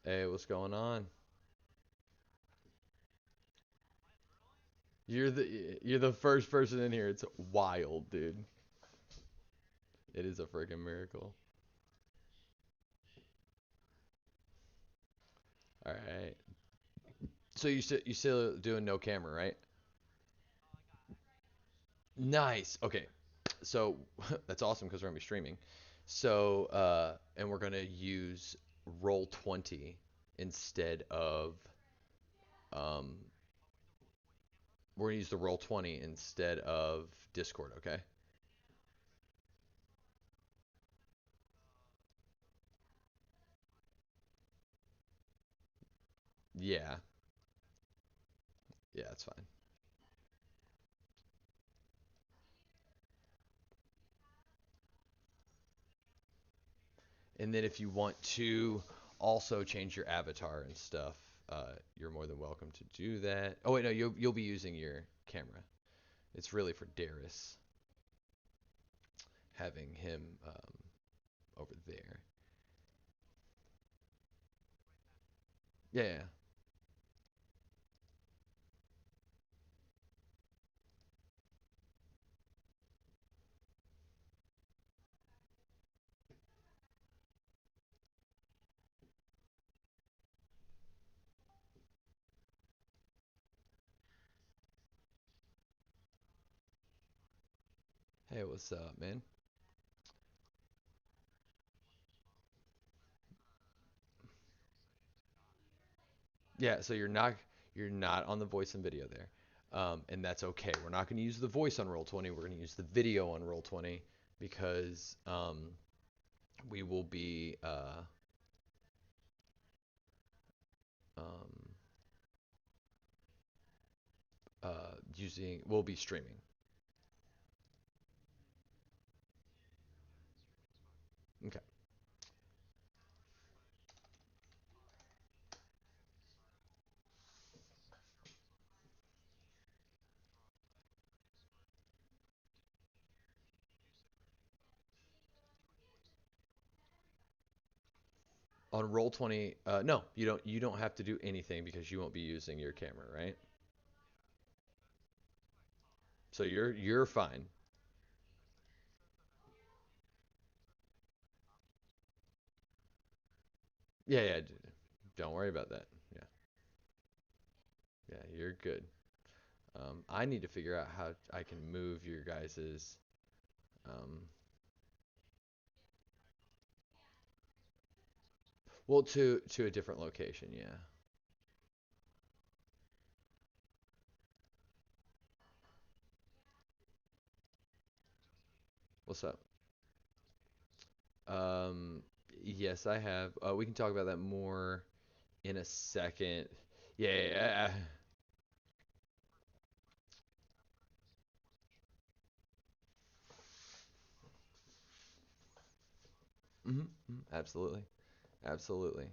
Hey, what's going on? You're the first person in here. It's wild, dude. It is a freaking miracle. All right. So you still doing no camera, right? Nice. Okay. So that's awesome because we're gonna be streaming. So and we're gonna use Roll 20 instead of um we're gonna use the Roll 20 instead of Discord. Okay. Yeah. Yeah, that's fine. And then if you want to also change your avatar and stuff, you're more than welcome to do that. Oh wait, no, you'll be using your camera. It's really for Darius, having him over there. Yeah, yeah. Hey, what's up, man? Yeah, so you're not on the voice and video there, and that's okay. We're not going to use the voice on Roll 20. We're going to use the video on Roll 20 because we will be um, using we'll be streaming. Okay. On roll 20, no, you don't have to do anything because you won't be using your camera, right? So you're fine. Yeah, yeah, don't worry about that. Yeah. Yeah, you're good. I need to figure out how I can move your guys's um well to a different location, yeah. What's up? Um yes, I have. We can talk about that more in a second. Yeah, yeah, yeah. Absolutely. Absolutely.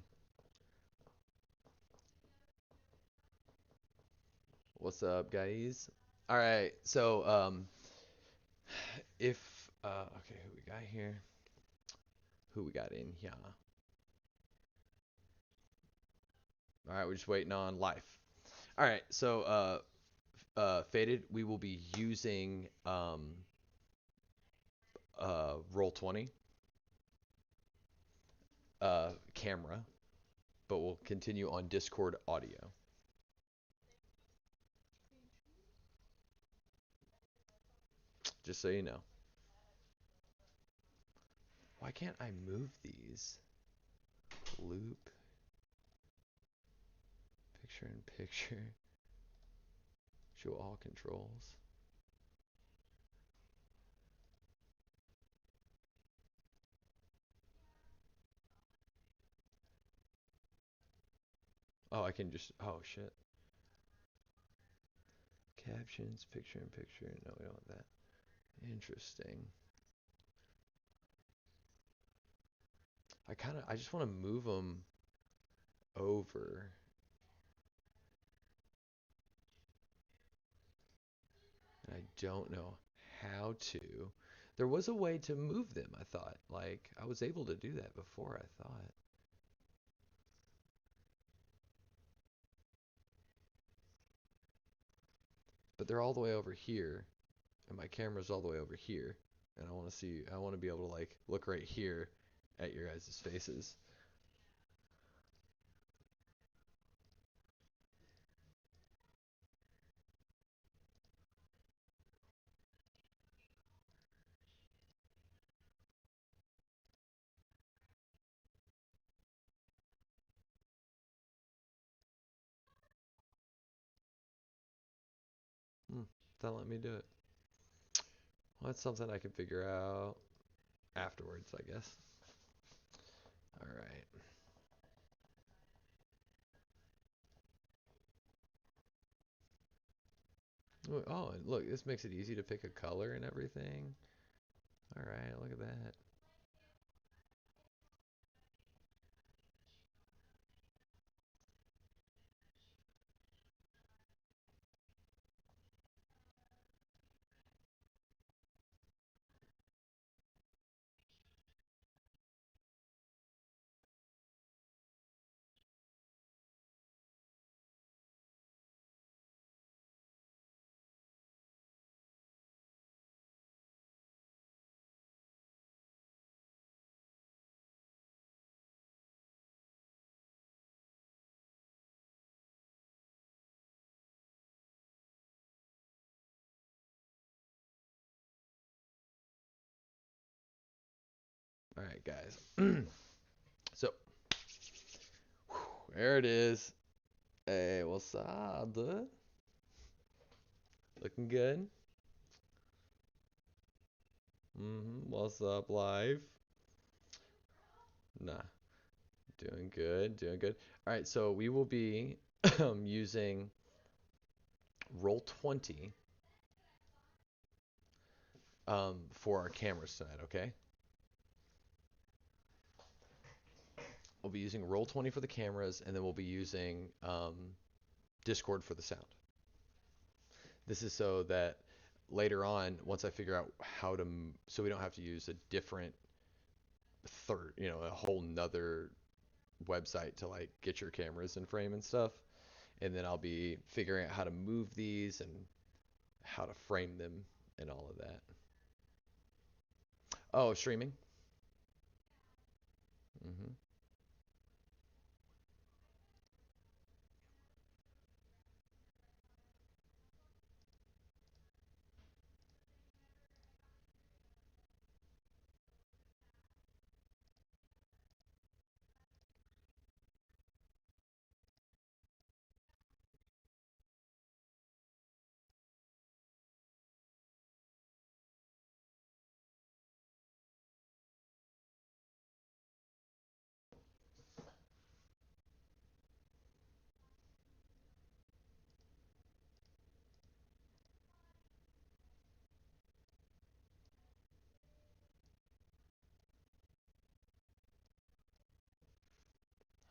What's up, guys? All right. So, if okay, who we got here? Who we got in here? All right, we're just waiting on life. All right. So, faded. We will be using roll 20 camera, but we'll continue on Discord audio. Just so you know. Why can't I move these? Loop, picture in picture, show all controls. Oh, I can just. Oh shit. Captions, picture in picture. No, we don't want that. Interesting. I just want to move them over. And I don't know how to. There was a way to move them, I thought. Like, I was able to do that before, I thought. but they're all the way over here, and my camera's all the way over here, and I want to be able to like look right here at your guys' faces. Hmm, don't let me do it. Well, that's something I can figure out afterwards, I guess. All right. Oh, and look, this makes it easy to pick a color and everything. All right, look at that. All right, guys. So, there it is. Hey, what's up, dude? Looking good? What's up, live? Nah, doing good, doing good. All right, so we will be using Roll20 for our cameras tonight, okay? We'll be using Roll20 for the cameras, and then we'll be using Discord for the sound. This is so that later on, once I figure out how to, so we don't have to use a different third, a whole nother website to like get your cameras in frame and stuff. And then I'll be figuring out how to move these and how to frame them and all of that. Oh, streaming. hmm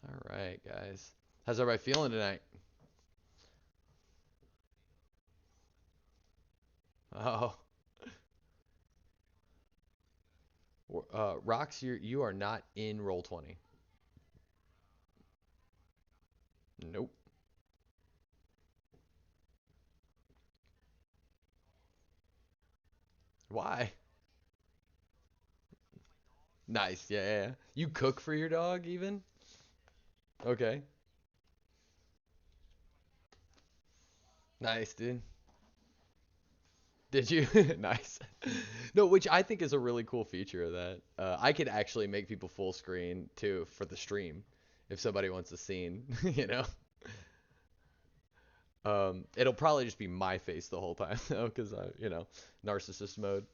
All right, guys. How's everybody feeling tonight? Oh, Rox, you are not in Roll20. Nope. Why? Nice. Yeah, yeah, yeah. You cook for your dog even? Okay. Nice, dude. Did you? Nice. No, which I think is a really cool feature of that. I could actually make people full screen too for the stream if somebody wants a scene, you know. It'll probably just be my face the whole time though, because narcissist mode.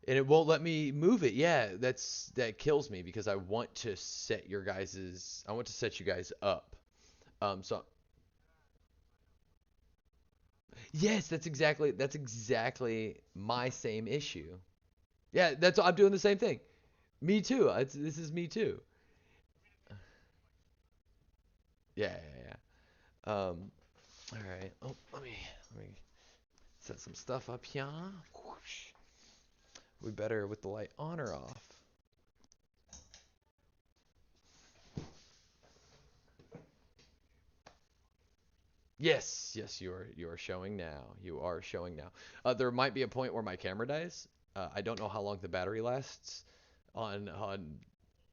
And it won't let me move it. Yeah, that kills me because I want to I want to set you guys up. So yes, that's exactly my same issue. Yeah, I'm doing the same thing. Me too. This is me too. Yeah, yeah, yeah. All right. Oh, let me set some stuff up here. Whoosh. We better with the light on or off. Yes, yes, you are showing now. You are showing now. There might be a point where my camera dies. I don't know how long the battery lasts on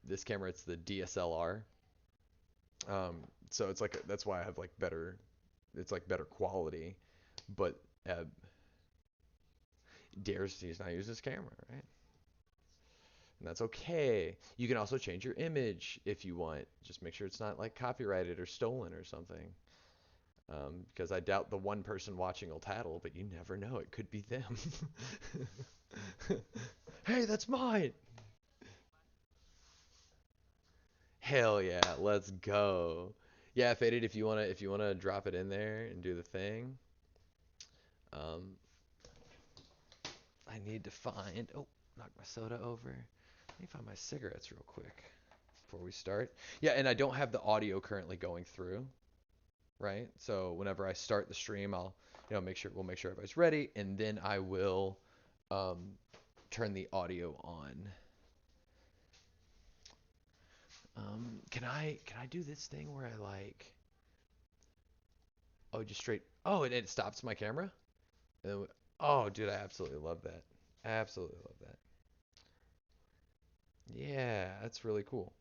this camera. It's the DSLR. So it's like that's why I have like better. It's like better quality, but dares to not use this camera, right? And that's okay. You can also change your image if you want. Just make sure it's not like copyrighted or stolen or something. Because I doubt the one person watching will tattle, but you never know. It could be them. Hey, that's mine. Hell yeah, let's go. Yeah, Faded, if you wanna drop it in there and do the thing. Um, I need to find. Oh, knock my soda over. Let me find my cigarettes real quick before we start. Yeah, and I don't have the audio currently going through, right? So whenever I start the stream, I'll we'll make sure everybody's ready, and then I will um, turn the audio on. Can I do this thing where I like just straight it stops my camera? And then, oh dude, I absolutely love that. Absolutely love that. Yeah, that's really cool.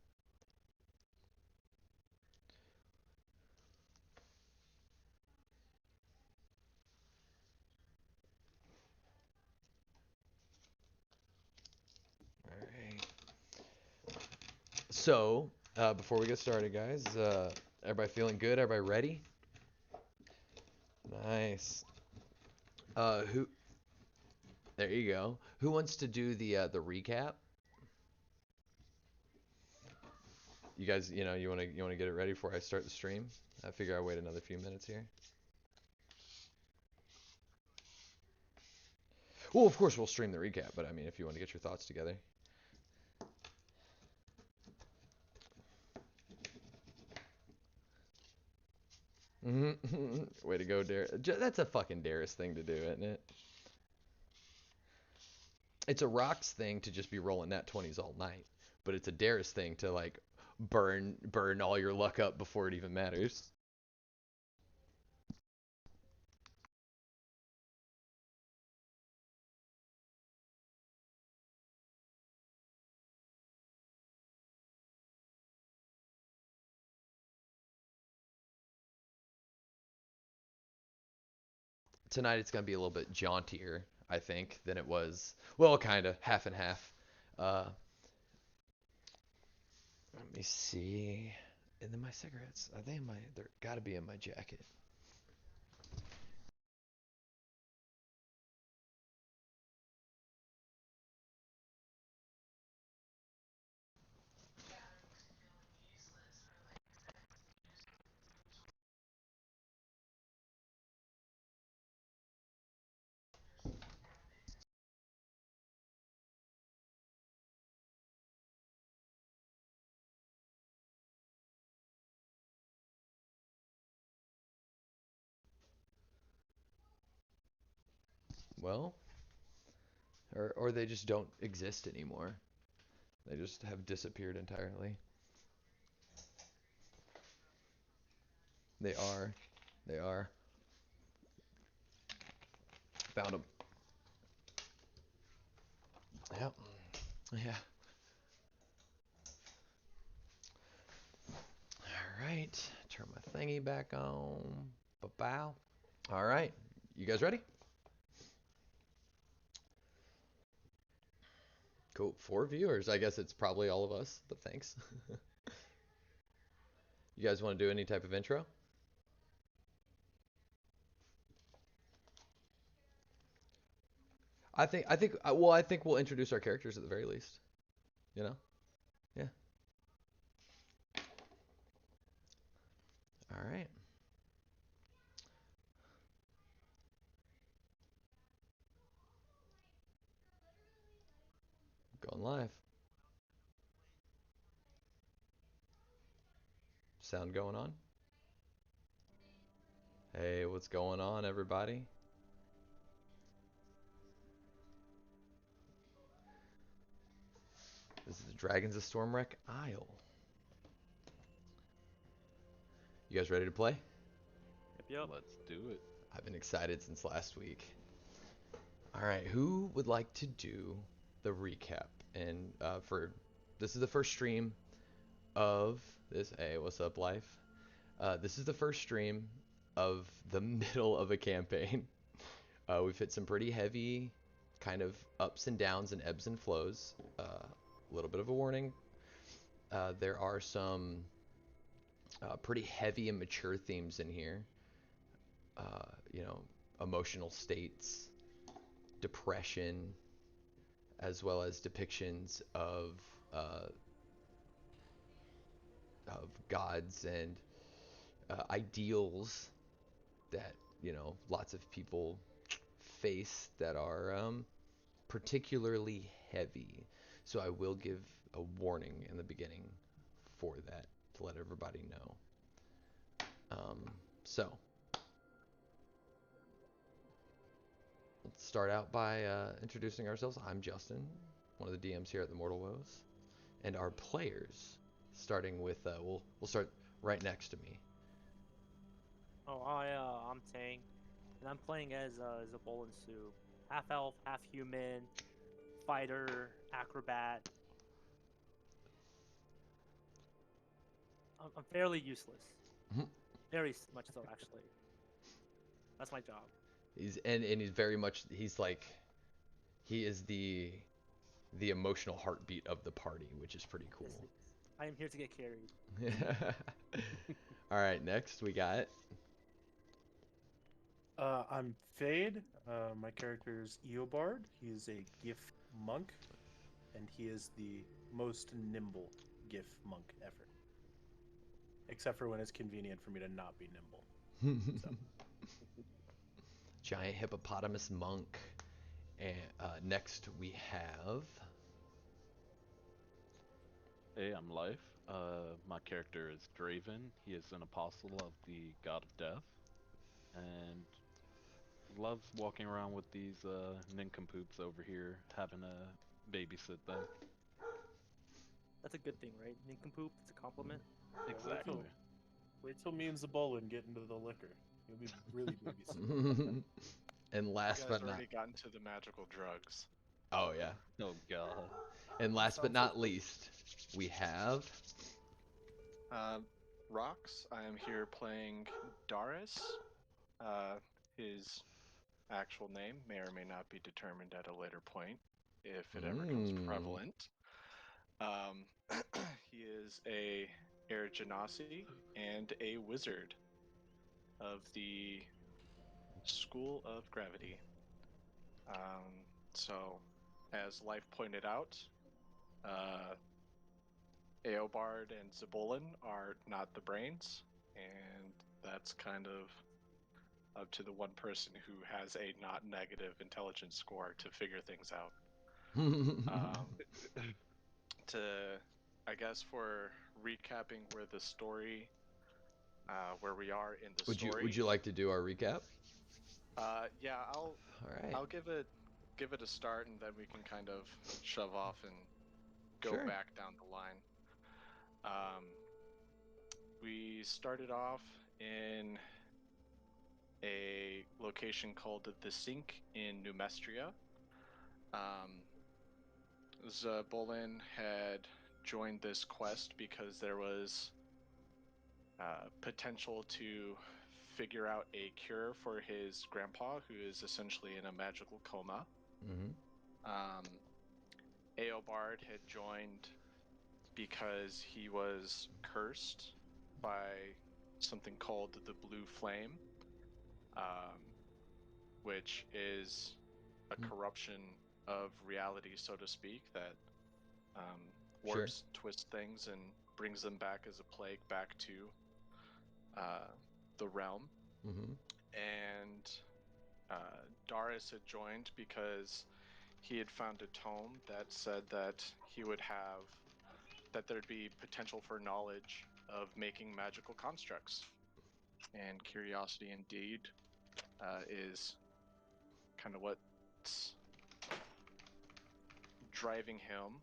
All right. So before we get started, guys, everybody feeling good? Everybody ready? Nice. Who? There you go. Who wants to do the recap? You guys, you wanna get it ready before I start the stream? I figure I'll wait another few minutes here. Well, of course we'll stream the recap, but I mean, if you want to get your thoughts together. Way to go, Darius. That's a fucking Darius thing to do, isn't it? It's a Rocks thing to just be rolling nat 20s all night, but it's a Darius thing to like burn all your luck up before it even matters. Tonight it's gonna be a little bit jauntier, I think, than it was. Well, kind of half and half. Uh, Let me see. And then my cigarettes. Are they in my? They're gotta be in my jacket. Well, or they just don't exist anymore. They just have disappeared entirely. They are. They are. Found them. Yep. Yeah. All right. Turn my thingy back on. Bow. All right. You guys ready? Cool. 4 viewers. I guess it's probably all of us, but thanks. You guys want to do any type of intro? I think we'll introduce our characters at the very least. You know? Yeah. All right. Going live. Sound going on? Hey, what's going on, everybody? This is the Dragons of Stormwreck Isle. You guys ready to play? Yep. Let's do it. I've been excited since last week. All right, who would like to do the recap? And for this is the first stream of this. Hey, what's up, life? This is the first stream of the middle of a campaign. We've hit some pretty heavy kind of ups and downs and ebbs and flows. A little bit of a warning. There are some pretty heavy and mature themes in here. You know, emotional states, depression, as well as depictions uh, of gods and ideals that lots of people face that are particularly heavy. So I will give a warning in the beginning for that to let everybody know. So let's start out by introducing ourselves. I'm Justin, one of the DMs here at the Mortal Woes, and our players, starting with we'll start right next to me. Oh, I'm Tang, and I'm playing as Zabolin Sue, half elf, half human, fighter, acrobat. I'm fairly useless, much so actually. That's my job. He's very much he is the emotional heartbeat of the party, which is pretty Yes, cool. I am here to get carried. All right, next we got. I'm Fade. My character is Eobard. He is a gift monk, and he is the most nimble gift monk ever. Except for when it's convenient for me to not be nimble. So. Giant hippopotamus monk. And next we have. Hey, I'm Life. My character is Draven. He is an apostle of the god of death, and loves walking around with these nincompoops over here, having to babysit them. That's a good thing, right? Nincompoop. It's a compliment. Yeah, Exactly. wait till me and Zabolin get into the liquor. You'll be really babysitting. And You last guys but not. already got into the magical drugs. Oh yeah. Oh god. And last but Sounds like not least, we have. Uh, Rocks, I am here playing Darius. His actual name may or may not be determined at a later point, if it ever comes prevalent. Um, he is a Air Genasi and a wizard of the School of Gravity. So, as Life pointed out, uh, Eobard and Zabolin are not the brains, and that's kind of up to the one person who has a not negative intelligence score to figure things out. To, I guess, for recapping where we are in the Would story. you like to do our recap? Yeah, All right. I'll give it a start, and then we can kind of shove off and go Sure. back down the line. Um, we started off in a location called the Sink in Numestria. Um, Zabolin had joined this quest because there was potential to figure out a cure for his grandpa, who is essentially in a magical coma. Mm-hmm. Um, Eobard had joined because he was cursed by something called the Blue Flame, um, which is a corruption of reality, so to speak, that Sure. warps, twists things, and brings them back as a plague back to the realm. Mm-hmm. And Darius had joined because he had found a tome that said that that there'd be potential for knowledge of making magical constructs. And curiosity indeed is kind of what's driving him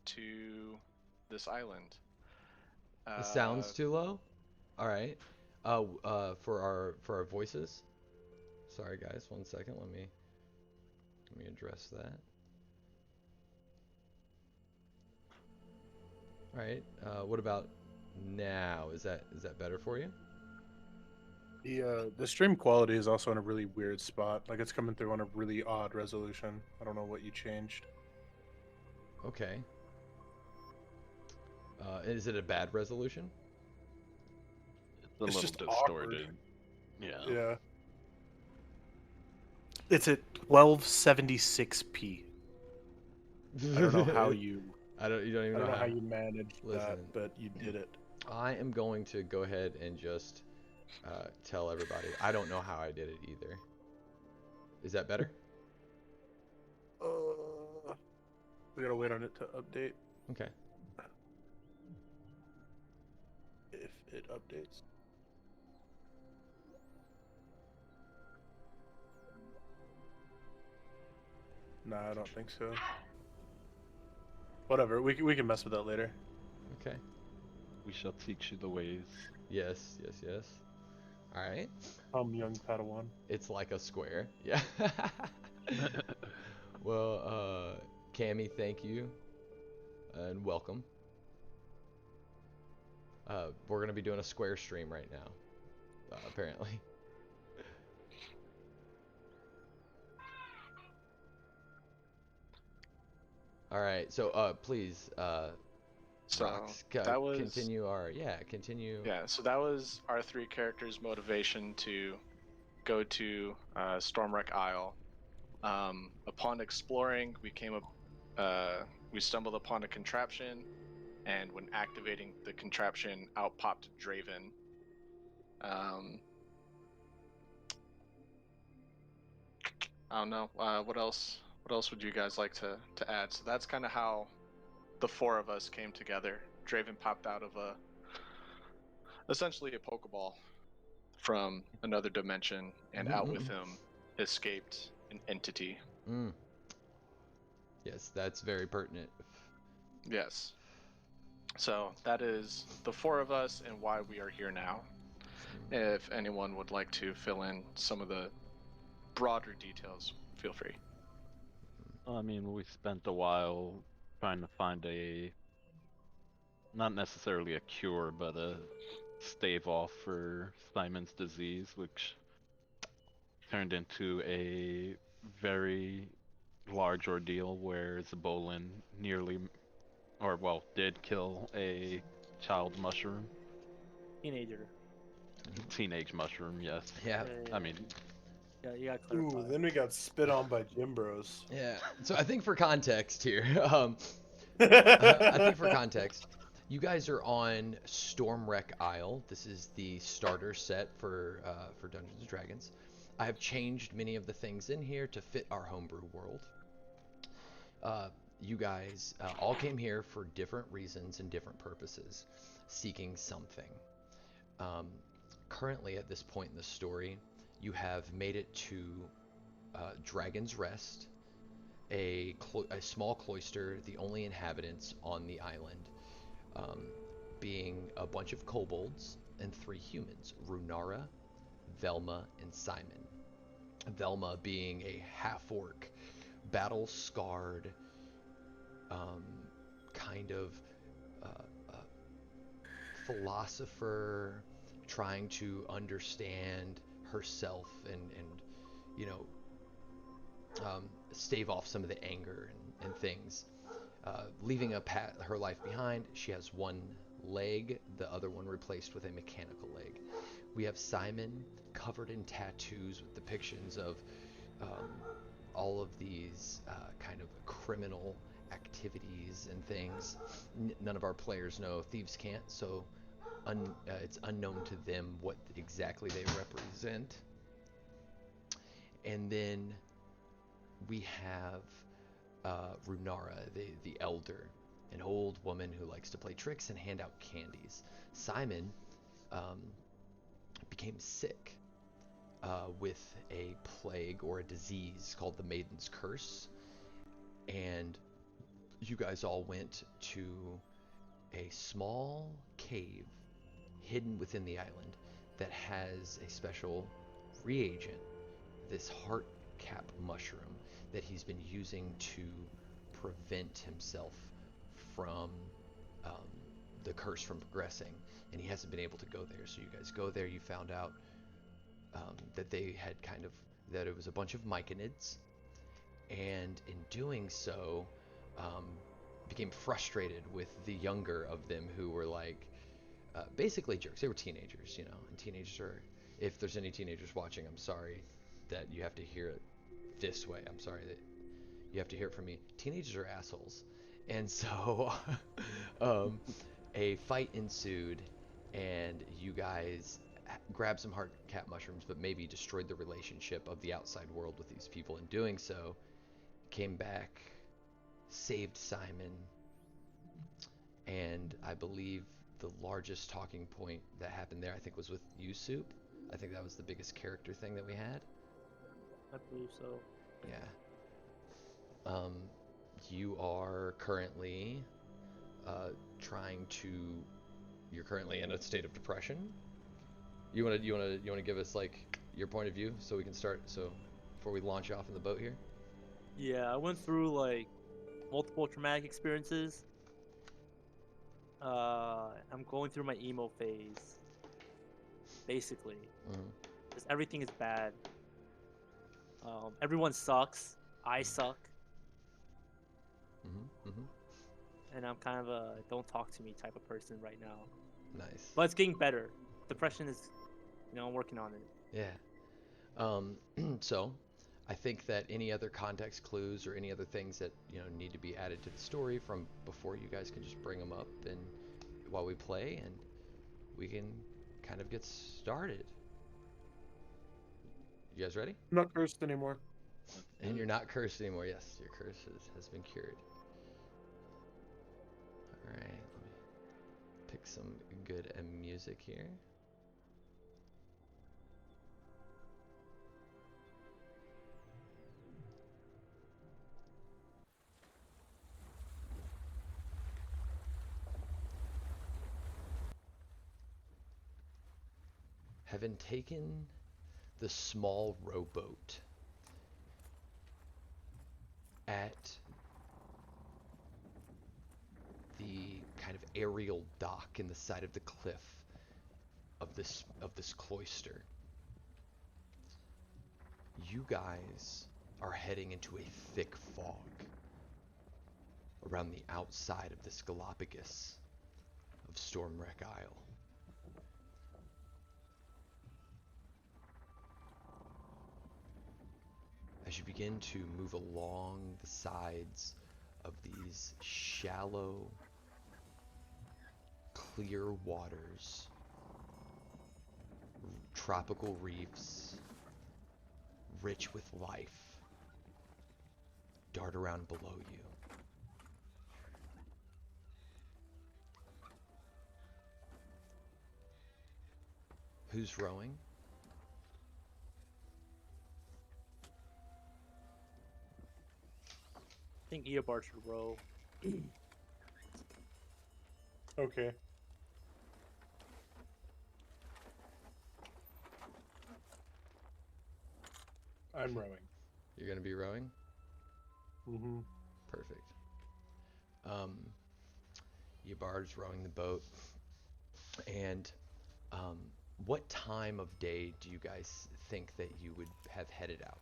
to this island. The sound's too low. All right. For our voices. Sorry guys, 1 second. Let me address that. All right. What about now? Is that better for you? The stream quality is also in a really weird spot. Like it's coming through on a really odd resolution. I don't know what you changed. Okay. Is it a bad resolution? It's a It's little just distorted. awkward. Yeah. Yeah. It's at 1276p. I don't know how you You don't even I know don't know how. how you managed Listen. that, but you did it. I am going to go ahead and just tell everybody. I don't know how I did it either. Is that better? We gotta wait on it to update. Okay. If it updates. Nah, I don't think so. Whatever, we can mess with that later. Okay. We shall teach you the ways. Yes. All right. Young Padawan. It's like a square. Yeah. Well, Cammy, thank you and welcome. We're gonna be doing a square stream right now, apparently. All right. So, please, So Rox, that was continue. So that was our three characters' motivation to go to Stormwreck Isle. Upon exploring, we stumbled upon a contraption, and when activating the contraption, out popped Draven. I don't know. What else? What else would you guys like to add? So that's kind of how the four of us came together. Draven popped out of essentially a Pokeball from another dimension, and out with him escaped an entity. Yes, that's very pertinent. Yes. So that is the four of us and why we are here now. If anyone would like to fill in some of the broader details, feel free. I mean, we spent a while trying to find not necessarily a cure, but a stave off for Simon's disease, which turned into a very large ordeal where Zabolin did kill a child mushroom. Teenage mushroom, yes. Yeah. I mean, Yeah, you gotta clarify. Ooh, then we got spit on by Gym Bros. Yeah. So I think for context here, I think for context, you guys are on Stormwreck Isle. This is the starter set for Dungeons and Dragons. I have changed many of the things in here to fit our homebrew world. You guys all came here for different reasons and different purposes, seeking something. Currently, at this point in the story, you have made it to Dragon's Rest, a small cloister, the only inhabitants on the island, being a bunch of kobolds and 3 humans, Runara, Velma, and Simon. Velma being a half-orc, battle-scarred, kind of philosopher trying to understand herself and you know stave off some of the anger and things. Leaving her life behind, she has one leg, the other one replaced with a mechanical leg. We have Simon covered in tattoos with depictions of all of these kind of criminal activities and things. None of our players know. Thieves can't, so it's unknown to them what exactly they represent. And then we have Runara, the elder, an old woman who likes to play tricks and hand out candies. Simon became sick with a plague or a disease called the Maiden's Curse, and you guys all went to a small cave hidden within the island. that has a special reagent, this heart cap mushroom that he's been using to prevent himself from um, the curse from progressing, and he hasn't been able to go there. So you guys go there. You found out that they had that it was a bunch of myconids, and in doing so, um, became frustrated with the younger of them who were like basically jerks. They were teenagers, and teenagers are. If there's any teenagers watching, I'm sorry that you have to hear it this way. I'm sorry that you have to hear it from me. Teenagers are assholes, and so a fight ensued, and you guys grabbed some hard cat mushrooms, but maybe destroyed the relationship of the outside world with these people. In doing so, came back, saved Simon, and I believe the largest talking point that happened there, I think, was with you, Soup. I think that was the biggest character thing that we had. I believe so. Yeah. You are currently trying to. You're currently in a state of depression. You wanna give us like your point of view so we can start before we launch off in the boat here. Yeah, I went through like multiple traumatic experiences. I'm going through my emo phase, basically. Mm-hmm. Because everything is bad. Everyone sucks. I suck. Mm-hmm. Mm-hmm. And I'm kind of a don't talk to me type of person right now. Nice. But it's getting better. Depression is, I'm working on it. Yeah. So, I think that any other context clues or any other things that need to be added to the story from before, you guys can just bring them up and while we play, and we can kind of get started. You guys ready? I'm not cursed anymore. And you're not cursed anymore. Yes, your curse has been cured. All right, let me pick some good music here. Having taken the small rowboat at the kind of aerial dock in the side of the cliff of this cloister, you guys are heading into a thick fog around the outside of this Galapagos of Stormwreck Isle. As you begin to move along the sides of these shallow, clear waters, tropical reefs, rich with life, dart around below you. Who's rowing? I think Eobard should row. Okay. I'm rowing. You're gonna be rowing? Mm-hmm. Perfect. Yabard's rowing the boat. And what time of day do you guys think that you would have headed out?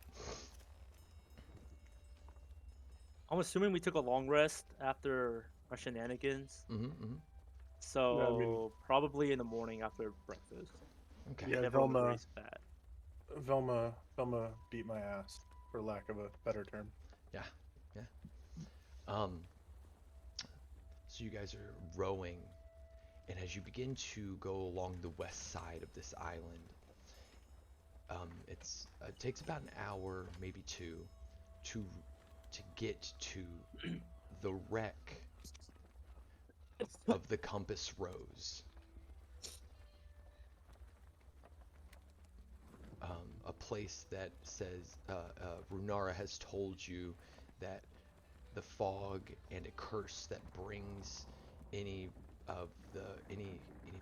I'm assuming we took a long rest after our shenanigans. Mm-hmm, mm-hmm. So Yeah, I mean- probably in the morning after breakfast. Okay. Yeah, Everyone was Velma. raised fat. Velma beat my ass, for lack of a better term. Yeah. So you guys are rowing, and as you begin to go along the west side of this island, it takes about an hour, maybe two, to get to the wreck of the Compass Rose. A place that says Runara has told you that the fog and a curse that brings any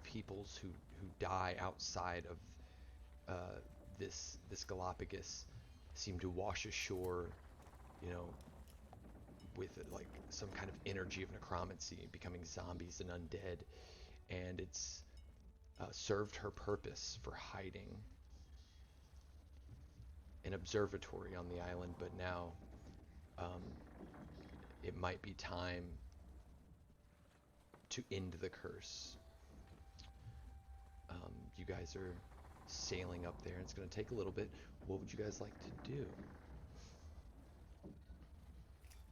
peoples who who die outside of this Galapagos seem to wash ashore, you know, with like some kind of energy of necromancy, becoming zombies and undead, and it's served her purpose for hiding an observatory on the island, but now um, it might be time to end the curse. You guys are sailing up there, and it's going to take a little bit. What would you guys like to do?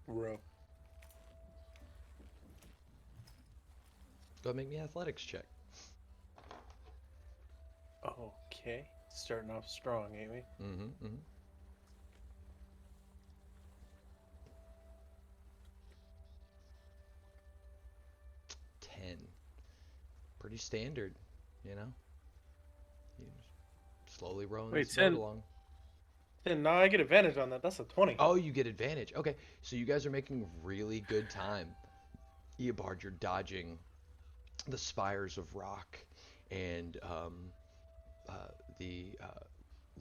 Row. Go ahead and make me an athletics check. Okay. Starting off strong, ain't we? Mm-hmm, mm-hmm. 10. Pretty standard, you know? You just slowly rowing Wait, this boat 10. along. And now I get advantage on that. That's a 20. Oh, you get advantage. Okay, so you guys are making really good time. Eobard, you're dodging the spires of rock and the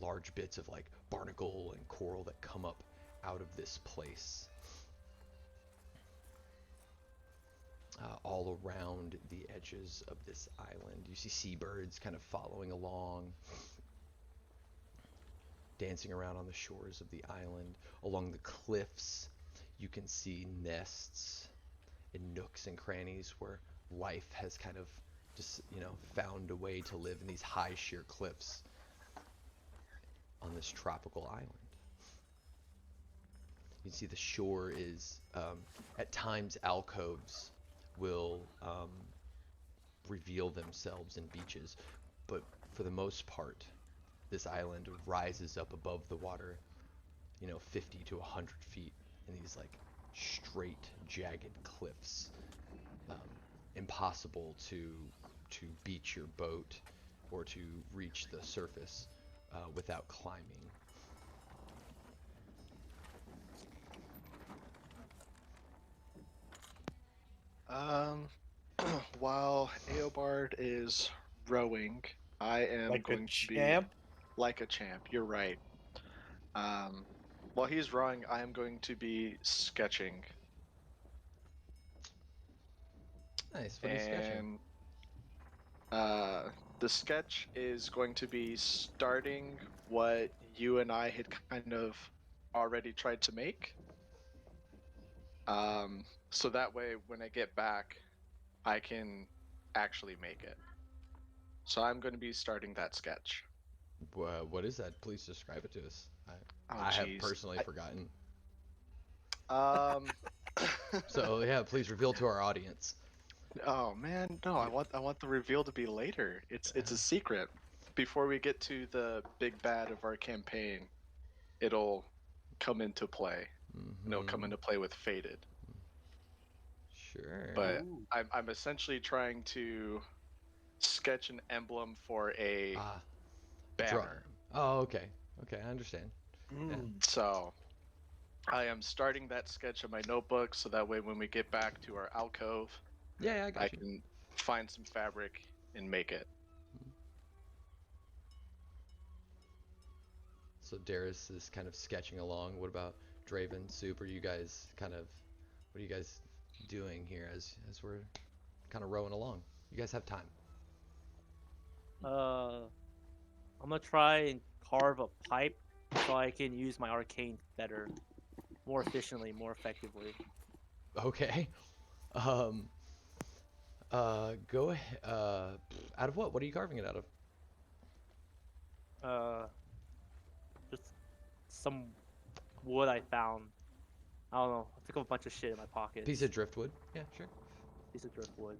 large bits of like barnacle and coral that come up out of this place. All around the edges of this island. You see seabirds kind of following along, dancing around on the shores of the island. Along the cliffs, you can see nests and nooks and crannies where life has kind of just, you know, found a way to live in these high sheer cliffs on this tropical island. You can see the shore is, at times, alcoves will reveal themselves in beaches, but for the most part, this island rises up above the water, you know, 50 to 100 feet in these like straight, jagged cliffs. Impossible to beach your boat or to reach the surface without climbing. While Eobard is rowing, I am Like a going to be champ? like a champ. You're right. While he's rowing, I am going to be sketching. Nice. What are you sketching? And the sketch is going to be starting what you and I had kind of already tried to make. So that way, when I get back, I can actually make it. So I'm going to be starting that sketch. What is that? Please describe it to us. Oh, I have jeez. personally forgotten. Um. So yeah, please reveal to our audience. Oh man, no! I want the reveal to be later. It's a secret. Before we get to the big bad of our campaign, it'll come into play. And it'll come Mhm. into play with Faded. Sure. But Ooh. I'm essentially trying to sketch an emblem for a Draw. banner. Oh, okay. Okay, I understand. Mm. So I am starting that sketch in my notebook so that way when we get back to our alcove, Yeah, I got I you. can find some fabric and make it. So Darius is kind of sketching along. What about Draven, Soup? Are you guys kind of, what are you guys doing here as we're kind of rowing along? You guys have time. I'm gonna try and carve a pipe so I can use my arcane better, more efficiently, more effectively. Okay. Um. Go ahead. Out of what? What are you carving it out of? Uh, just some wood I found. I don't know. I took a bunch of shit in my pockets. Piece of driftwood. Yeah, sure. Piece of driftwood.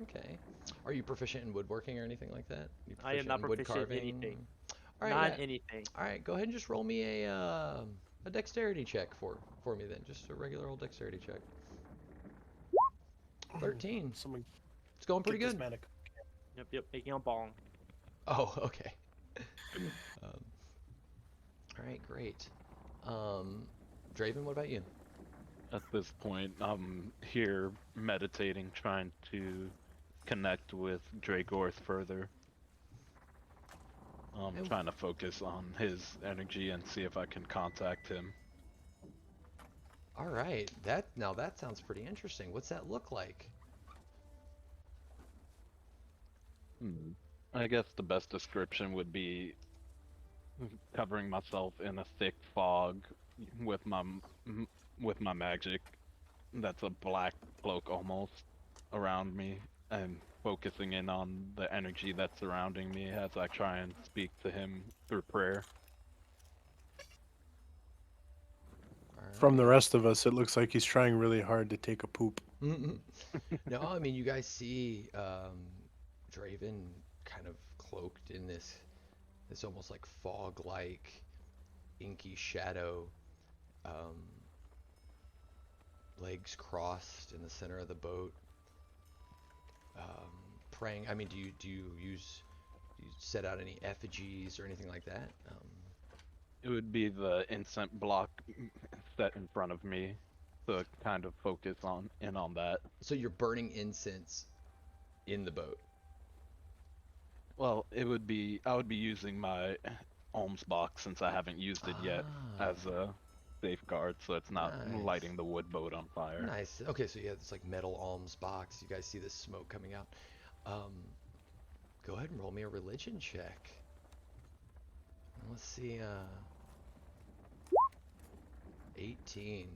Okay. Are you proficient in woodworking or anything like that? You I am not in wood proficient in carving? anything. All right. Not Yeah. anything. All right. Go ahead and just roll me a dexterity check for me then. Just a regular old dexterity check. 13. Someone It's going pretty get this good. man Yep. Making a bong. Oh, okay. All right, great. Draven, what about you? At this point, I'm here meditating, trying to connect with Dragorth further. I'm And- trying to focus on his energy and see if I can contact him. All right, that sounds pretty interesting. What's that look like? Hmm. I guess the best description would be covering myself in a thick fog with with my magic. That's a black cloak almost around me, and focusing in on the energy that's surrounding me as I try and speak to him through prayer. All From the right. rest of us, it looks like he's trying really hard to take a poop. No, I mean you guys see Draven kind of cloaked in this almost like fog-like inky shadow, um, legs crossed in the center of the boat, praying. I mean, do you set out any effigies or anything like that? It would be the incense block set in front of me to kind of focus on that. So you're burning incense in the boat. Well, I would be using my alms box since I haven't used it yet Ah, as a safeguard, so it's not nice. lighting the wood boat on fire. Nice. Okay, so you have this like metal alms box. You guys see this smoke coming out. Um, Go ahead and roll me a religion check. Let's see, 18.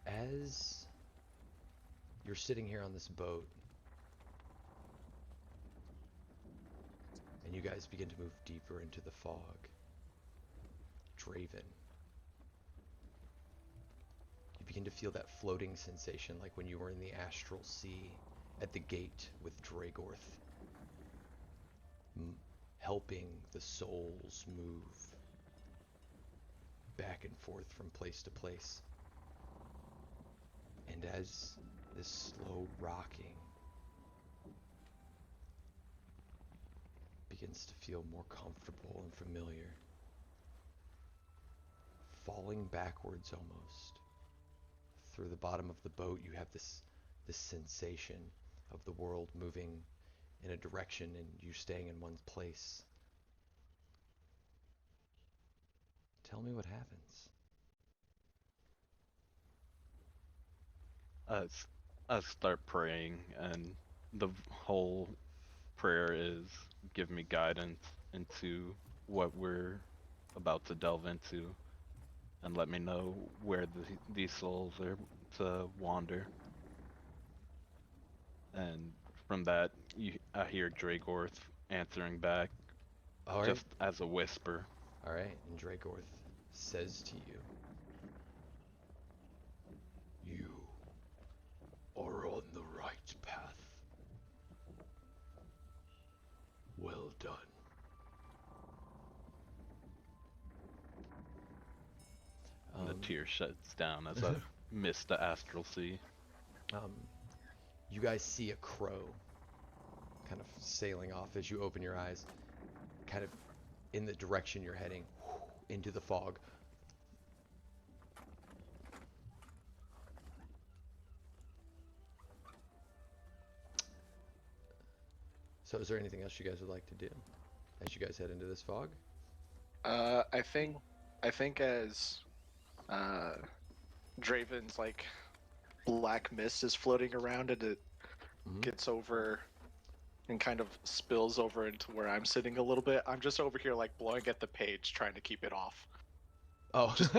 As you're sitting here on this boat, and you guys begin to move deeper into the fog, Draven, you begin to feel that floating sensation like when you were in the astral sea at the gate with Dragorth, helping the souls move back and forth from place to place. And as this slow rocking begins to feel more comfortable and familiar, falling backwards almost through the bottom of the boat, you have this sensation of the world moving in a direction and you staying in one place. Tell me what happens. I, s- I start praying, and the whole prayer is give me guidance into what we're about to delve into, and let me know where these souls are to wander. And from that, I hear Dragorth answering back All right, just as a whisper. all right. And Dragorth says to you, "You are on the right path. Well done." And the tear shuts down as I miss the astral sea. um, you guys see a crow kind of sailing off as you open your eyes, kind of in the direction you're heading, into the fog. So is there anything else you guys would like to do as you guys head into this fog? I think as uh, Draven's like black mist is floating around and it Mhm. gets over and kind of spills over into where I'm sitting a little bit. I'm just over here like blowing at the page, trying to keep it off. Oh. Just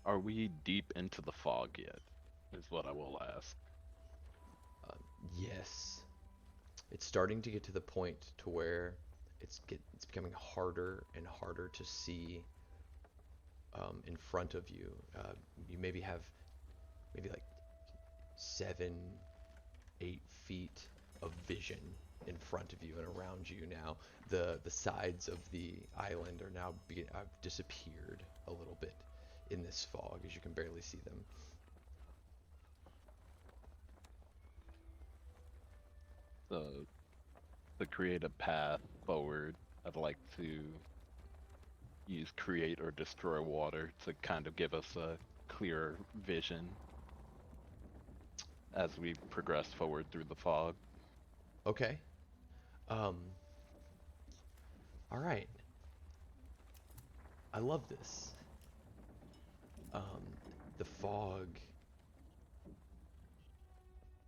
Are we deep into the fog yet? Is what I will ask. Um, yes. It's starting to get to the point to where it's becoming harder and harder to see in front of you. You maybe have maybe like 7, 8 feet of vision in front of you and around you now. The sides of the island are now have disappeared a little bit in this fog as you can barely see them. So to create a path forward, I'd like to use create or destroy water to kind of give us a clearer vision as we progress forward through the fog. Okay. All right. I love this. The fog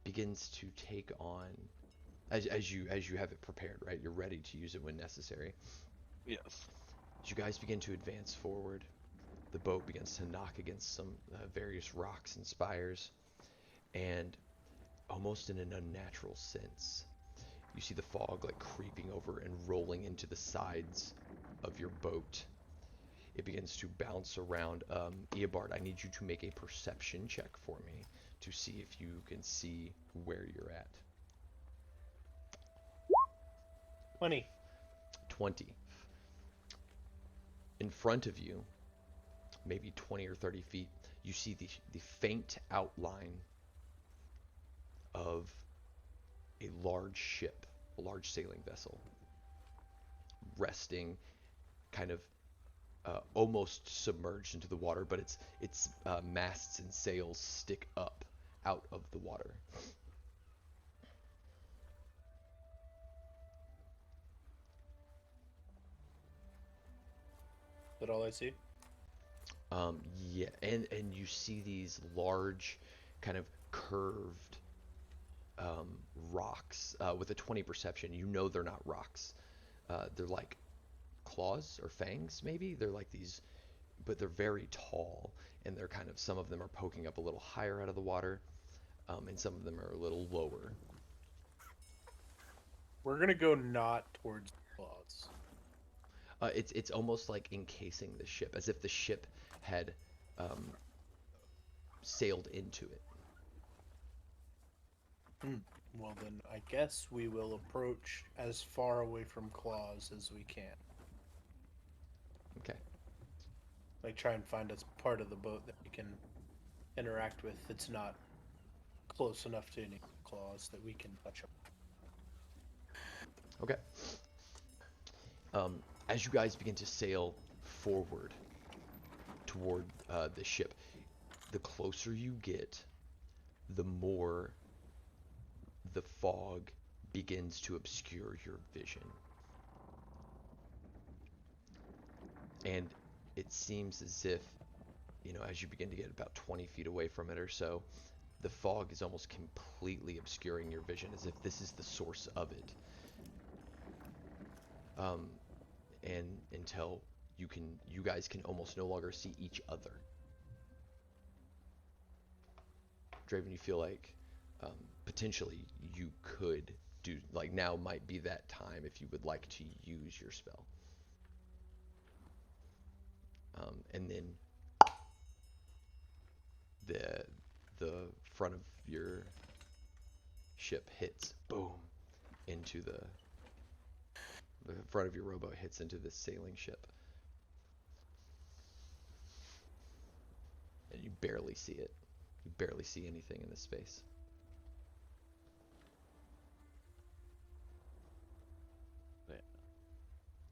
begins to take on as you have it prepared, right? You're ready to use it when necessary. Yes. As you guys begin to advance forward, the boat begins to knock against some various rocks and spires, and almost in an unnatural sense, you see the fog like creeping over and rolling into the sides of your boat. It begins to bounce around. Eobard, I need you to make a perception check for me to see if you can see where you're at. 20. 20. In front of you, maybe 20 or 30 feet, you see the faint outline of a large ship, a large sailing vessel, resting kind of almost submerged into the water, but its masts and sails stick up out of the water. Is that all I see? Yeah, and you see these large, kind of curved rocks with a 20 perception. You know they're not rocks. They're like claws or fangs, maybe. They're like these, but they're very tall, and they're kind of, some of them are poking up a little higher out of the water, and some of them are a little lower. We're gonna go not towards the claws. It's almost like encasing the ship, as if the ship had sailed into it. Well, then I guess we will approach as far away from claws as we can. Okay. Like, try and find us part of the boat that we can interact with that's not close enough to any claws that we can touch them. Okay. As you guys begin to sail forward toward the ship, the closer you get, the more the fog begins to obscure your vision. And it seems as if, as you begin to get about 20 feet away from it or so, the fog is almost completely obscuring your vision, as if this is the source of it. And until you guys can almost no longer see each other. Draven, you feel like potentially you could do, like, now might be that time if you would like to use your spell. And then the front of your ship hits, boom, into the front of your rowboat hits into this sailing ship. And you barely see it. You barely see anything in this space.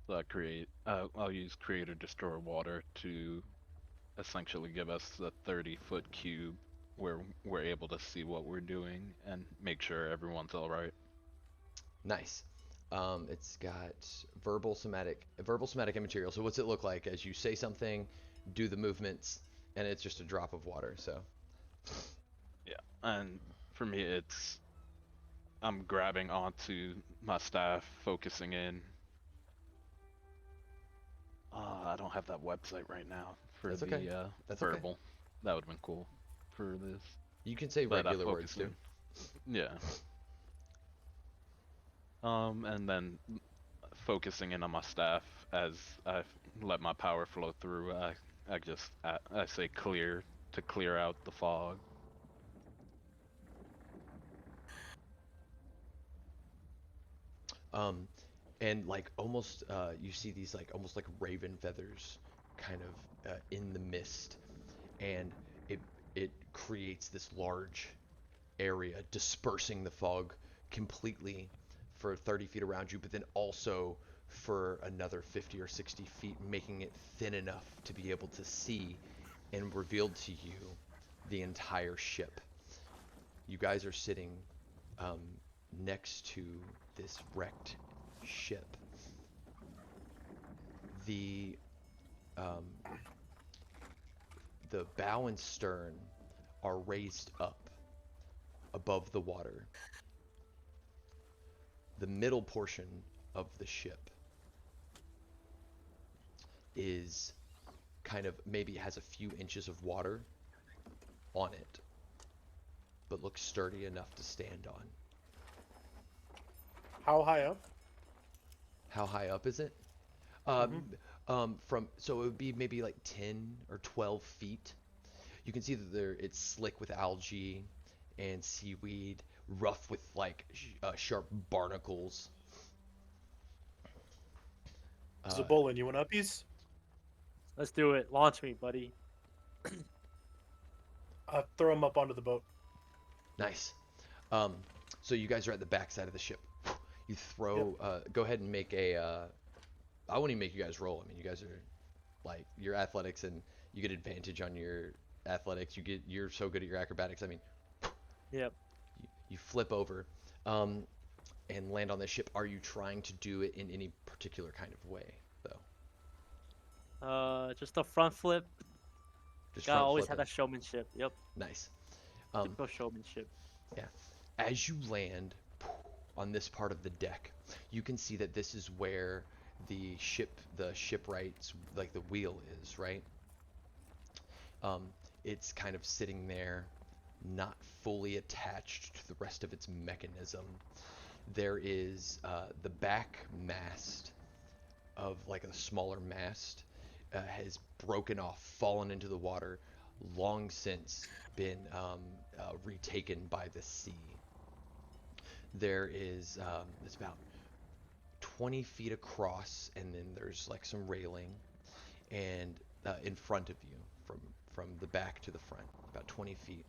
So I'll use create or destroy water to essentially give us the 30-foot cube where we're able to see what we're doing and make sure everyone's all right. Nice. It's got verbal, somatic, and material. So what's it look like as you say something, do the movements, and it's just a drop of water? So. Yeah, and for me, I'm grabbing onto my staff, focusing in. I don't have that website right now for That's the okay. That's okay. verbal. That would have been cool for this. You can say But regular words too. Yeah. And then focusing in on my staff as I let my power flow through. I say clear to clear out the fog. And like almost, you see these like almost like raven feathers, kind of in the mist, and it creates this large area, dispersing the fog completely for 30 feet around you, but then also for another 50 or 60 feet, making it thin enough to be able to see and revealed to you the entire ship. You guys are sitting um, next to this wrecked ship. The um, the bow and stern are raised up above the water. The middle portion of the ship is kind of, maybe it has a few inches of water on it, but looks sturdy enough to stand on. How high up? How high up is it? So it would be maybe like 10 or 12 feet. You can see that it's slick with algae and seaweed, rough with like sharp barnacles. Zabolin, you want uppies? Let's do it. Launch me, buddy. Throw him up onto the boat. Nice. So you guys are at the back side of the ship. You throw. Go ahead and make a. I won't even make you guys roll. I mean, you guys are like your athletics, and you get advantage on your athletics. You're so good at your acrobatics. I mean, Yep. you flip over, and land on the ship. Are you trying to do it in any particular kind of way, though? Just a front flip. Just Gotta front always have flipping? that showmanship. Yep. Nice. Typical showmanship. Yeah. As you land on this part of the deck, you can see that this is where the shipwright's, like the wheel is, right? It's kind of sitting there, not fully attached to the rest of its mechanism. There is the back mast of like a smaller mast has broken off, fallen into the water, long since been retaken by the sea. There is it's about 20 feet across, and then there's like some railing, and in front of you, from the back to the front, about 20 feet,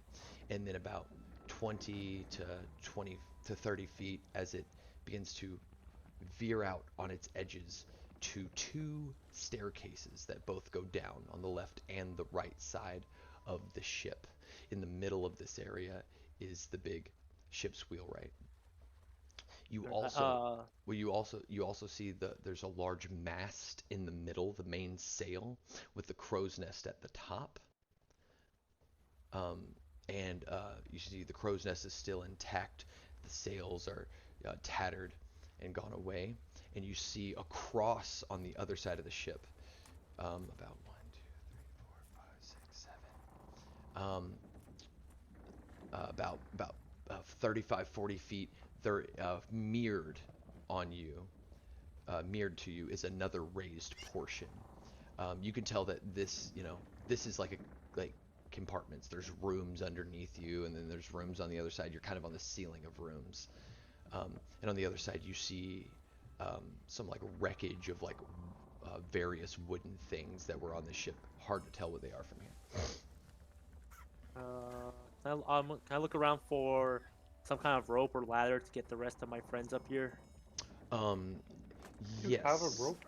and then about 20 to 30 feet as it begins to veer out on its edges to two staircases that both go down on the left and the right side of the ship. In the middle of this area is the big ship's wheelwright. You also you also see there's a large mast in the middle, the main sail, with the crow's nest at the top. And you see the crow's nest is still intact. The sails are tattered and gone away. And you see across on the other side of the ship, about 1, 2, 3, 4, 5, 6, 7, about 35, 40 feet. They're mirrored on you. Mirrored to you is another raised portion. You can tell that this is like compartments. There's rooms underneath you, and then there's rooms on the other side. You're kind of on the ceiling of rooms. And on the other side, you see some like wreckage of like various wooden things that were on the ship. Hard to tell what they are from here. Can I look around for some kind of rope or ladder to get the rest of my friends up here? You Yes. have a rope?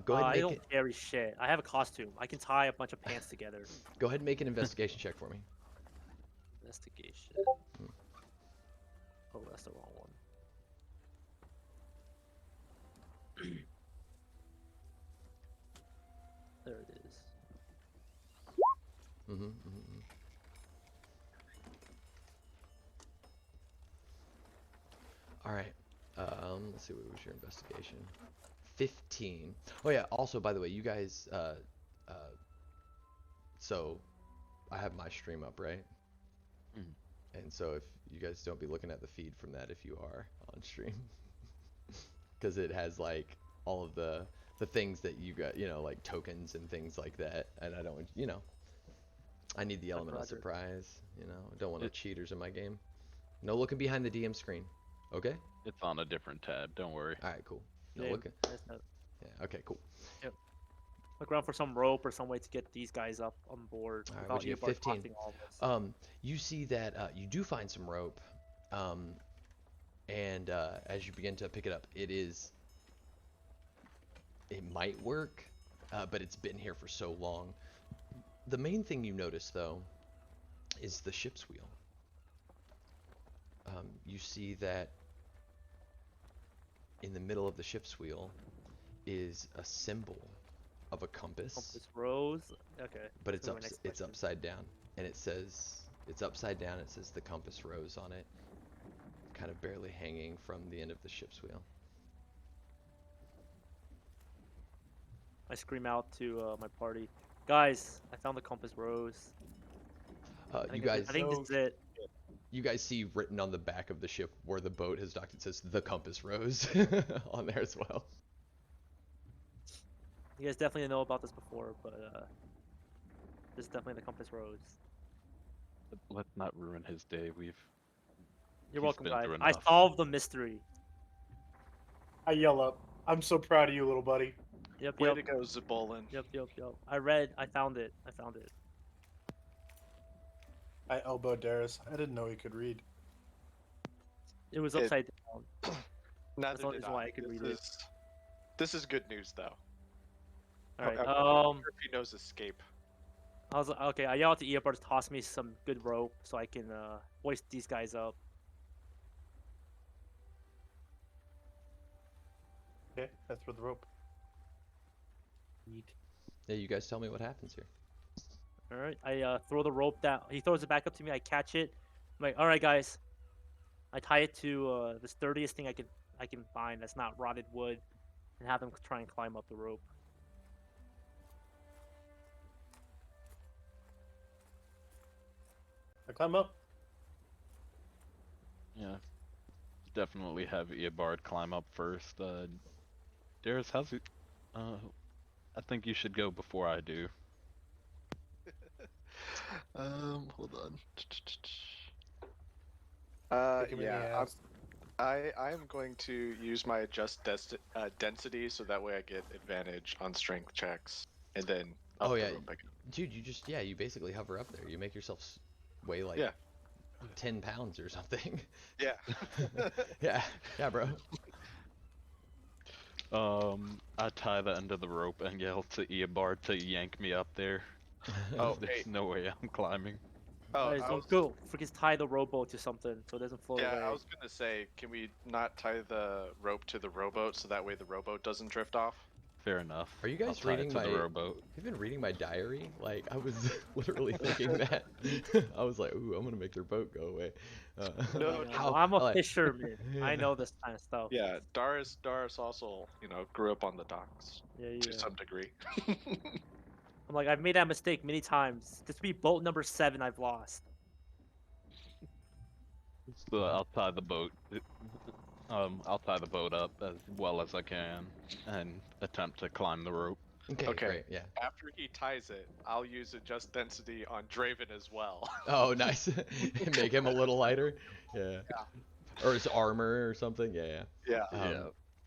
Go ahead and I make don't carry shit. I have a costume. I can tie a bunch of pants together. Go ahead and make an investigation check for me. Investigation. Oh, that's the wrong one. There it is. All right. Let's see, what was your investigation? 15. Oh yeah. Also, by the way, you guys. So, I have my stream up, right? And so, if you guys don't be looking at the feed from that, if you are on stream, because it has like all of the things that you got, like tokens and things like that, and I don't, I need the element of surprise. I don't want no cheaters in my game. No looking behind the DM screen. Okay. It's on a different tab. Don't worry. All right. Cool. No Yeah, looking. not... Yeah. Okay. Cool. Look around for some rope or some way to get these guys up on board. All right, Without what'd you get? Eobard 15. costing all this. You see that you do find some rope, And as you begin to pick it up, it might work, but it's been here for so long. The main thing you notice, though, is the ship's wheel. You see that in the middle of the ship's wheel is a symbol of a compass, Compass rose. Okay. but that's my next it's question. upside down, and it says it's upside down. It says the compass rose on it, kind of barely hanging from the end of the ship's wheel. I scream out to my party, guys! I found the compass rose. You guys, I think this is it. you guys see written on the back of the ship where the boat has docked. It says the compass rose on there as well. You guys definitely know about this before, but this is definitely the compass rose. Let's not ruin his day. You're He's welcome, been guys. through I enough. solved the mystery. I yell up. I'm so proud of you, little buddy. Yep, Way yep, to go, Zabolin. yep. I found it. I found it. I elbowed Darius. I didn't know he could read. It was It- upside down. Neither the only did reason why I. I could read it. This is good news, though. All right. He knows escape. I was okay. I yell out to Eobard to toss me some good rope so I can hoist these guys up. Okay, I throw the rope. Neat. Yeah, you guys tell me what happens here. All right. I throw the rope down. He throws it back up to me. I catch it. I'm like, all right, guys. I tie it to the sturdiest thing I can find that's not rotted wood, and have them try and climb up the rope. I climb up. Yeah. Definitely have Eobard climb up first. Darius, how's it? I think you should go before I do. Hold on. Kick him in the Yeah, ass. I am going to use my density so that way I get advantage on strength checks, and then up Oh the yeah, rope again. dude, you basically hover up there. You make yourself weigh like Yeah. 10 pounds or something. Yeah. yeah, bro. I tie the end of the rope and yell to Eobard to yank me up there. Oh, There's hey. no way I'm climbing. Oh, Guys, I don't was, go. Freaking tie the rowboat to something so it doesn't float yeah, away. I was gonna say, can we not tie the rope to the rowboat so that way the rowboat doesn't drift off? Fair enough. Are you I'll guys tie it reading to the my? rowboat? You've been reading my diary? Like I was literally thinking that. I was like, ooh, I'm gonna make their boat go away. No, No, I'm a like- fisherman. I know this kind of stuff. Yeah, Darius also, grew up on the docks Yeah. to some degree. I'm like, I've made that mistake many times. This would be boat number 7 I've lost. So I'll tie the boat. I'll tie the boat up as well as I can and attempt to climb the rope. Okay, Okay. great, yeah. After he ties it, I'll use adjust density on Draven as well. Oh, nice. Make him a little lighter. Yeah. Or his armor or something. Yeah. Yeah.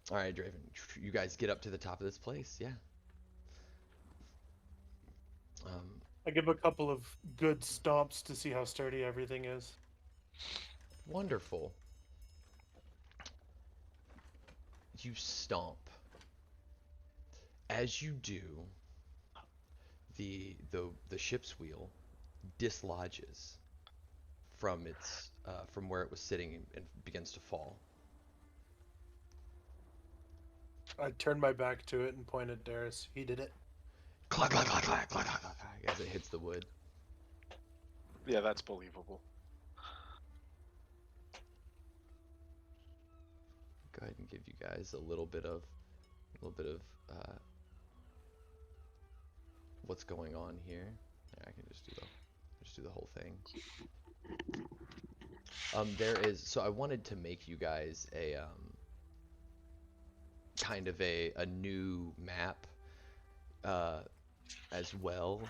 All right, Draven. You guys get up to the top of this place. Yeah. I give a couple of good stomps to see how sturdy everything is. Wonderful. You stomp. As you do, the ship's wheel dislodges from its from where it was sitting and begins to fall. I turn my back to it and point at Darius. He did it. Clack, clack, clack, clack, clack, clack, clack, clack, as it hits the wood. Yeah, that's believable. Go ahead and give you guys a little bit of what's going on here. Yeah, I can just do the whole thing. There is, so I wanted to make you guys a kind of a new map as well,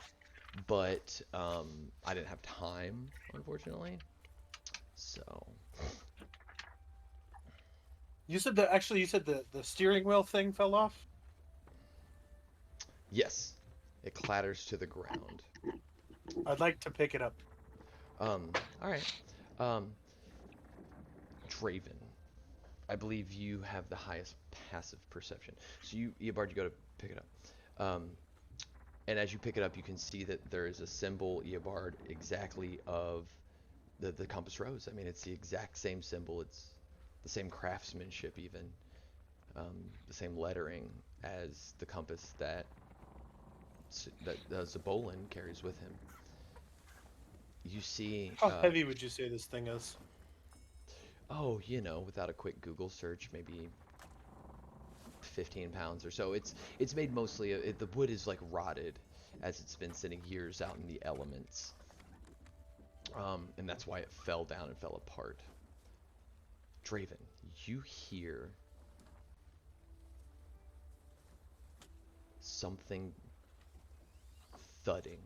but I didn't have time, unfortunately. So You said that actually. You said the steering wheel thing fell off. yes, it clatters to the ground. I'd like to pick it up. All right. Draven, I believe you have the highest passive perception. So you, Eobard, you go to pick it up. And as you pick it up, you can see that there is a symbol, Eobard, exactly of the compass rose. I mean, it's the exact same symbol. It's the same craftsmanship, even the same lettering as the compass that Zabolin carries with him. You see. How heavy would you say this thing is? Oh, without a quick Google search, maybe 15 pounds or so. It's made mostly. The wood is like rotted, as it's been sitting years out in the elements. And that's why it fell down and fell apart. Draven, you hear something thudding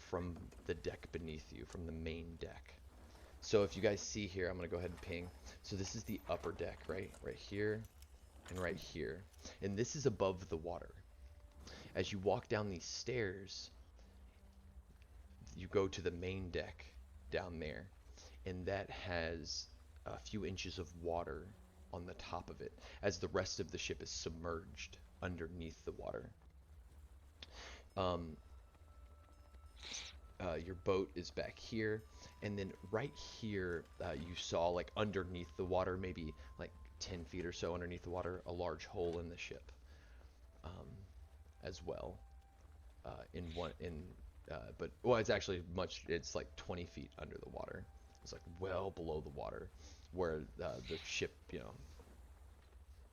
from the deck beneath you, from the main deck. So if you guys see here, I'm going to go ahead and ping. So this is the upper deck, right? Right here and right here. And this is above the water. As you walk down these stairs, you go to the main deck down there, and that has a few inches of water on the top of it, as the rest of the ship is submerged underneath the water. Your boat is back here, and then right here, you saw, like, underneath the water, maybe like 10 feet or so underneath the water, a large hole in the ship, as well. It's actually it's like 20 feet under the water. It's like well below the water, where the ship,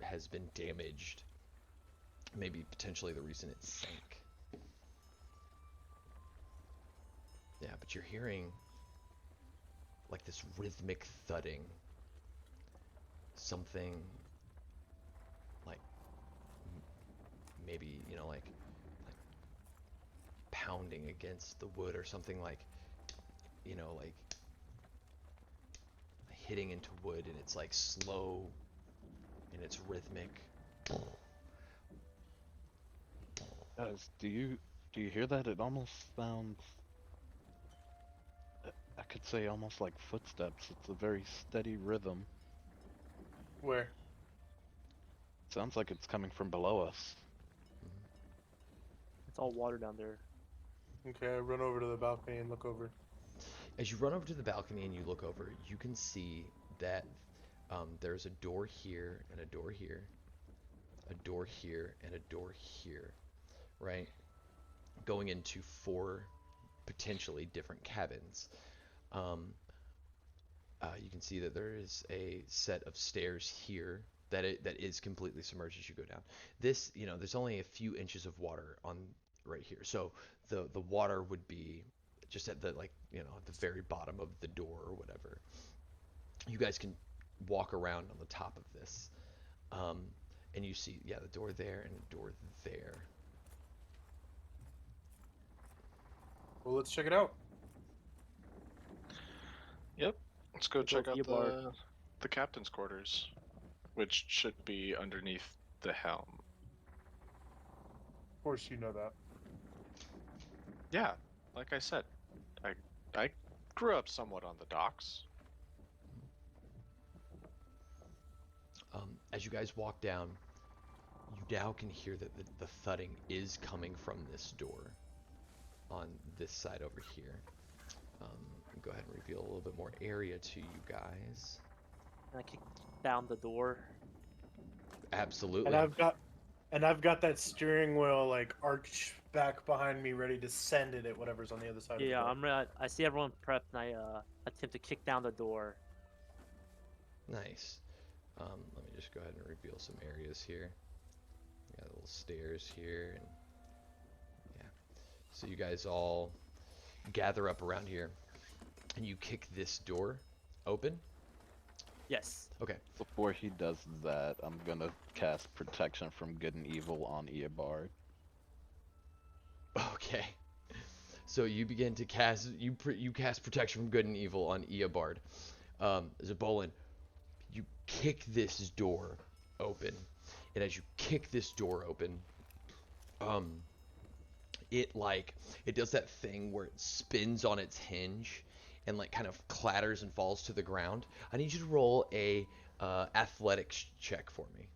has been damaged. Maybe potentially the reason it sank. Yeah, but you're hearing like this rhythmic thudding. Something like maybe, like pounding against the wood, or something like, like hitting into wood, and it's like slow and it's rhythmic. Guys, do you hear that? It almost sounds, I could say, almost like footsteps. It's a very steady rhythm. Where? Sounds like it's coming from below us. It's all water down there. Okay, I run over to the balcony and look over. As you run over to the balcony and you look over, you can see that there's a door here and a door here, a door here and a door here, right? Going into 4 potentially different cabins. You can see that there is a set of stairs here that is completely submerged as you go down. This, there's only a few inches of water on right here, so the water would be just at the, like, at the very bottom of the door or whatever. You guys can walk around on the top of this, and you see, the door there and a door there. Well, let's check it out. Yep. Let's go Let's go check out Eobard. the captain's quarters, which should be underneath the helm. Of course, you know that. Yeah, like I said, I grew up somewhat on the docks. As you guys walk down, you now can hear that the thudding is coming from this door on this side over here. Go ahead and reveal a little bit more area to you guys. And I kick down the door. Absolutely. And I've got that steering wheel like arched back behind me, ready to send it at whatever's on the other side of the Yeah, door. I see everyone prepped, and I attempt to kick down the door. Nice. Let me just go ahead and reveal some areas here. We got little stairs here, and yeah. So you guys all gather up around here, and you kick this door open. Yes. Okay. Before he does that, I'm gonna cast Protection from Good and Evil on Eobard. Okay. So you begin to cast you cast Protection from Good and Evil on Eobard. Zabolin, you kick this door open, and as you kick this door open, it does that thing where it spins on its hinge, and like kind of clatters and falls to the ground. I need you to roll a athletics check for me.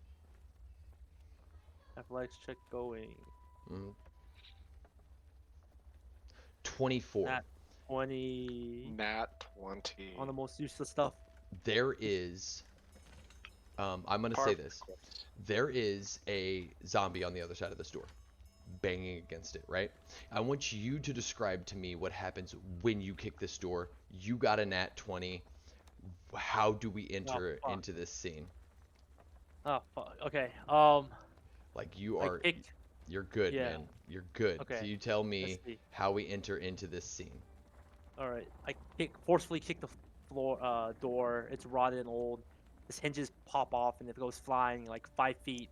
Athletics check going. Mm. 24. Nat 20 Nat 20. on the most useless stuff. There is, I'm gonna say this. There is a zombie on the other side of this door, banging against it, right? I want you to describe to me what happens when you kick this door. You got a nat 20. How do we enter fuck. into this scene? Oh fuck. Okay. Like you I are, kicked. you're good, Yeah. man. You're good. Okay, So you tell Let's me see. how we enter into this scene. All right. I forcefully kick the floor door. It's rotted and old. Its hinges pop off and it goes flying like 5 feet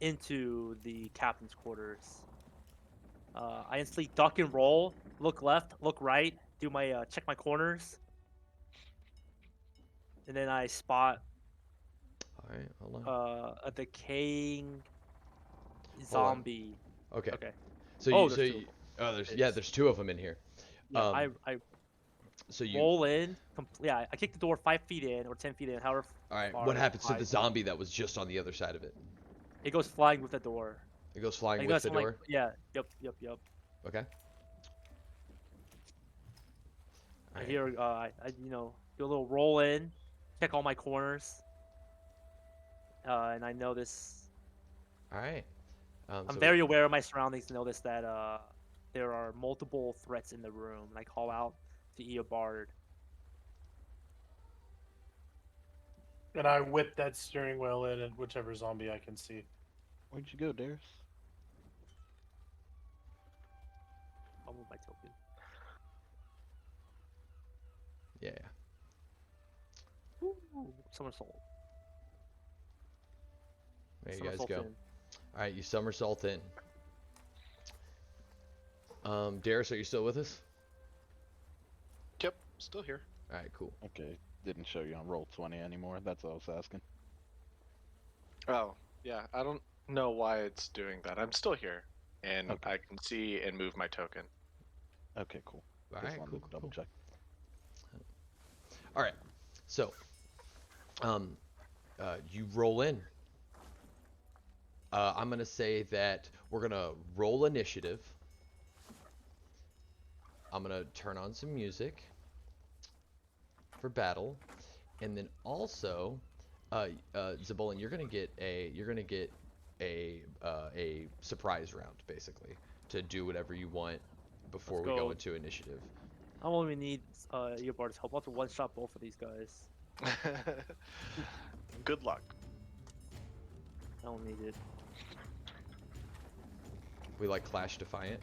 into the captain's quarters. I instantly duck and roll, look left, look right, do my check my corners, and then I spot All right, hold on. a decaying Hold on. zombie. Okay. Okay. So Oh, you, there's so two. you, oh, there's It yeah, is. there's two of them in here. Yeah, I So you, roll in. Yeah, I kick the door 5 feet in or 10 feet in, however. all right. far What it happens to the flies. zombie that was just on the other side of it? It goes flying with the door. It goes flying Like, with that's the when, door. like, yeah. Yep. Okay. I Alright. hear, do a little roll in, check all my corners, and I notice. All right. I'm So very aware of my surroundings to notice that there are multiple threats in the room, and I call out to Eobard. And I whip that steering wheel in at whichever zombie I can see. Where'd you go, Darius? I'll move my token. yeah. Ooh, somersault. There you guys Somersault go. in. All right, you somersault in. Darius, are you still with us? Yep, still here. All right, cool. Okay, didn't show you on roll 20 anymore. That's all I was asking. Oh, yeah, I don't know why it's doing that. I'm still here, and Okay. I can see and move my token. Okay, cool. All Just right, wanted cool, to cool, double cool. check. All right. So, you roll in. I'm gonna say that we're gonna roll initiative. I'm gonna turn on some music for battle, and then also, Zabolin, you're gonna get a surprise round basically to do whatever you want before Let's we go go. into initiative. I don't even need Eobard's help. I'll have to one-shot both of these guys. Good luck. I don't need it. We like Clash Defiant.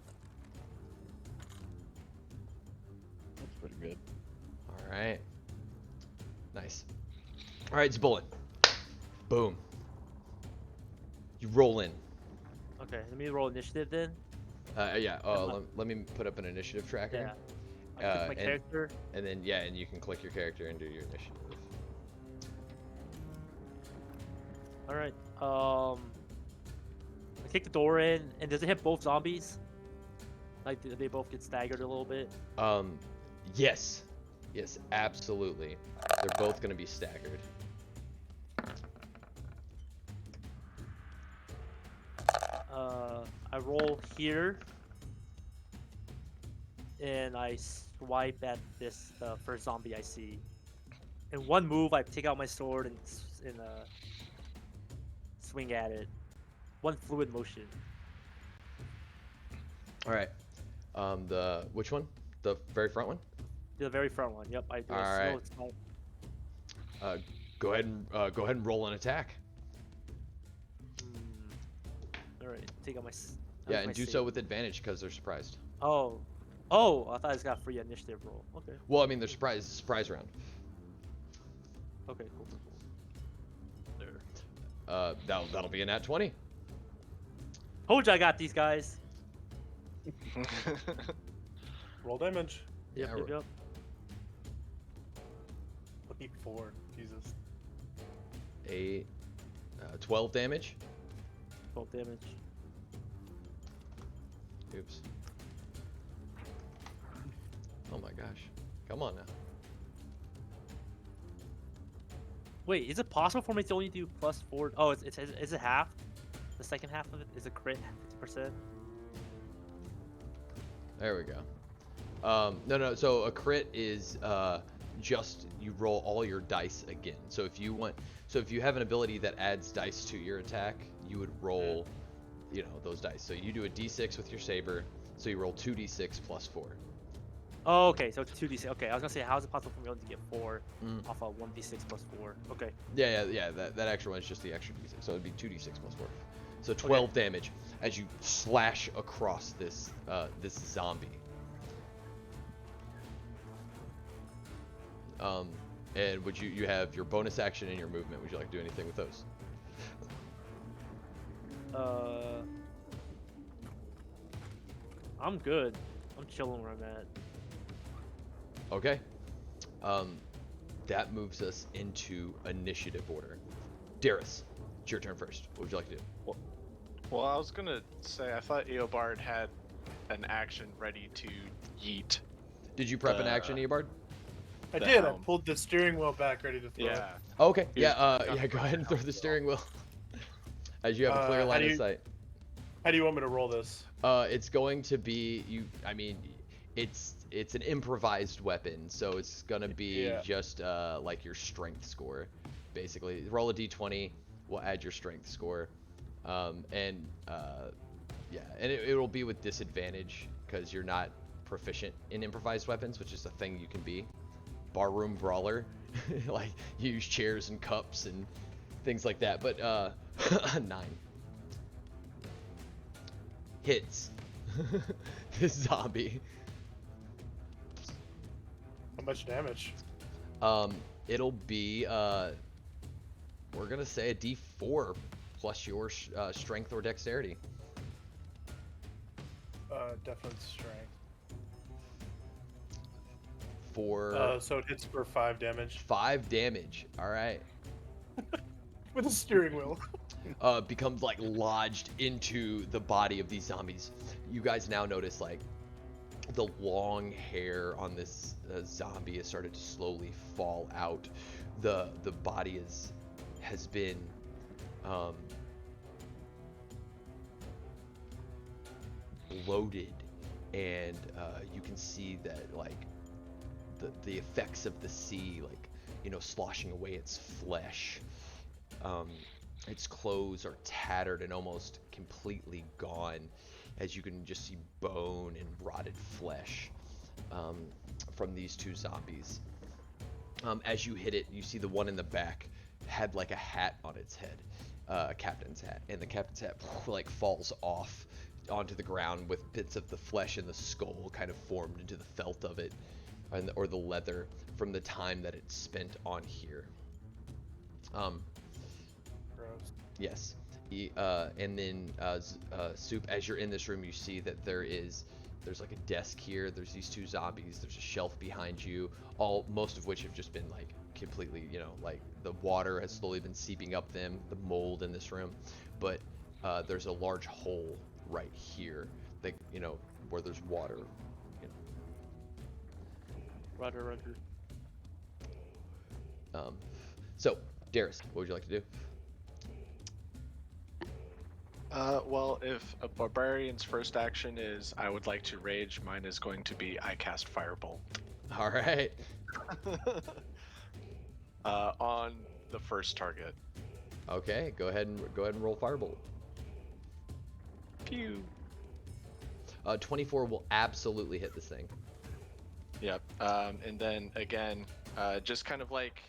That's pretty good. All right. Nice. All right, Zabolin. Boom. You roll in. Okay, let me roll initiative then. Yeah. I'm not- Let me put up an initiative tracker. Yeah. I pick my and- character. And then yeah, and you can click your character and do your initiative. All right. I kick the door in, and does it hit both zombies? Like, do they both get staggered a little bit? Yes. Yes, absolutely. They're both gonna be staggered. I roll here, and I swipe at this first zombie I see. In one move, I take out my sword and swing at it. One fluid motion. All right. Which one? The very front one? The very front one. Yep, I do. All a right. slow swipe. Go ahead and roll an attack. All right, take out my. Yeah, and do so with advantage because they're surprised. Oh, I thought I just got free initiative roll. Okay, Well, I mean, they're surprised. It's a surprise round. okay, cool. There. That'll be a nat 20. Told you I got these guys. Roll damage. Yep, Yeah, yep, yep. Lucky 4. Jesus. 12 damage. 12 damage. Oops. Oh my gosh. Come on now. Wait, is it possible for me to only do +4? Oh, is it half? The second half of it is a crit 50%. There we go. No. So a crit is just you roll all your dice again. So if you have an ability that adds dice to your attack, you would roll, those dice. So you do a d6 with your saber. So you roll 2d6 plus 4. Oh, okay, so it's 2d6. Okay, I was gonna say, how is it possible for me only to get 4 off of 1d6 plus 4? Okay. Yeah. That extra one is just the extra d6. So it'd be 2d6 plus 4. So 12 damage as you slash across this zombie. And would you have your bonus action and your movement? Would you like to do anything with those? I'm good. I'm chilling where I'm at. Okay. That moves us into initiative order. Darius, it's your turn first. What would you like to do? Well, I was gonna say I thought Eobard had an action ready to yeet. Did you prep an action, Eobard? I The did. I helm. pulled the steering wheel back, ready to throw. Yeah. Oh, okay. He was Yeah. Go ahead and throw the steering wheel. As you have a clear How line do of you- sight. How do you want me to roll this? It's going to be it's an improvised weapon, so it's gonna be just like your strength score, basically. Roll a d20, we'll add your strength score, and it'll be with disadvantage because you're not proficient in improvised weapons, which is a thing you can be. Barroom brawler, like you use chairs and cups and things like that. But 9 hits this zombie. How much damage? It'll be we're gonna say a d4 plus your strength or dexterity. Definitely strength. For So it hits for 5 damage 5 damage. All right. with a steering wheel. Becomes like lodged into the body of these zombies. You guys now notice like the long hair on this zombie has started to slowly fall out. The body has been loaded, and you can see that like the effects of the sea, like sloshing away its flesh. Its clothes are tattered and almost completely gone, as you can just see bone and rotted flesh from these two zombies. As you hit it, you see the one in the back had like a hat on its head, a captain's hat, and the captain's hat like falls off onto the ground with bits of the flesh and the skull kind of formed into the felt of it, or the leather from the time that it's spent on here. Gross. Yes. And then Soup, as you're in this room, you see that there's like a desk here, there's these two zombies, there's a shelf behind you, most of which have just been like completely, like the water has slowly been seeping up them, the mold in this room, but there's a large hole right here that, where there's water. Roger. So Darius, what would you like to do? Well, if a barbarian's first action is I would like to rage, mine is going to be I cast Firebolt. All right. On the first target. Okay, go ahead and roll Firebolt. Pew. 24 will absolutely hit this thing. Yep. And then again, just kind of like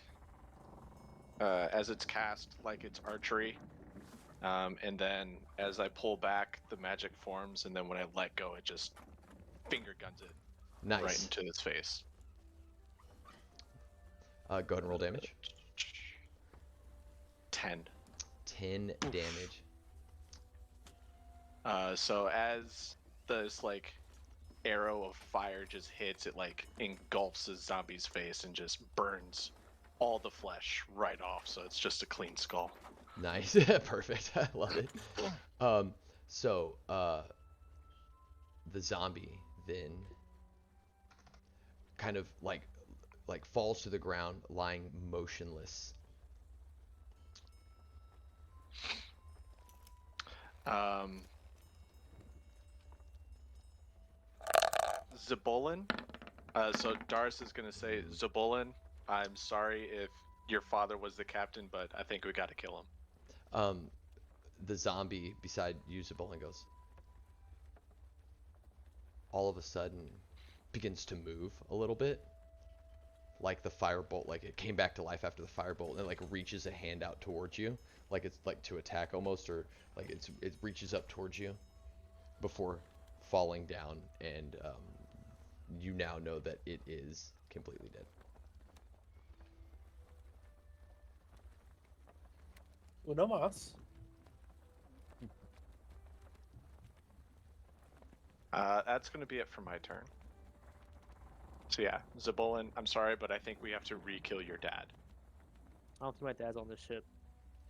as it's cast, like it's archery. And then as I pull back, the magic forms, and then when I let go, it just finger guns it Nice. right into his face. Go ahead and roll damage. 10. 10 damage. So as this like arrow of fire just hits, it like engulfs the zombie's face and just burns all the flesh right off. So it's just a clean skull. Nice. Perfect. I love it. So the zombie then kind of like falls to the ground, lying motionless. Zabolin. So Darius is gonna say, Zabolin, I'm sorry if your father was the captain, but I think we gotta kill him. The zombie beside usable and goes, all of a sudden begins to move a little bit, like the firebolt, like it came back to life after the firebolt, and it like reaches a hand out towards you, like it's like to attack almost, or like it reaches up towards you before falling down, and you now know that it is completely dead. Uno mas. That's gonna be it for my turn. So yeah, Zabolin, I'm sorry, but I think we have to re-kill your dad. I don't think my dad's on this ship.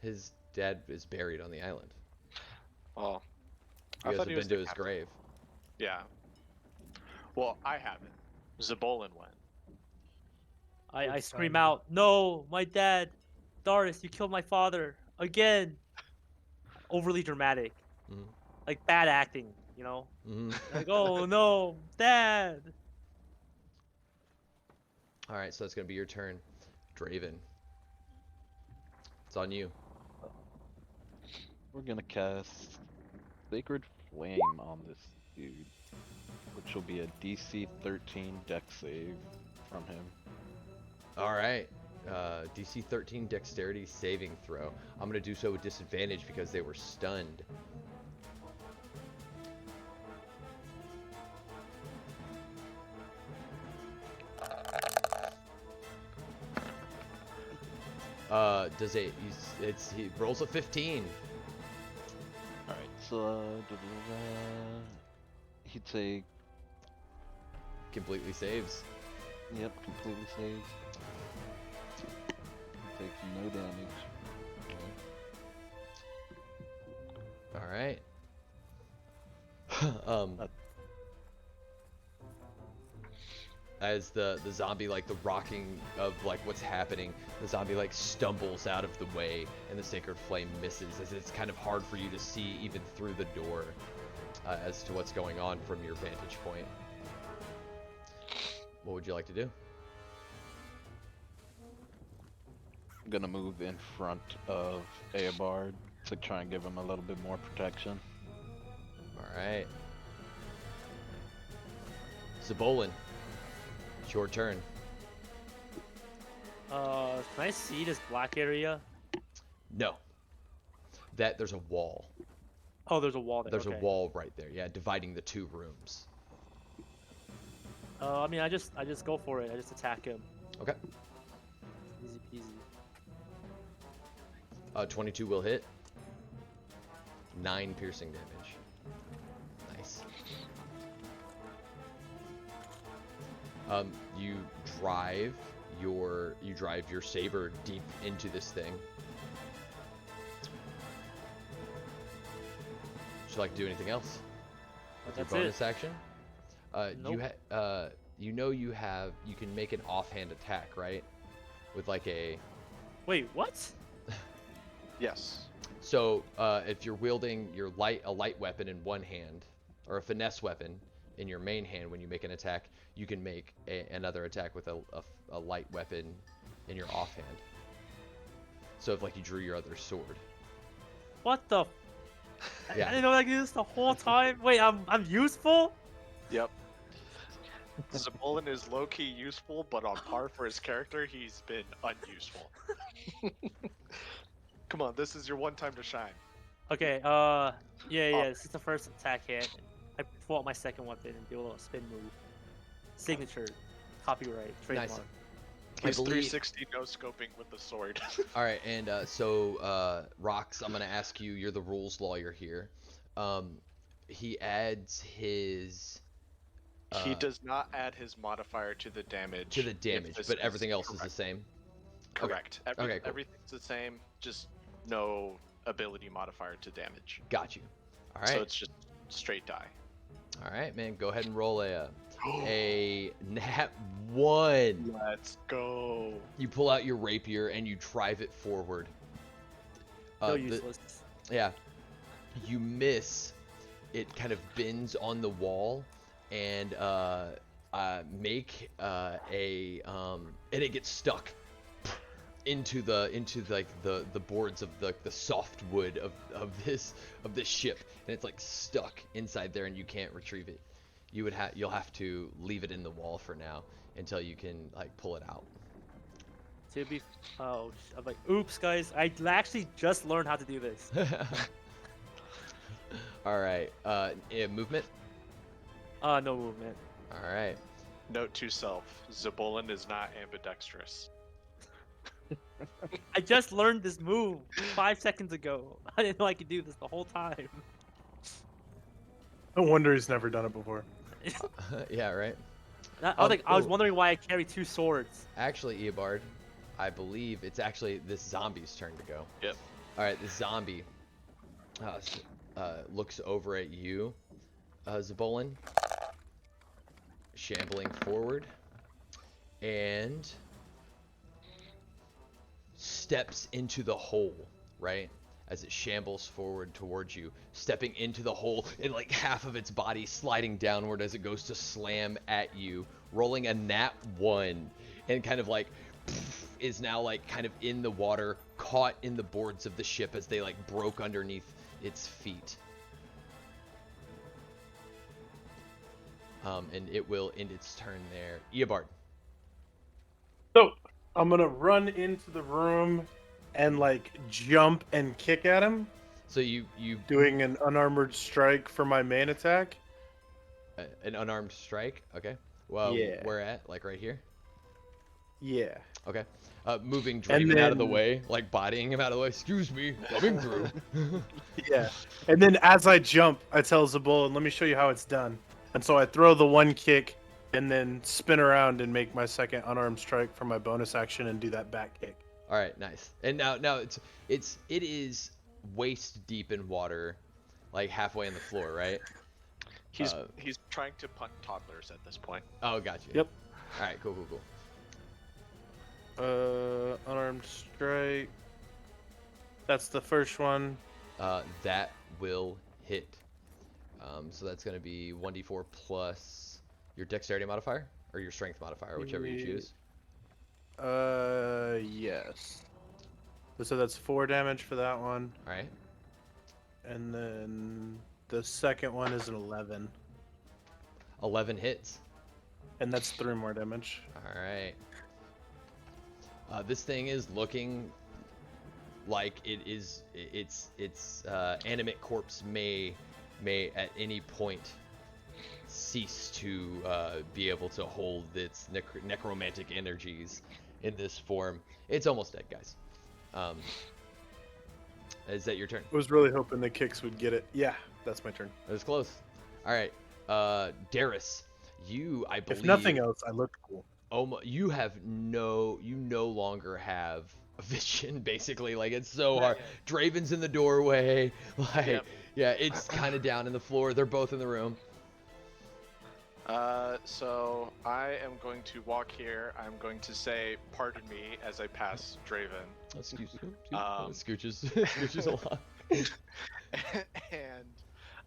His dad is buried on the island. Oh, You I guys thought have he been was to the his captain. grave. Yeah. Well, I haven't. Zabolin went. I It's scream time. out, "No, my dad, Darius, you killed my father again!" Overly dramatic, Mhm. like bad acting, you know? Mhm. Like, oh no, dad! All right, so that's gonna be your turn, Draven. It's on you. We're gonna cast Sacred Flame on this dude, which will be a DC 13 Dex save from him. All right. DC 13 Dexterity saving throw. I'm gonna do so with disadvantage because they were stunned. Does it? He rolls a 15. All right, so he'd say, Completely saves. yep, completely saves. Takes no damage. All right. Uh, As the zombie, like the rocking of like what's happening, the zombie like stumbles out of the way, and the sacred flame misses, as it's kind of hard for you to see even through the door as to what's going on from your vantage point. What would you like to do? I'm gonna move in front of Eobard to try and give him a little bit more protection. All right. Zabolin, it's your turn. Can I see this black area? No. There's a wall. Oh, there's a wall there. There's okay. a wall right there. Yeah, dividing the two rooms. I mean, I just go for it. I just attack him. Okay. Easy peasy. 22 will hit. 9 piercing damage. Nice. You drive your saber deep into this thing. Would you like to do anything else with your That's it. bonus action? Nope. You can make an offhand attack, right? With like a Wait, what? Yes. So if you're wielding a light weapon in one hand, or a finesse weapon in your main hand, when you make an attack, you can make another attack with a light weapon in your offhand. So if like you drew your other sword. What the? Yeah. I didn't know I could do this the whole time. Wait, I'm useful? Yep. Zabolin is low-key useful, but on par for his character, he's been unuseful. Come on, this is your one time to shine. Okay. Yeah. This is the first attack hit. I pull out my second weapon and do a little spin move. Signature, copyright, trademark. Nice. He's believe- 360 no scoping with the sword. All right, and so Rox, I'm gonna ask you. You're the rules lawyer here. He adds his. He does not add his modifier to the damage. To the if damage, this but is everything else is the correct. same. Correct. Okay, cool. Everything's the same, just no ability modifier to damage. Got you. All right. So it's just straight die. All right, man. Go ahead and roll a a nat 1. Let's go. You pull out your rapier and you drive it forward. So The- useless. yeah. You miss. It kind of bends on the wall and make and it gets stuck into the boards of the soft wood of this ship, and it's like stuck inside there and you can't retrieve it. You'll have to leave it in the wall for now until you can like pull it out. To be, I'm like, oops, guys, I actually just learned how to do this. All right. Movement. No movement. All right. Note to self: Zabolin is not ambidextrous. I just learned this move 5 seconds ago. I didn't know I could do this the whole time. No wonder he's never done it before. Yeah. Right. I was ooh. wondering why I carry 2 swords. Actually, Eobard, I believe it's actually this zombie's turn to go. Yep. All right, this zombie looks over at you, Zabolin, shambling forward, and steps into the hole, right? As it shambles forward towards you, stepping into the hole, and like half of its body sliding downward as it goes to slam at you, rolling a nat 1, and kind of like is now like kind of in the water, caught in the boards of the ship as they like broke underneath its feet. And it will end its turn there. Eobard. So I'm gonna run into the room and like jump and kick at him, So you doing an unarmored strike for my main attack. an unarmed strike. Okay. Well, Yeah. where at? Like right here. Yeah. Okay. Moving Draven out of the then- way, like bodying him out of the way. Excuse me, coming through. Yeah. And then as I jump, I tell Zabul, let me show you how it's done. And so I throw the one kick and then spin around and make my second unarmed strike for my bonus action and do that back kick. All right, nice. And now it is waist deep in water, like halfway on the floor, right? He's trying to punt toddlers at this point. Oh, gotcha. Yep. All right, cool. Unarmed strike. That's the first one. That will hit. So that's going to be 1d4 plus your dexterity modifier or your strength modifier, whichever you choose. Yes. So that's 4 damage for that one. All right. And then the second one is an 11. 11 hits. And that's 3 more damage. All right. This thing is looking like its animate corpse may at any point cease to be able to hold its necromantic energies in this form. It's almost dead, guys. Is that your turn? I was really hoping the kicks would get it. Yeah, that's my turn. It was close. All right, Darius, I believe. If nothing else, I look cool. You no longer have a vision, basically. Like, it's so hard. Draven's in the doorway. Like, Yep. yeah, it's kind of down in the floor. They're both in the room. So I am going to walk here. I'm going to say, "Pardon me," as I pass Draven, Excuse me. Um, Scooches a lot. and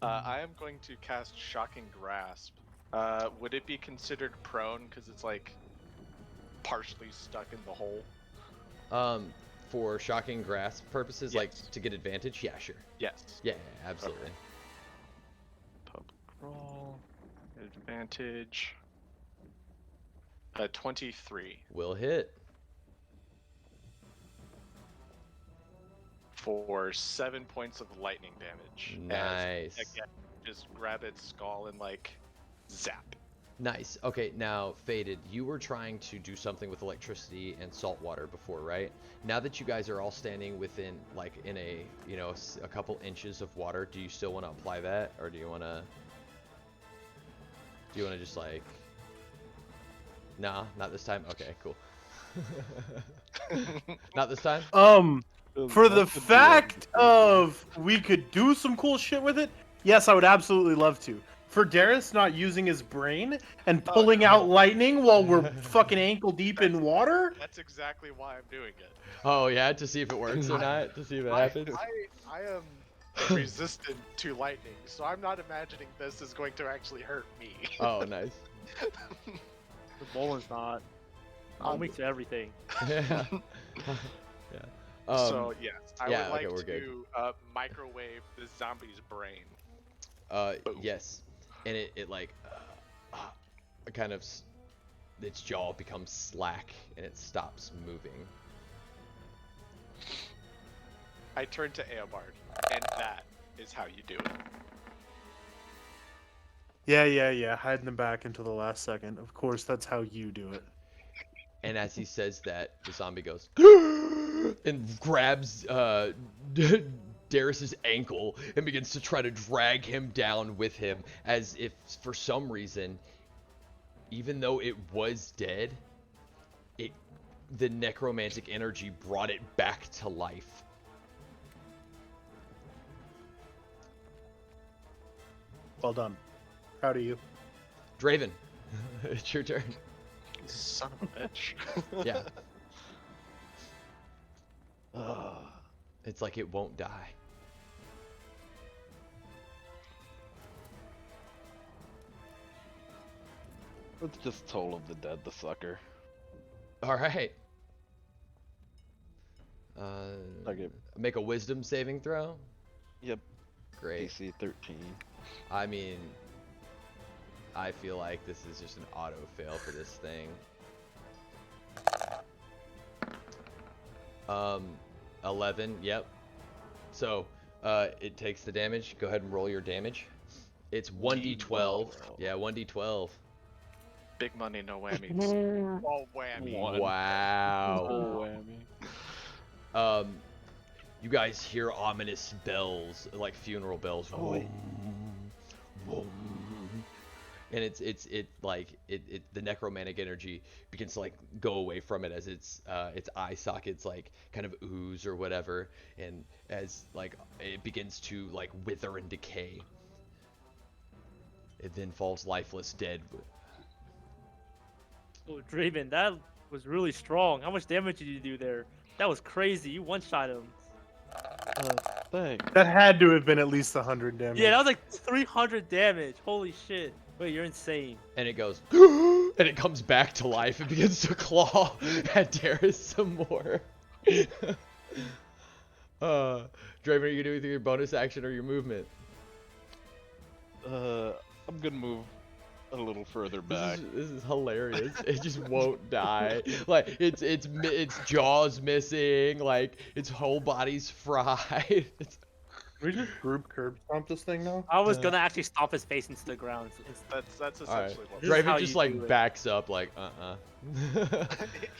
I am going to cast Shocking Grasp. Would it be considered prone because it's like partially stuck in the hole? For shocking grasp purposes, like Yes. to get advantage. Yeah, sure. Yes. Yeah, absolutely. Public roll. Advantage. 23 Will hit. for 7 points of lightning damage. Nice. As, again, just grab its skull and like zap. Nice. Okay, now Faded, you were trying to do something with electricity and salt water before, right? Now that you guys are all standing within, like, in a, a couple inches of water, do you still want to apply that, or do you want to just like, nah, not this time? Okay, cool. Not this time? For the fact of we could do some cool shit with it, yes, I would absolutely love to. for Darius not using his brain and pulling out lightning while we're fucking ankle deep in water? That's exactly why I'm doing it. Oh yeah, to see if it works or not, to see if it happens. I am resistant to lightning, so I'm not imagining this is going to actually hurt me. Oh, nice. The Bolin's not. I'm weak to everything. Yeah. Yeah. So yes, I yeah, would okay, like we're good. to microwave the zombie's brain. Yes, and it like kind of its jaw becomes slack and it stops moving. I turn to Eobard, and that is how you do it. Yeah. Hide in the back until the last second. Of course, that's how you do it. And as he says that, the zombie goes and grabs Darius's ankle and begins to try to drag him down with him, as if for some reason, even though it was dead, the necromantic energy brought it back to life. Well done. Proud of you. Draven, it's your turn. Son of a bitch. Yeah. It's like it won't die. Let's just Toll of the Dead the sucker. All right. Okay. Make a wisdom saving throw. Yep. Great. DC 13. I mean, I feel like this is just an auto fail for this thing. 11. Yep. So, it takes the damage. Go ahead and roll your damage. It's 1d12. Yeah, 1d12. Big money, no whammy. Oh, whammy. One. Wow. Oh, whammy. You guys hear ominous bells, like funeral bells. Vroom, vroom. And the necromantic energy begins to like go away from it as its eye sockets like kind of ooze or whatever, and as like it begins to like wither and decay. It then falls lifeless, dead. Oh, Draven, that was really strong. How much damage did you do there? That was crazy. You one-shot him. Thanks. That had to have been at least 100 damage. Yeah, that was like 300 damage. Holy shit. Wait, you're insane. And it goes, and it comes back to life and begins to claw at Darius some more. Draven, are you gonna do either your bonus action or your movement? I'm gonna move a little further back. This is hilarious. It just won't die. Like its jaws missing. Like its whole body's fried. Can we just group curb stomp this thing now? I was gonna actually stomp his face into the ground. That's All right. essentially what This is how Draven just you like do it. backs up like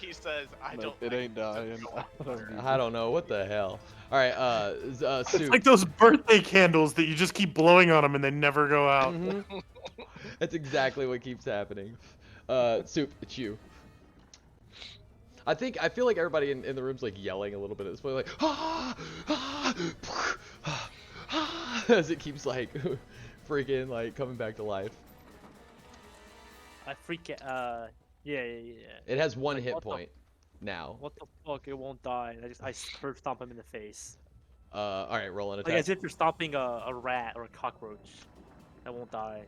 he says. I No, don't. it think ain't this is dying. going to work." I don't know what the hell. All right, It's Soup. like those birthday candles that you just keep blowing on them and they never go out. Mhm. That's exactly what keeps happening. Soup, it's you. I feel like everybody in the room's like yelling a little bit at this point, like as it keeps like freaking like coming back to life. I freak it. Yeah. It has one Like, hit what the- point now. What the fuck? It won't die. I curb stomp him in the face. All right, roll an Like attack. as if you're stomping a rat or a cockroach. That won't die.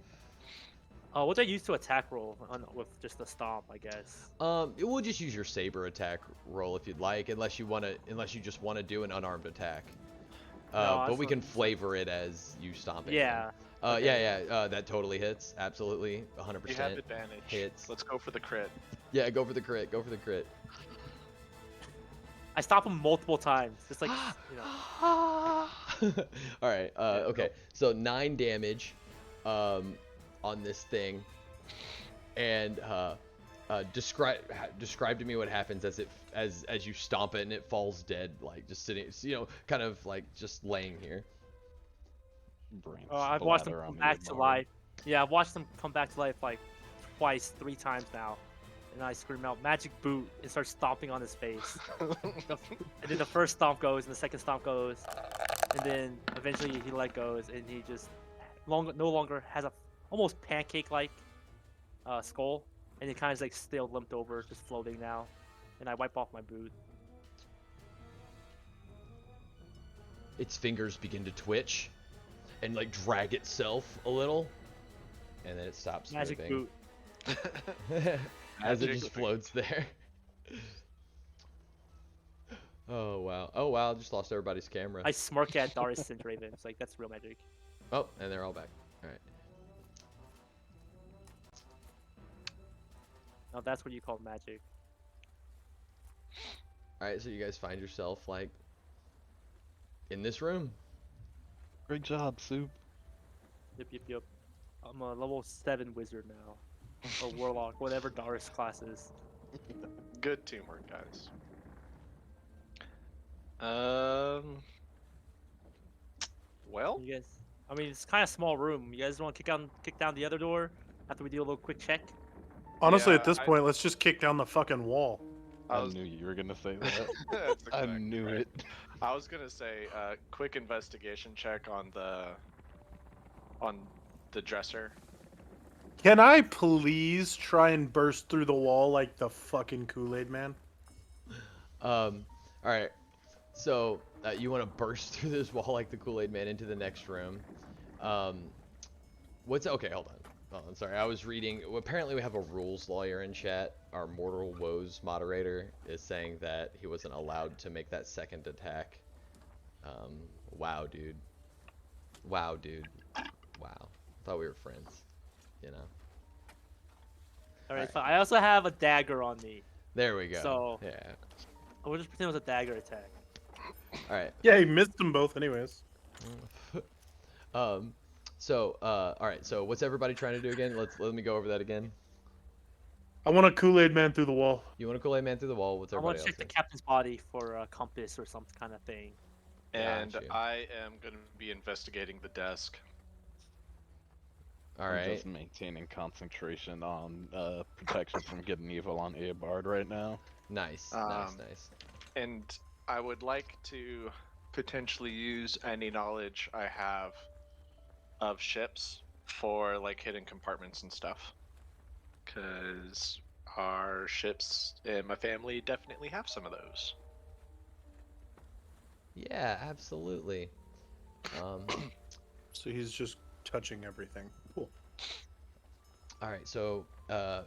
What do I use to attack roll with just a stomp? I guess. We'll just use your saber attack roll if you'd like, unless you just want to do an unarmed attack. No, But we that's can what- flavor it as you stomping. Yeah. Him. Yeah. That totally hits. Absolutely, 100%. You have advantage. hits. Let's go for the crit. Yeah, go for the crit. Go for the crit. I stop him multiple times. Just like All right. Okay. So 9 damage, on this thing, and describe to me what happens as you stomp it and it falls dead, like just sitting, kind of like just laying here. Brain I've watched them splatter come on back your to board. life. Yeah, I've watched them come back to life like twice, 3 times now. And I scream out magic boot and start stomping on his face. And then the first stomp goes and the second stomp goes. And then eventually he let goes and he just no longer has a almost pancake-like skull, and it kind of like still limped over, just floating now. And I wipe off my boot. Its fingers begin to twitch and like drag itself a little, and then it stops Magic moving boot. as it Magic just boot. floats there. Oh wow! Oh wow! Just lost everybody's camera. I smirk at Darius and Draven. It's like, that's real magic. Oh, and they're all back. All right. Now that's what you call magic. All right. So you guys find yourself like in this room. Great job, Soup. Yep. I'm a level 7 wizard now. Or warlock, whatever Darius class is. Good teamwork, guys. Well, You guys, I mean, it's kind of small room. You guys want to kick down the other door after we do a little quick check? Honestly, Yeah, at this I- point, let's just kick down the fucking wall. I was- knew you were gonna say that. That's I exactly knew right. it. I was gonna say, quick investigation check on the dresser. Can I please try and burst through the wall like the fucking Kool-Aid man? All right. So you want to burst through this wall like the Kool-Aid Man into the next room. What's okay? Hold on. Oh, I'm sorry. I was reading. Well, apparently, we have a rules lawyer in chat. Our Mortal Woes moderator is saying that he wasn't allowed to make that second attack. Wow, dude. Wow, dude. Wow. Thought we were friends. You know. All right, Alright. fine. I also have a dagger on me. There we go. So- Yeah. We'll just pretend it was a dagger attack. All right. Yeah, he missed them both anyways. All right. So what's everybody trying to do again? Let me go over that again. I want a Kool-Aid man through the wall. You want to Kool-Aid Man through the wall? What's I want everybody to else check the doing? captain's body for a compass or some kind of thing. And Gotcha. I am gonna be investigating the desk. All I'm right. just maintaining concentration on protection from getting evil on Eobard right now. Nice. Um, Nice. And I would like to potentially use any knowledge I have of ships for like hidden compartments and stuff. Because our ships in my family definitely have some of those. Yeah, absolutely. So he's just touching everything. Cool. All right. So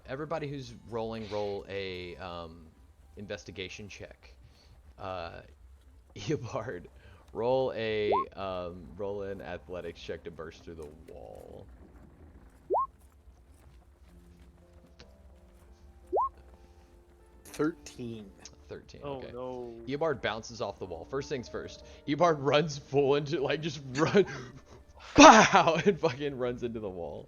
everybody who's rolling, roll a investigation check. Eobard, roll an athletics check to burst through the wall. 13. 13. Oh Okay. no. Eobard bounces off the wall. First things first. Eobard runs full into just run, pow, and fucking runs into the wall.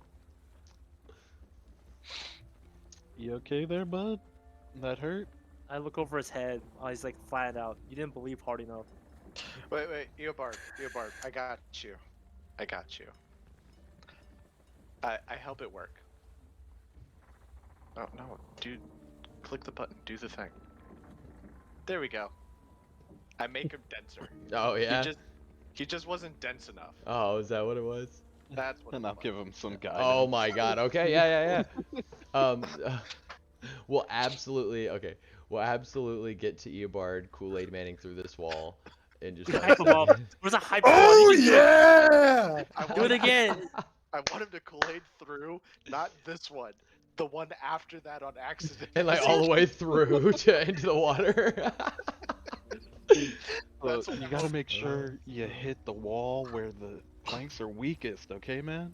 You okay there, bud? That hurt? I look over his head. Oh, he's like flattened out. You didn't believe hard enough. Wait, Eobard, I got you. I help it work. Oh no, dude, click the button, do the thing. There we go. I make him denser. Oh yeah. He just wasn't dense enough. Oh, is that what it was? That's what. And it I'll was. give him some guidance. Oh my God. Okay. Yeah. We'll absolutely. Okay. We'll absolutely get to Eobard Kool-Aid Manning through this wall, and just. Hype him up. Where's a hype Oh squad? yeah! I Do it want- again. I want him to Kool-Aid through, not this one, the one after that on accident. And all the way through to into the water. But That's you gotta make sure you hit the wall where the planks are weakest, okay, man?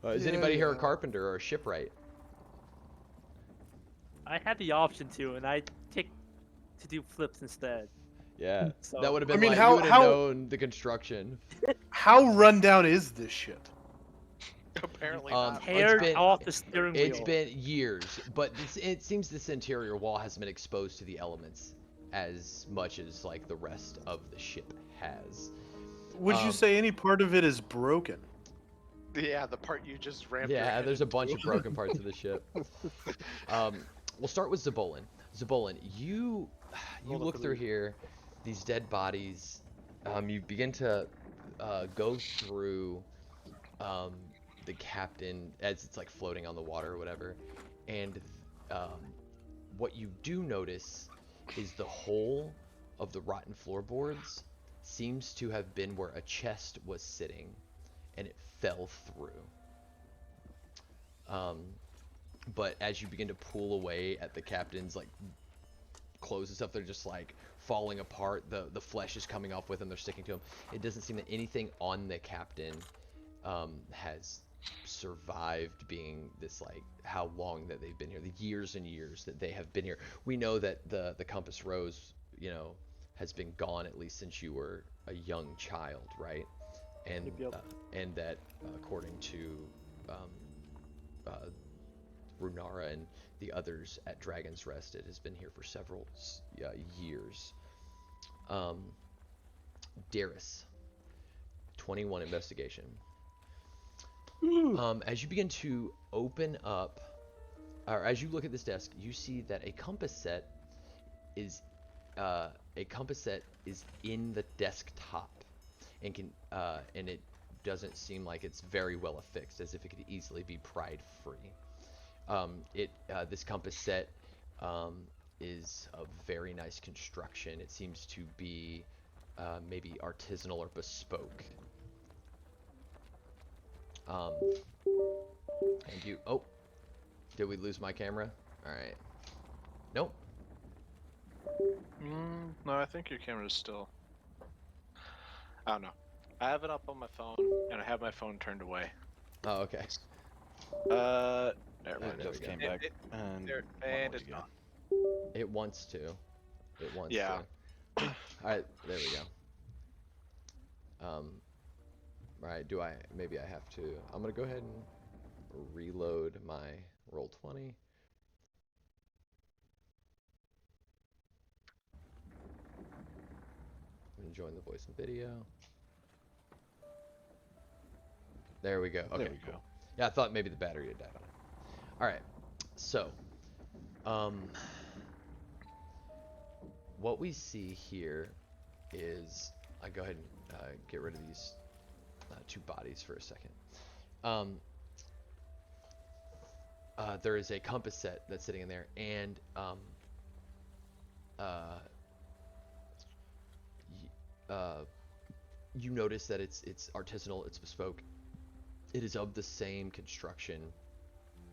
Is Yeah, anybody here a yeah. carpenter or a shipwright? I had the option to, and I picked to do flips instead. Yeah. So That would have I been mean, like how- you would have how- known the construction. How rundown is this shit? Apparently Um, not. tear been- off the steering wheel. It's been years, but it seems this interior wall hasn't been exposed to the elements as much as like the rest of the ship has. Would you Um, say any part of it is broken? Yeah, the part you just rammed. your Yeah, head there's a into. bunch of broken parts of the ship. We'll start with Zabolin. Zabolin, you Roll up look for through the- here, these dead bodies. You begin to go through the captain as it's like floating on the water or whatever. And what you do notice is the hole of the rotten floorboards seems to have been where a chest was sitting, and it fell through. But as you begin to pull away at the captain's like clothes and stuff, they're just like falling apart. The flesh is coming off with them. They're sticking to him. It doesn't seem that anything on the captain has survived being this, like, how long that they've been here, the years and years that they have been here. We know that the compass rose, you know, has been gone at least since you were a young child, right? And Yep. and that according to Runara and the others at Dragon's Rest, it has been here for several years. Darius, 21 investigation. As you begin to open up, or as you look at this desk, you see that a compass set is in the desktop, and and it doesn't seem like it's very well affixed, as if it could easily be pried free. This compass set is of very nice construction. It seems to be maybe artisanal or bespoke. And you, oh, did we lose my camera? All right. Nope. No, I think your camera's still. I don't know. I have it up on my phone, and I have my phone turned away. Oh, okay. Never There mind. we Just go. came back and There, went and away it's again. gone. It wants to. It wants Yeah. to. All right, there we go. Right, maybe I have to, I'm gonna go ahead and reload my Roll20. I'm join the voice and video. There we go. Okay, There we cool. go. Yeah, I thought maybe the battery had died on it. All right, so, what we see here is, I go ahead and get rid of these two bodies for a second. There is a compass set that's sitting in there, and you notice that it's artisanal, it's bespoke. It is of the same construction,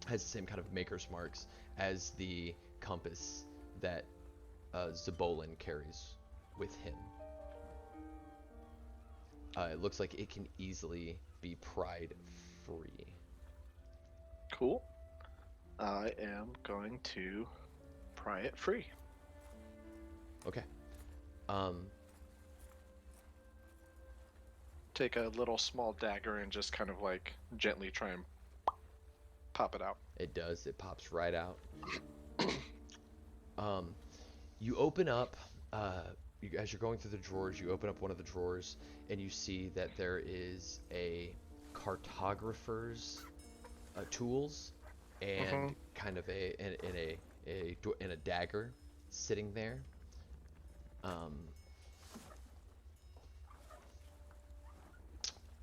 has the same kind of maker's marks as the compass that Zabolin carries with him. It looks like it can easily be pried free. Cool. I am going to pry it free. Okay. Take a little small dagger and just kind of like gently try and pop it out. It does. It pops right out. You open up, as you're going through the drawers, you open up one of the drawers, and you see that there is a cartographer's tools and kind of a dagger sitting there.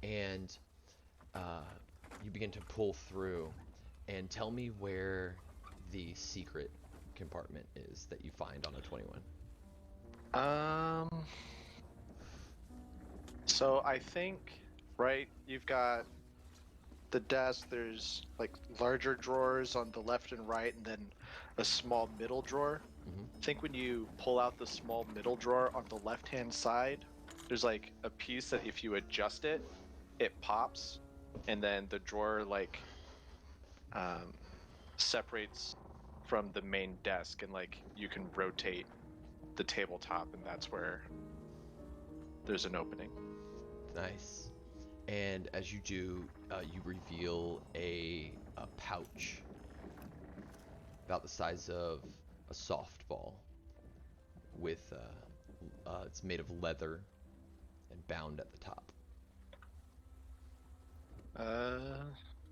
And you begin to pull through, and tell me where the secret compartment is that you find on a 21. So I think, right, you've got the desk, there's like larger drawers on the left and right, and then a small middle drawer. I think when you pull out the small middle drawer on the left-hand side, there's like a piece that if you adjust it, it pops, and then the drawer like separates from the main desk, and like you can rotate the tabletop, and that's where there's an opening. Nice. And as you do, you reveal a pouch about the size of a softball with it's made of leather and bound at the top.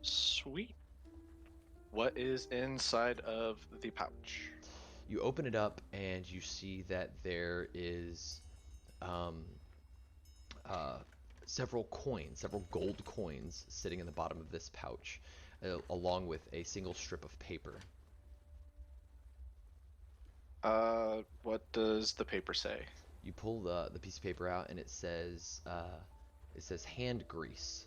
Sweet. What is inside of the pouch? You open it up and you see that there is several coins, several gold coins sitting in the bottom of this pouch, along with a single strip of paper. What does the paper say? You pull the piece of paper out, and it says hand grease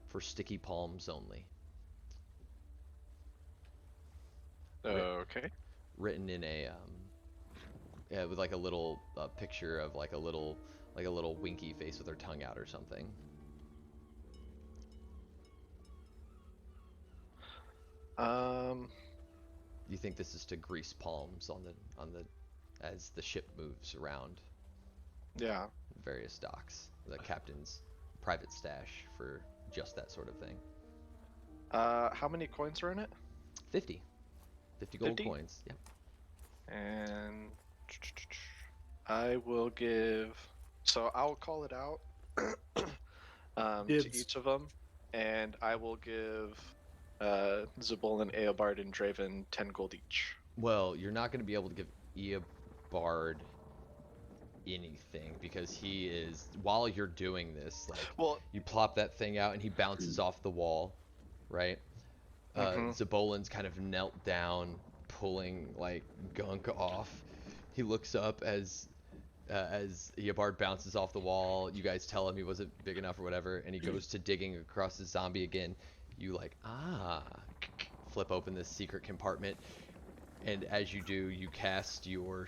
for sticky palms only. Okay. Written in a yeah, with like a little picture of like a little winky face with her tongue out or something. You think this is to grease palms on the as the ship moves around Yeah. various docks. The captain's private stash for just that sort of thing. How many coins are in it? 50 gold 50? coins. Yeah. And I will give. So I'll call it out to Dibs. each of them, and I will give Zabul and Eobard and Draven 10 gold each. Well, you're not going to be able to give Eobard anything because he is, while you're doing this, like, Well, you plop that thing out and he bounces off the wall, right? Zabolin's kind of knelt down, pulling like gunk off. He looks up as Eobard bounces off the wall. You guys tell him he wasn't big enough or whatever, and he goes to digging across the zombie again. You like, flip open this secret compartment, and as you do, you cast you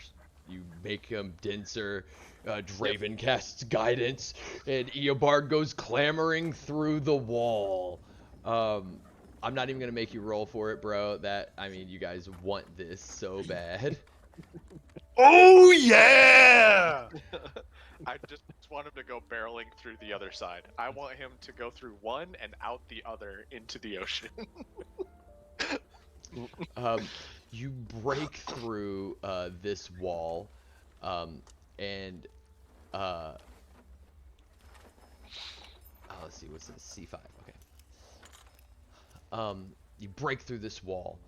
make him denser. Draven casts guidance, and Eobard goes clambering through the wall. I'm not even gonna make you roll for it, bro. I mean, you guys want this so bad. Oh yeah! I just want him to go barreling through the other side. I want him to go through one and out the other into the ocean. You break through this wall, and let's see, what's this? C5. Okay. You break through this wall.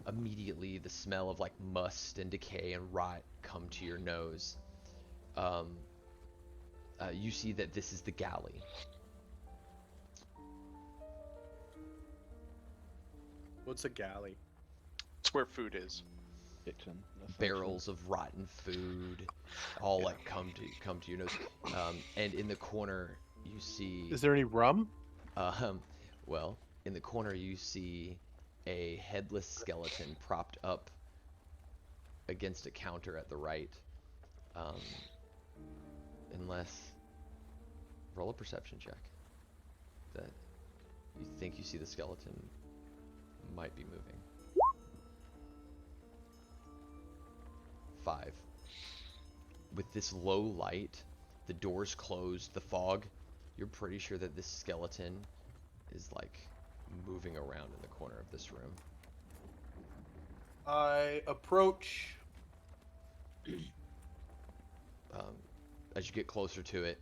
Immediately, the smell of like must and decay and rot come to your nose. You see that this is the galley. What's a galley? It's where food is. Kitchen. Barrels of rotten food, all like come to your nose. And in the corner, you see. Is there any rum? Well, in the corner you see a headless skeleton propped up against a counter at the right. Unless, roll a perception check. That you think you see the skeleton might be moving. 5. With this low light, the doors closed, the fog, you're pretty sure that this skeleton is like moving around in the corner of this room. I approach. As you get closer to it,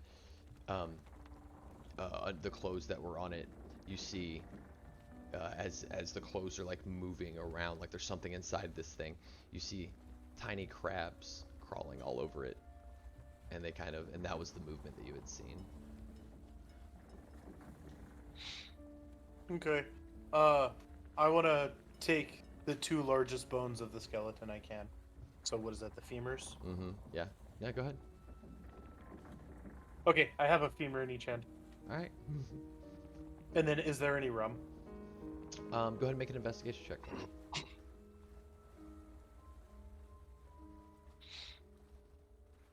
the clothes that were on it, you see as the clothes are like moving around, like there's something inside this thing. You see tiny crabs crawling all over it, and that was the movement that you had seen. Okay. I want to take the 2 largest bones of the skeleton I can. So what is that, the femurs? Mm-hmm. Yeah. Yeah, go ahead. Okay, I have a femur in each hand. Alright. And then, is there any rum? Go ahead and make an investigation check for me.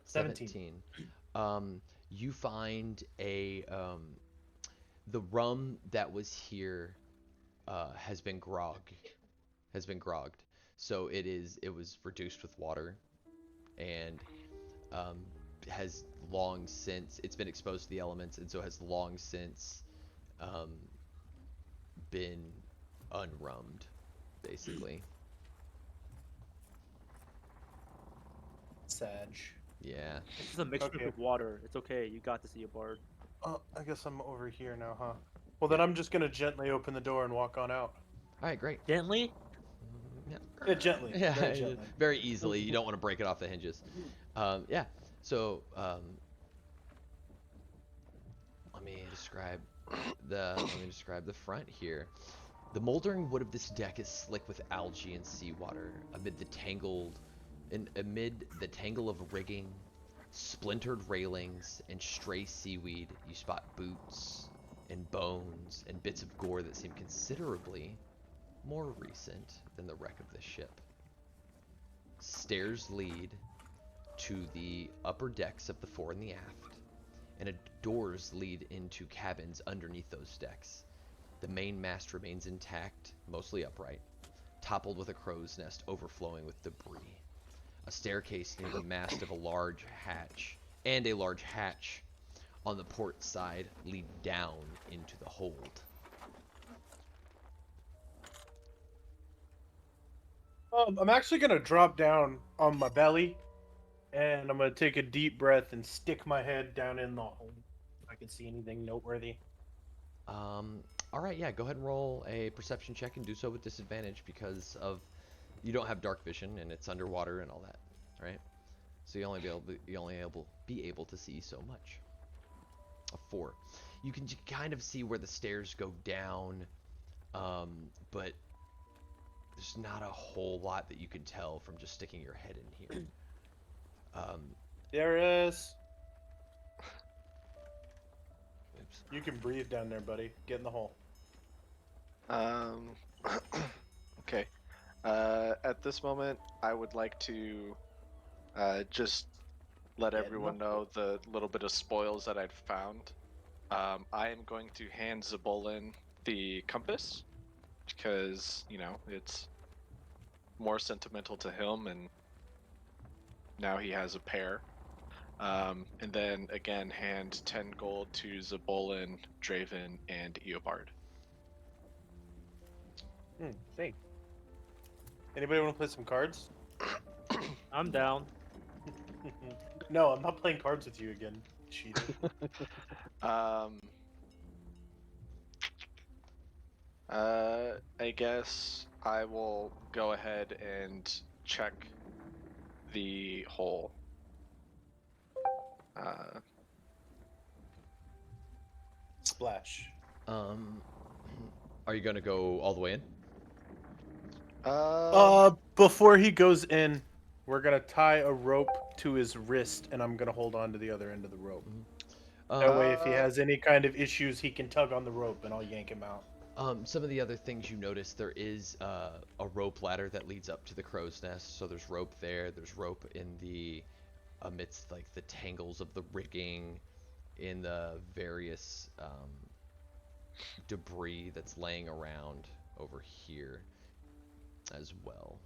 17. You find the rum that was here has been grogged. So it was reduced with water, and has long since, it's been exposed to the elements, and so has long since been unrummed, basically. Sag. Yeah. This is a mixture Okay. with water. It's okay. You got this, Eobard. Oh, I guess I'm over here now, huh? Well, then I'm just gonna gently open the door and walk on out. Alright, great. Gently? Yeah. Yeah, gently. Yeah, Very gently. very easily. You don't want to break it off the hinges. Yeah. So, let me describe the front here. The moldering wood of this deck is slick with algae and seawater. Amid the tangle of rigging, splintered railings, and stray seaweed, you spot boots and bones and bits of gore that seem considerably more recent than the wreck of the ship. Stairs lead to the upper decks of the fore and the aft, and doors lead into cabins underneath those decks. The main mast remains intact, mostly upright, toppled with a crow's nest overflowing with debris. A staircase near the mast of a large hatch on the port side lead down into the hold. I'm actually gonna drop down on my belly, and I'm gonna take a deep breath and stick my head down in the hole if I can see anything noteworthy. All right, yeah, go ahead and roll a perception check and do so with disadvantage because of you don't have dark vision and it's underwater and all that, right? So you only be able to see so much. A 4. You can kind of see where the stairs go down, but there's not a whole lot that you can tell from just sticking your head in here. Darius, Oops. you can breathe down there, buddy. Get in the hole. Okay. At this moment, I would like to just let Get in everyone the know the little bit of spoils that I'd found. I am going to hand Zabolin the compass because, it's more sentimental to him, and now he has a pair. And then again, hand 10 gold to Zabolin, Draven, and Eobard. Thanks. Anybody want to play some cards? I'm down. No, I'm not playing cards with you again, cheater. I guess I will go ahead and check the hole. Splash. Are you gonna go all the way in? Before he goes in, we're gonna tie a rope to his wrist, and I'm gonna hold on to the other end of the rope. That way, if he has any kind of issues, he can tug on the rope, and I'll yank him out. Some of the other things you notice, there is a rope ladder that leads up to the crow's nest. So there's rope there. There's rope in the amidst like the tangles of the rigging, in the various debris that's laying around over here as well.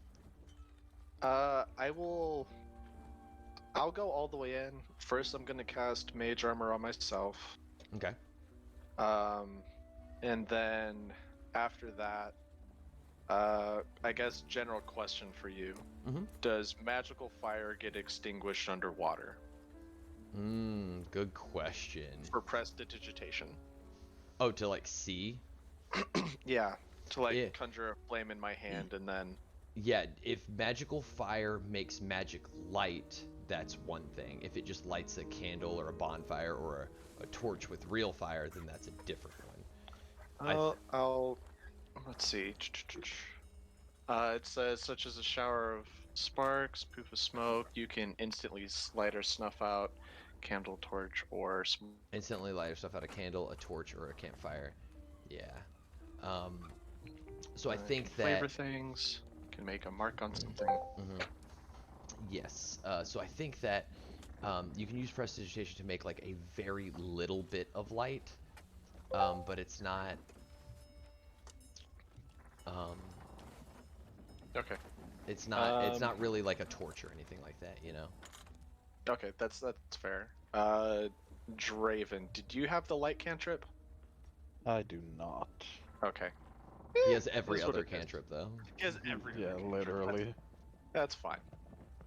I'll go all the way in. First, I'm gonna cast Mage Armor on myself. Okay. And then after that, I guess general question for you: Does magical fire get extinguished underwater? Good question. For prestidigitation. Oh, to like see? Yeah, to like Yeah. conjure a flame in my hand and then. Yeah, if magical fire makes magic light, that's one thing. If it just lights a candle or a bonfire or a torch with real fire, then that's a different one. Let's see. It says, such as a shower of sparks, poof of smoke, you can instantly light or snuff out candle, torch, or smoke. Instantly light yourself out a candle, a torch, or a campfire. Yeah. So I think that... Flavor things, can make a mark on something. Yes. So I think that you can use prestidigitation to make like a very little bit of light, but it's not... Okay. It's not really like a torch or anything like that, you know? Okay, that's fair. Draven, did you have the light cantrip? I do not. Okay. He has every That's what other it is. cantrip, though. He has every Yeah, other cantrip. literally. That's fine.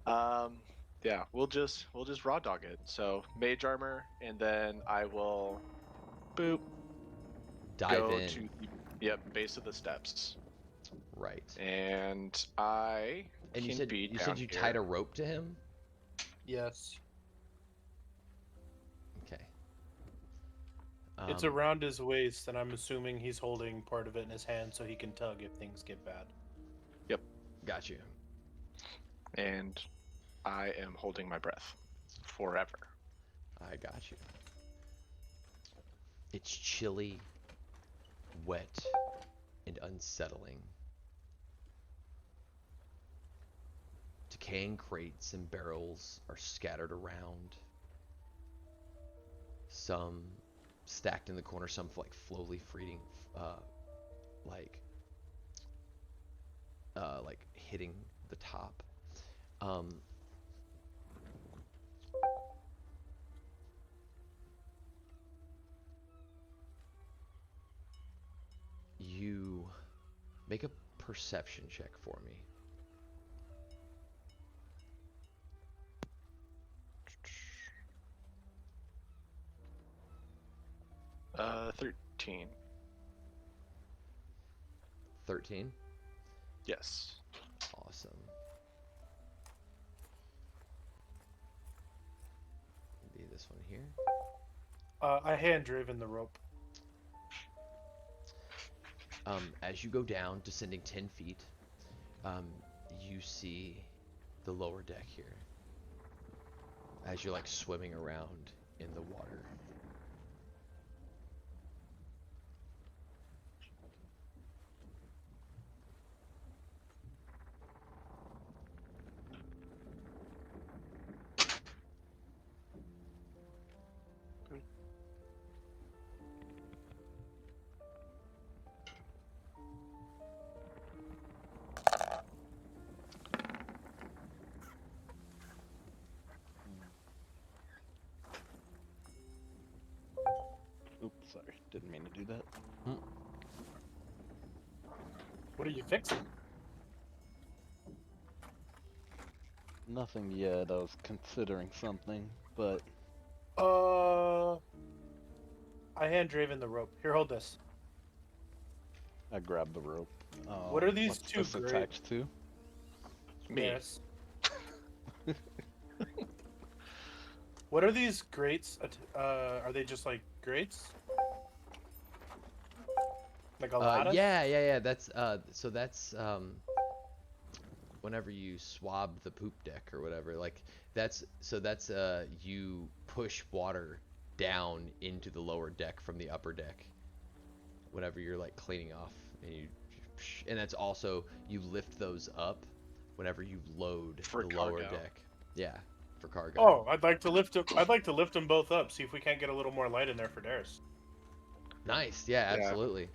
Yeah, we'll just raw dog it. So mage armor, and then I will boop Dive go in. to the base of the steps. Right. And I And can you said be you down said you here. tied a rope to him? Yes. It's Um, around his waist, and I'm assuming he's holding part of it in his hand so he can tug if things get bad. got you. And I am holding my breath forever. I got you. It's chilly, wet, and unsettling. Decaying crates and barrels are scattered around. Some stacked in the corner, some like slowly freeing, like like hitting the top. Um, you make a perception check for me. 13. 13. Yes. Awesome. Be this one here. I hand-driven the rope. As you go down, descending 10 feet, you see the lower deck here. As you're like swimming around in the water. Oops, sorry. Didn't mean to do that. What are you fixing? Nothing yet. I was considering something, but I hand-driven the rope. Here, hold this. I grabbed the rope. What are these what's two this great- attached to? Me. Yes. What are these grates? Are they just like grates? Like a lattice? Yeah. That's so that's whenever you swab the poop deck or whatever, like that's you push water down into the lower deck from the upper deck. Whenever you're like cleaning off, and that's also you lift those up whenever you load For the lower cargo. deck. Yeah, for cargo. Oh, I'd like to lift them. I'd like to lift them both up. See if we can't get a little more light in there for Darius. Nice. Yeah, Yeah. absolutely.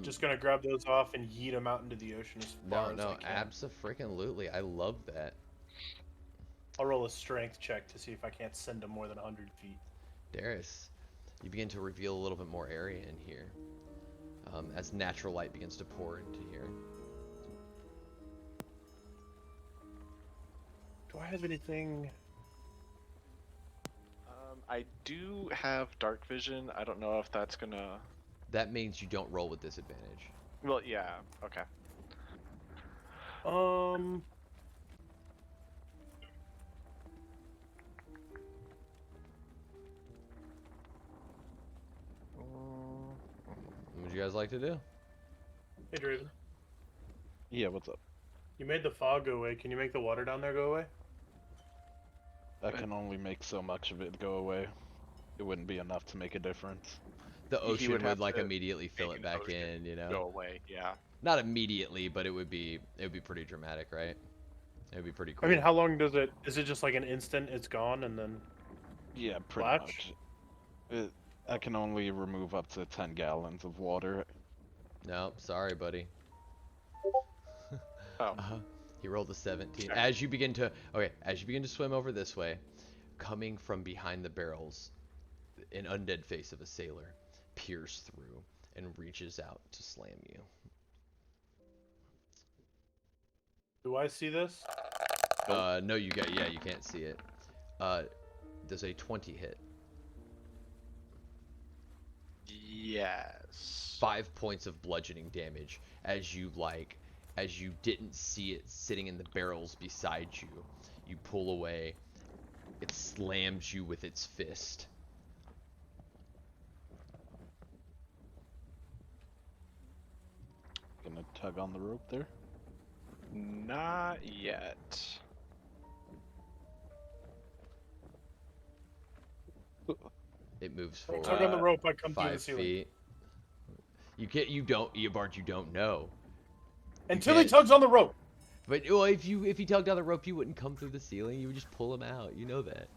Just gonna grab those off and yeet them out into the ocean as far as I can. Abso-freaking-lutely. I love that. I'll roll a strength check to see if I can't send them more than 100 feet. Darius, you begin to reveal a little bit more area in here as natural light begins to pour into here. Do I have anything? I do have dark vision. I don't know if that's gonna. That means you don't roll with disadvantage. Well, yeah. Okay. What would you guys like to do? Hey, Draven. Yeah, what's up? You made the fog go away. Can you make the water down there go away? I can only make so much of it go away. It wouldn't be enough to make a difference. The He ocean would would have like to immediately fill make it an back ocean in, you Go know? away. Yeah. Not immediately, but it would be pretty dramatic, right? It would be pretty cool. I mean, how long does it? Is it just like an instant? It's gone, and then Yeah, pretty Flash? much. I can only remove up to 10 gallons of water. No, sorry, buddy. Oh. He rolled a 17. Sorry. As you begin to swim over this way, coming from behind the barrels, an undead face of a sailor peers through and reaches out to slam you. do I see this? No, you can't see it. Does a 20 hit? Yes. 5 points of bludgeoning damage as you didn't see it sitting in the barrels beside you. You pull away. It slams you with its fist. gonna tug on the rope there? Not yet. It moves Don't forward tug on the rope. I come through the 5 ceiling. feet. You can't. You don't, Eobard. You don't know. Until he can't- tugs on the rope. But well, if he tugged on the rope, you wouldn't come through the ceiling. You would just pull him out. You know that.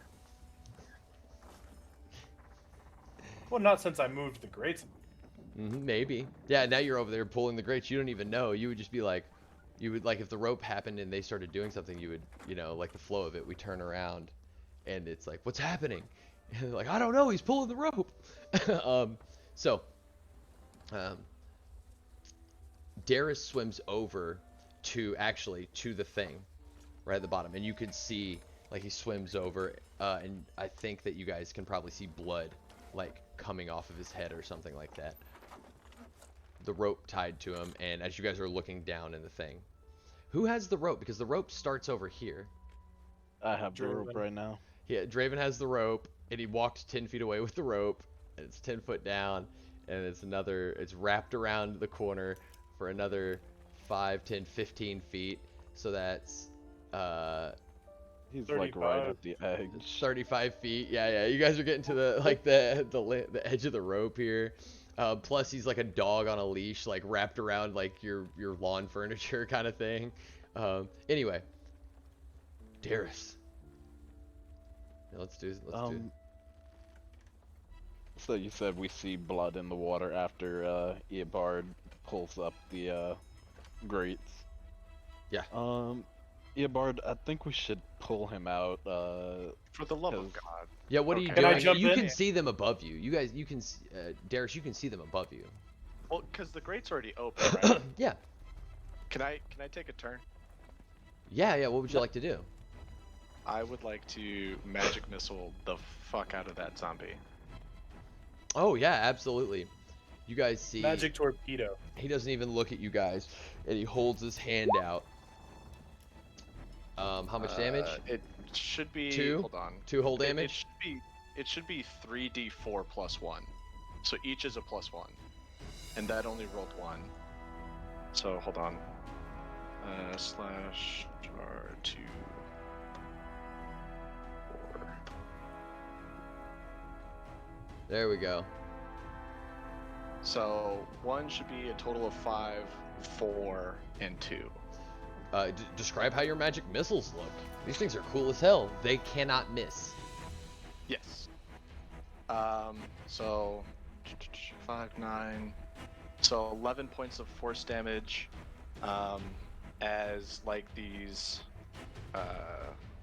Well, not since I moved the grates. Maybe. Yeah. Now you're over there pulling the grates. You don't even know. You would just be like, if the rope happened and they started doing something, you would, like the flow of it. We turn around, and it's like, what's happening? And they're like, I don't know. He's pulling the rope. Darius swims over to the thing right at the bottom, and you can see he swims over, and I think that you guys can probably see blood coming off of his head or something like that. The rope tied to him, and as you guys are looking down in the thing, who has the rope? Because the rope starts over here. I have the rope Draven. right now. Yeah, Draven has the rope, and he walked 10 feet away with the rope, and it's 10 foot down, and it's wrapped around the corner for another 5, 10, 15 feet, so that's He's like right at the edge. 35 feet. Yeah, you guys are getting to the edge of the rope here. Plus he's like a dog on a leash, wrapped around your lawn furniture kind of thing. Anyway, Darius. Yeah, let's do. So you said we see blood in the water after Eobard pulls up the grates. Yeah. Eobard, I think we should pull him out. For the love of 'cause- God. Yeah, what are you Okay. Can I doing? jump You in? can see them above you. You guys, Darius, you can see them above you. Well, because the grate's already open, right? Yeah. Can I take a turn? Yeah. What would you like to do? I would like to magic missile the fuck out of that zombie. Oh yeah, absolutely. You guys see. Magic torpedo. He doesn't even look at you guys, and he holds his hand out. How much damage? It should be 2? Hold on. 2 whole It damage. should be 3d4 plus 1. So each is a plus 1. And that only rolled 1. So hold on. Slash R2 4. There we go. So 1 should be a total of 5, 4, and 2. Describe how your magic missiles look. These things are cool as hell. They cannot miss. Yes. So 5, 9. So 11 points of force damage. As these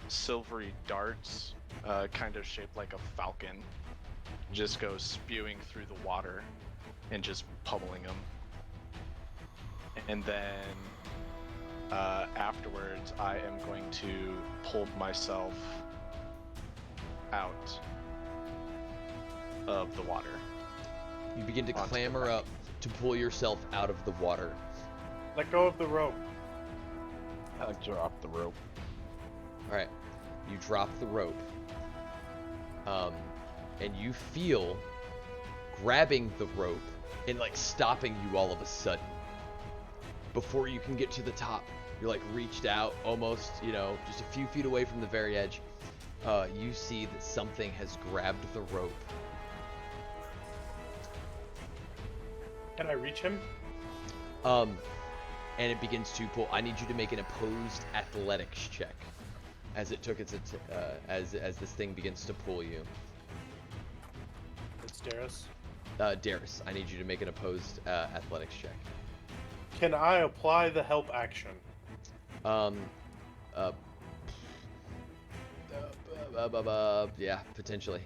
silvery darts, kind of shaped like a falcon, just go spewing through the water and just pummeling them. And then afterwards, I am going to pull myself out of the water. You begin to Onto the clamber back. up to pull yourself out of the water. Let go of the rope. I dropped the rope. All right, you drop the rope, and you feel grabbing the rope and stopping you all of a sudden. Before you can get to the top, you're reached out almost, just a few feet away from the very edge. You see that something has grabbed the rope. Can I reach him? And it begins to pull. I need you to make an opposed athletics check, as it took as this thing begins to pull you. It's Darius. Darius, I need you to make an opposed athletics check. Can I apply the help action? Yeah, potentially.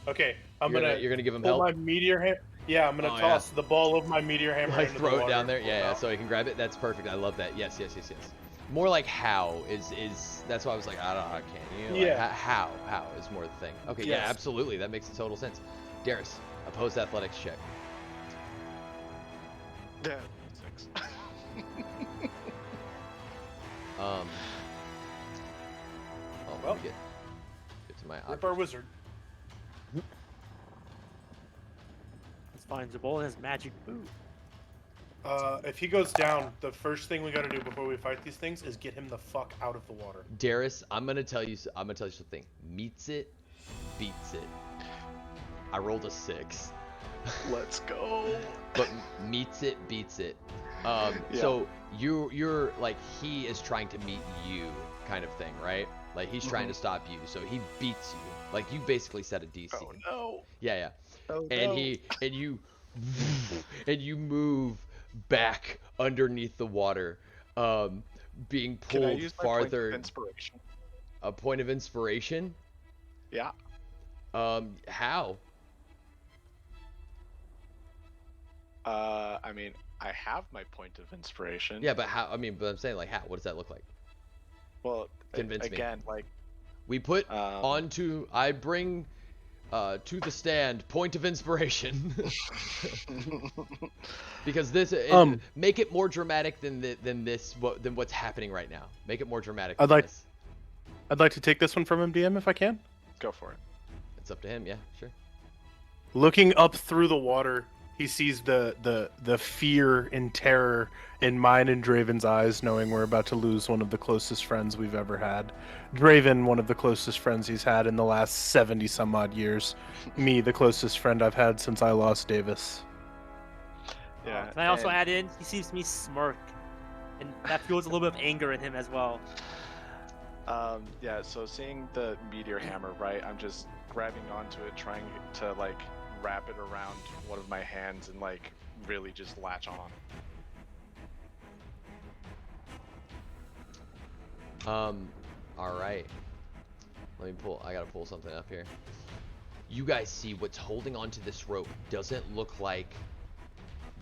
Okay, I'm You're gonna give him pull help. my meteor hammer. Yeah, I'm gonna Oh, toss the ball of my meteor hammer into Throw the it water. down there. Yeah, so he can grab it. That's perfect. I love that. Yes. More like how is that's why I was like, I don't know, can you? Yeah. How is more the thing. Okay, yeah, Yes. absolutely. That makes total sense. Darius, opposed athletics check. Yeah, 6. Oh, Well, let me get to my Rip our wizard. It's fine. Zabol has magic boot. If he goes down, the first thing we got to do before we fight these things is get him the fuck out of the water. Darius, I'm gonna tell you something. Meets it, beats it. I rolled a 6. Let's go. But meets it, beats it. Yeah. So you're like, he is trying to meet you, kind of thing, right? Like he's trying to stop you, so he beats you. Like you basically set a DC. Oh no. Yeah. Oh And no. you move back underneath the water, being Can I pulled use my point of farther. inspiration? A point of inspiration? Yeah. How? I mean, I have my point of inspiration. Yeah, but how? I mean, but I'm saying like how? What does that look like? Well, Convince me. again, like We put I bring to the stand point of inspiration. Because this make it more dramatic than what's happening right now. Make it more dramatic than this. I'd like to take this one from him, DM, if I can. go for it. It's up to him, yeah, sure. Looking up through the water, he sees the fear and terror in mine and Draven's eyes, knowing we're about to lose one of the closest friends we've ever had. Draven, one of the closest friends he's had in the last 70 some odd years. Me, the closest friend I've had since I lost Davis. Yeah. Can I also and- add in? He sees me smirk, and that fuels a little bit of anger in him as well. Yeah, so seeing the meteor hammer, right, I'm just grabbing onto it, trying to, like, wrap it around one of my hands and, like, really just latch on. Alright. I gotta pull something up here. You guys see what's holding onto this rope doesn't look like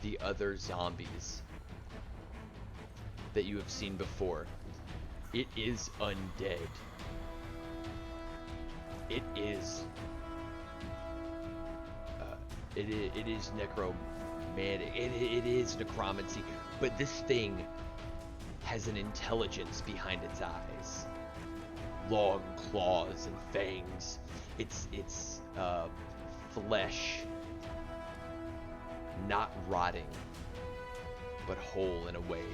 the other zombies that you have seen before. It is undead. It is it is necromantic. It is necromancy. But this thing has an intelligence behind its eyes. Long claws and fangs. It's flesh, not rotting, but whole in a way.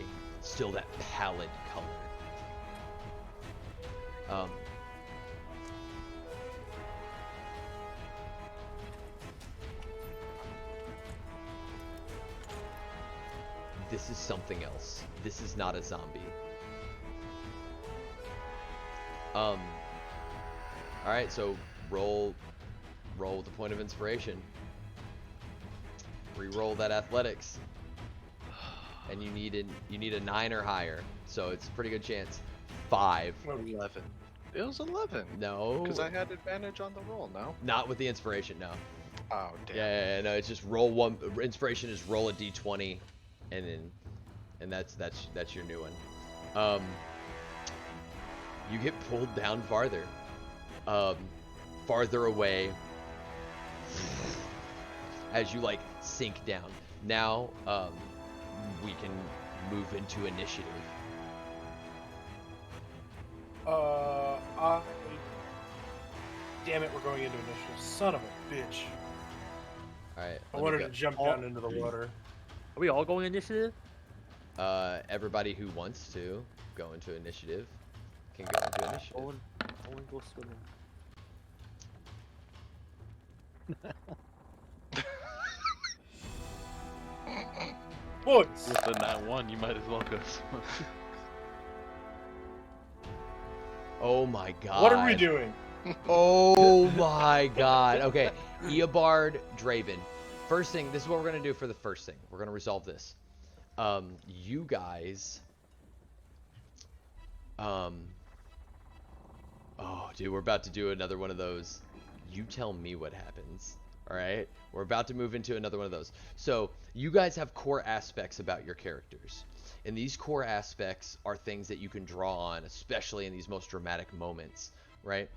Still that pallid color. This is something else. This is not a zombie. Alright, so roll with a point of inspiration. Reroll that athletics. And you need a 9 or higher. So it's a pretty good chance. 5. 11. It was 11. No. Because I had advantage on the roll, no? Not with the inspiration, no. Oh, damn. Yeah, no, it's just roll one. Inspiration is roll a d20, and that's your new one. You get pulled down farther, farther away, as you like sink down. Now, we can move into initiative. Damn it, we're going into initiative. Son of a bitch. All right. I wanted to jump down into the water. Are we all going initiative? Everybody who wants to go into initiative can go into initiative. Owen go swimming. Boys! With the nat 1, you might as well go swim. Oh my god. What are we doing? Oh my god. Okay, Eobard, Draven. First thing, this is what we're gonna do for the first thing. We're gonna resolve this. You guys. Oh, dude, we're about to do another one of those. You tell me what happens. All right, we're about to move into another one of those. So you guys have core aspects about your characters, and these core aspects are things that you can draw on, especially in these most dramatic moments, right?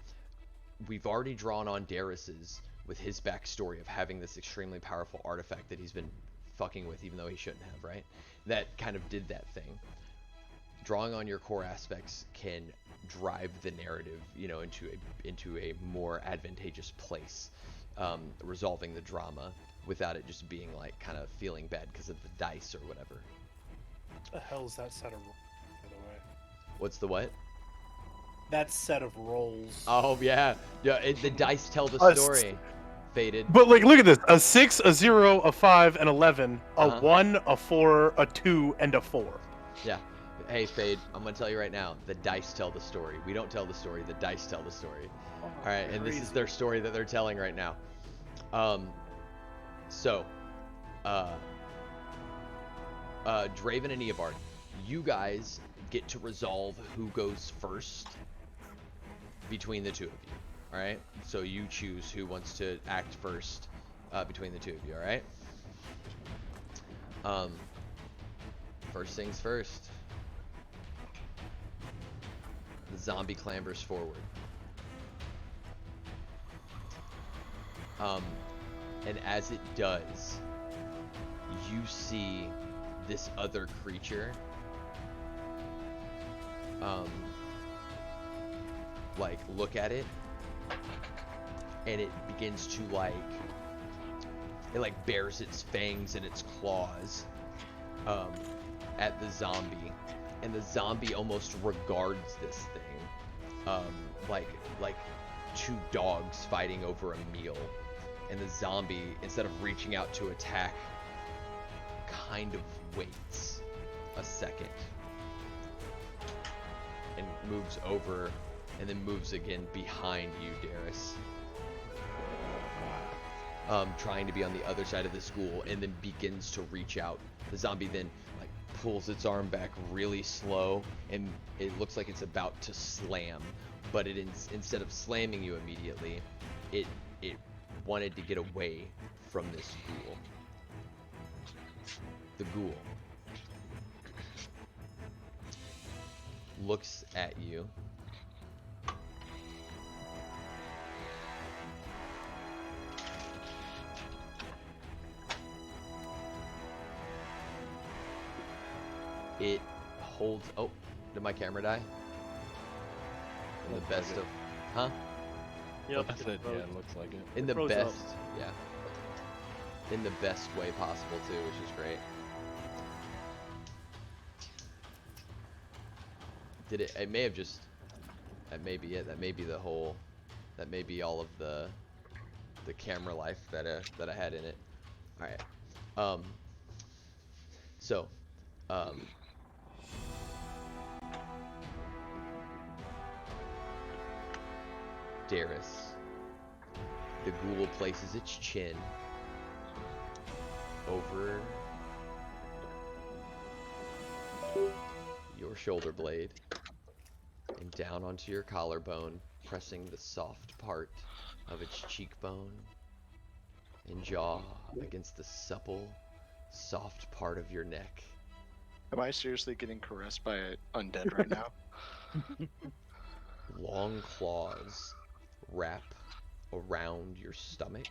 We've already drawn on Darius's with his backstory of having this extremely powerful artifact that he's been fucking with, even though he shouldn't have, right? That kind of did that thing. Drawing on your core aspects can drive the narrative, you know, into a more advantageous place. resolving the drama without it just being like kind of feeling bad because of the dice or whatever. What the hell is that set of rolls, by the way? What's the what? That set of rolls. Oh yeah, the dice tell the Us. story. Faded. But like, look at this: a 6, a 0, a 5, an 11, a Uh-huh. 1, a 4, a 2, and a 4. Yeah. Hey, Fade, I'm gonna tell you right now, the dice tell the story. We don't tell the story, the dice tell the story. Oh, All right, and this is their story that they're telling right now. So, Draven and Eobard, you guys get to resolve who goes first between the two of you. All right, so you choose who wants to act first between the two of you. All right. First things first. The zombie clambers forward. And as it does, you see this other creature like look at it, and it begins to like bares its fangs and its claws at the zombie, and the zombie almost regards this thing like two dogs fighting over a meal, and the zombie, instead of reaching out to attack, kind of waits a second and moves over, and then moves again behind you, Darius, trying to be on the other side of the school, and then begins to reach out. The zombie then like pulls its arm back really slow, and it looks like it's about to slam, but it instead of slamming you immediately, it wanted to get away from this ghoul. The ghoul looks at you. It holds. Oh, did my camera die? In the best of, huh? Yep. That's it. Yeah, it looks like it. In the froze up. best, yeah. In the best way possible too, which is great. Did it? It may have just. That may be it. That may be the whole. That may be all of the camera life that I had in it. All right. So. Darius. The ghoul places its chin over your shoulder blade and down onto your collarbone, pressing the soft part of its cheekbone and jaw against the supple, soft part of your neck. Am I seriously getting caressed by an undead right now? Long claws wrap around your stomach.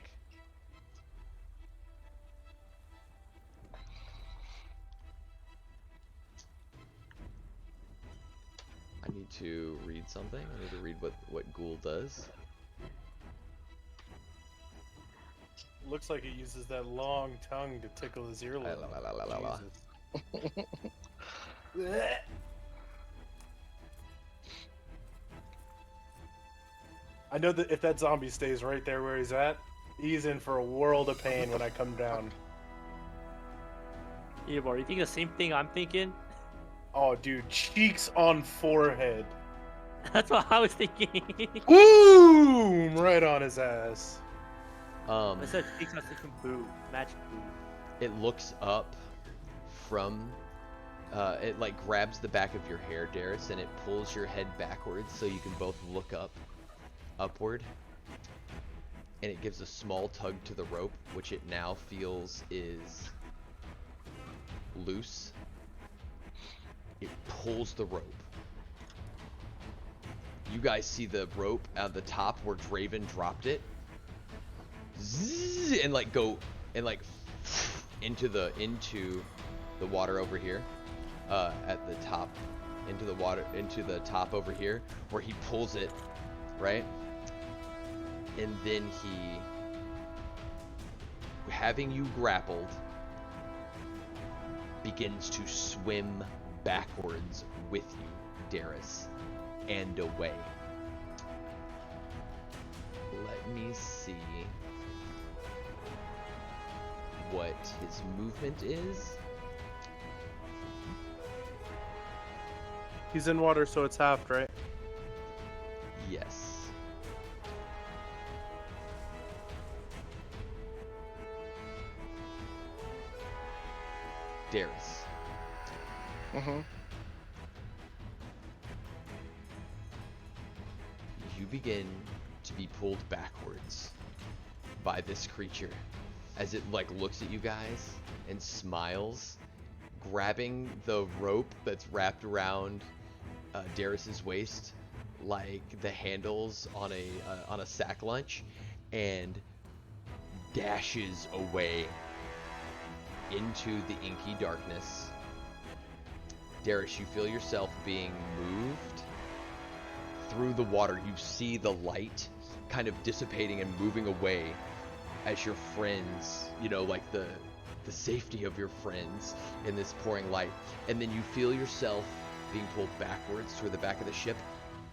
I need to read something. I need to read what ghoul does. Looks like it uses that long tongue to tickle his earlobe. La, la, la, la, la. Jesus. I know that if that zombie stays right there where he's at, he's in for a world of pain when I come down. Eobard, you think the same thing I'm thinking? Oh, dude, cheeks on forehead. That's what I was thinking. Boom! Right on his ass. I said cheeks, I was thinking boo. Magic boo. It looks up from, it like grabs the back of your hair, Darius, and it pulls your head backwards so you can both look upward. And it gives a small tug to the rope, which it now feels is loose. It pulls the rope. You guys see the rope at the top where Draven dropped it. Zzz, and like go and like into the water over here, at the top, into the top over here, where he pulls it, right? And then he having you grappled, begins to swim backwards with you, Darius, and away. Let me see what his movement is. He's in water, so it's halved, right? Yes. Darius. Mm-hmm. You begin to be pulled backwards by this creature as it like looks at you guys and smiles, grabbing the rope that's wrapped around Darius's waist like the handles on a sack lunch, and dashes away into the inky darkness. Darius, you feel yourself being moved through the water. You see the light kind of dissipating and moving away as your friends, you know, like the safety of your friends in this pouring light. And then you feel yourself being pulled backwards toward the back of the ship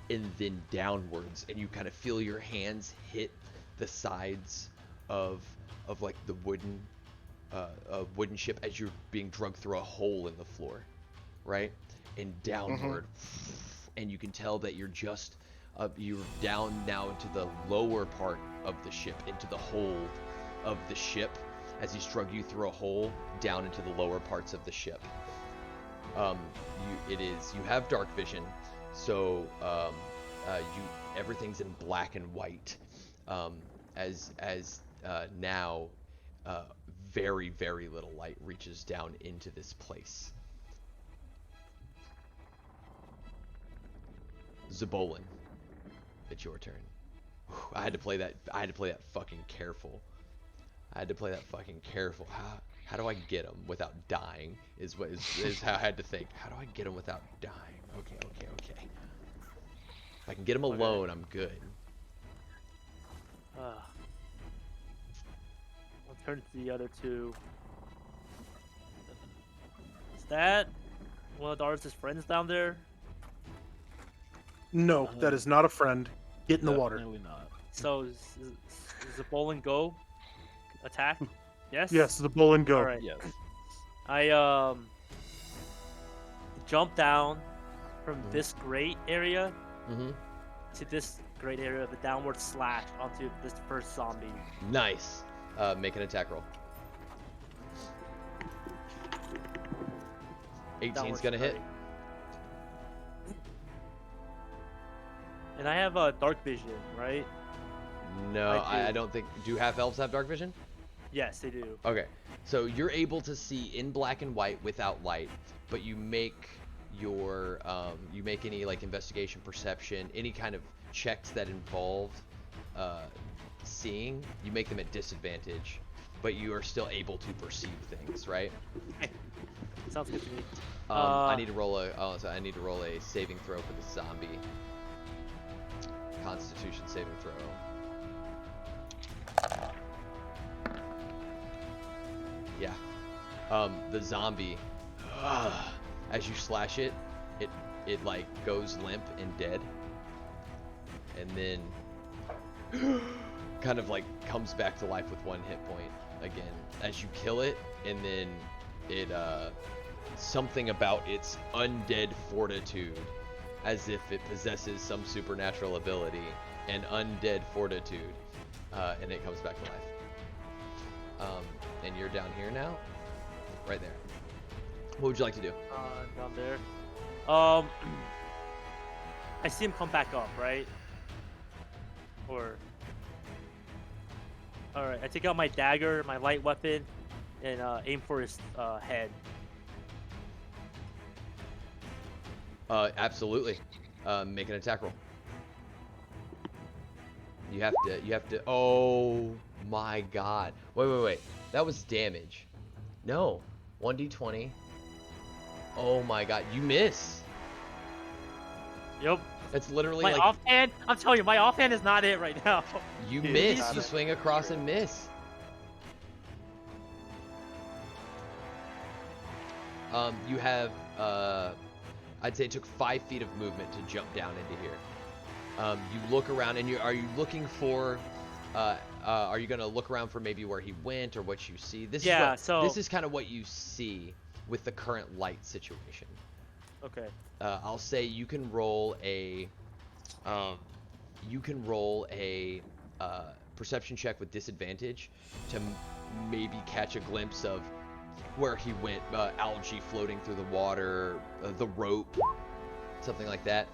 and then downwards, and you kind of feel your hands hit the sides of like the wooden ship as you're being dragged through a hole in the floor, right? And downward, and you can tell that you're just you're down now into the lower part of the ship, into the hold of the ship, as he's drug you through a hole down into the lower parts of the ship. You have dark vision, so everything's in black and white, now very, very little light reaches down into this place. Zabolin, it's your turn. Whew, I had to play that fucking careful. How do I get him without dying? Is how I had to think. How do I get him without dying? Okay. If I can get him alone, I'm good. I'll turn to the other two. Is that one of Darius' friends down there? No, that is not a friend. Get in the water. Definitely not. So is the bowling go attack? Yes. Yes, the bull and go. All right. Yes. I jump down from this great area Mm-hmm. to this great area of the downward slash onto this first zombie. Nice. Make an attack roll. 18's Downward gonna hit. strike. And I have dark vision, right? No, I do. I don't think. Do half-elves have dark vision? Yes, they do. Okay, so you're able to see in black and white without light, but you make your you make any like investigation, perception, any kind of checks that involve seeing. You make them at disadvantage, but you are still able to perceive things, right? Sounds good to me. I need to roll a saving throw for the zombie. Constitution saving throw. Yeah. The zombie, as you slash it, it like goes limp and dead, and then kind of like comes back to life with 1 hit point again as you kill it, and then it something about its undead fortitude, as if it possesses some supernatural ability, and undead fortitude, and it comes back to life. And you're down here now, right there. What would you like to do? Down there. I see him come back up, right? Or. Alright, I take out my dagger, my light weapon, and aim for his head. Absolutely. Make an attack roll. You have to. Oh my god. Wait. That was damage. No. 1d20. Oh my god. You miss. Yep. That's literally My like offhand, I'm telling you, my offhand is not it right now. you Dude, miss. got You it. swing across and miss. You have, I'd say it took 5 feet of movement to jump down into here. You look around, and are you looking for? Are you gonna look around for maybe where he went or what you see? This Yeah, is so- this is kind of what you see with the current light situation. Okay. I'll say you can roll a, perception check with disadvantage to maybe catch a glimpse of where he went. Algae floating through the water, the rope, something like that.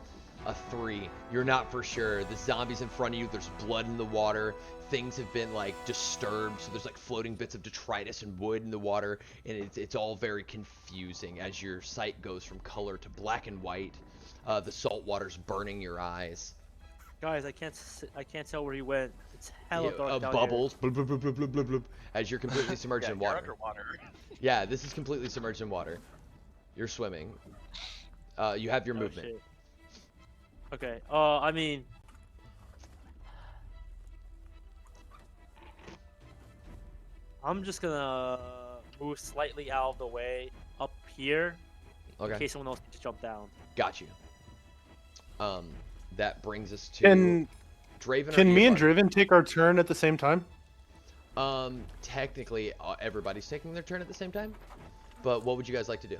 A 3. You're not for sure. The zombie's in front of you. There's blood in the water. Things have been like disturbed, so there's like floating bits of detritus and wood in the water, and it's all very confusing as your sight goes from color to black and white. The salt water's burning your eyes. Guys, I can't tell where he went. It's hella dark down Bubbles, blub, blub, blub, blub, blub, blub, blub, as you're completely submerged in You're water. underwater. Yeah, this is completely submerged in water. You're swimming. You have your here. Oh, movement. shit. Okay. I mean, I'm just gonna move slightly out of the way up here in Okay, case someone else needs to jump down. got you. That brings us to Can Draven. can or me and Eobard? Draven take our turn at the same time? Technically, everybody's taking their turn at the same time. But what would you guys like to do?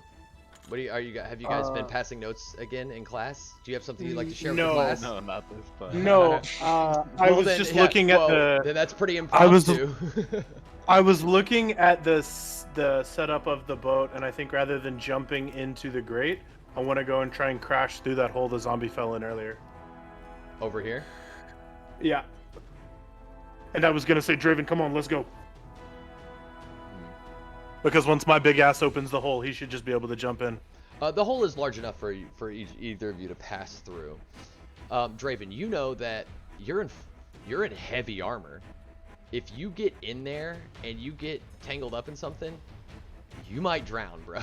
What have you guys been passing notes again in class? Do you have something you'd like to share with the no. class? No, not this time. No, I Well, was then, just yeah, looking at well, the. then that's pretty I was- impromptu. I was looking at the setup of the boat, and I think rather than jumping into the grate, I want to go and try and crash through that hole the zombie fell in earlier. Over here. Yeah. And I was gonna say, Draven, come on, let's go. Because once my big ass opens the hole, he should just be able to jump in. The hole is large enough for either of you to pass through. Draven, you know that you're in heavy armor. If you get in there and you get tangled up in something, you might drown, bro.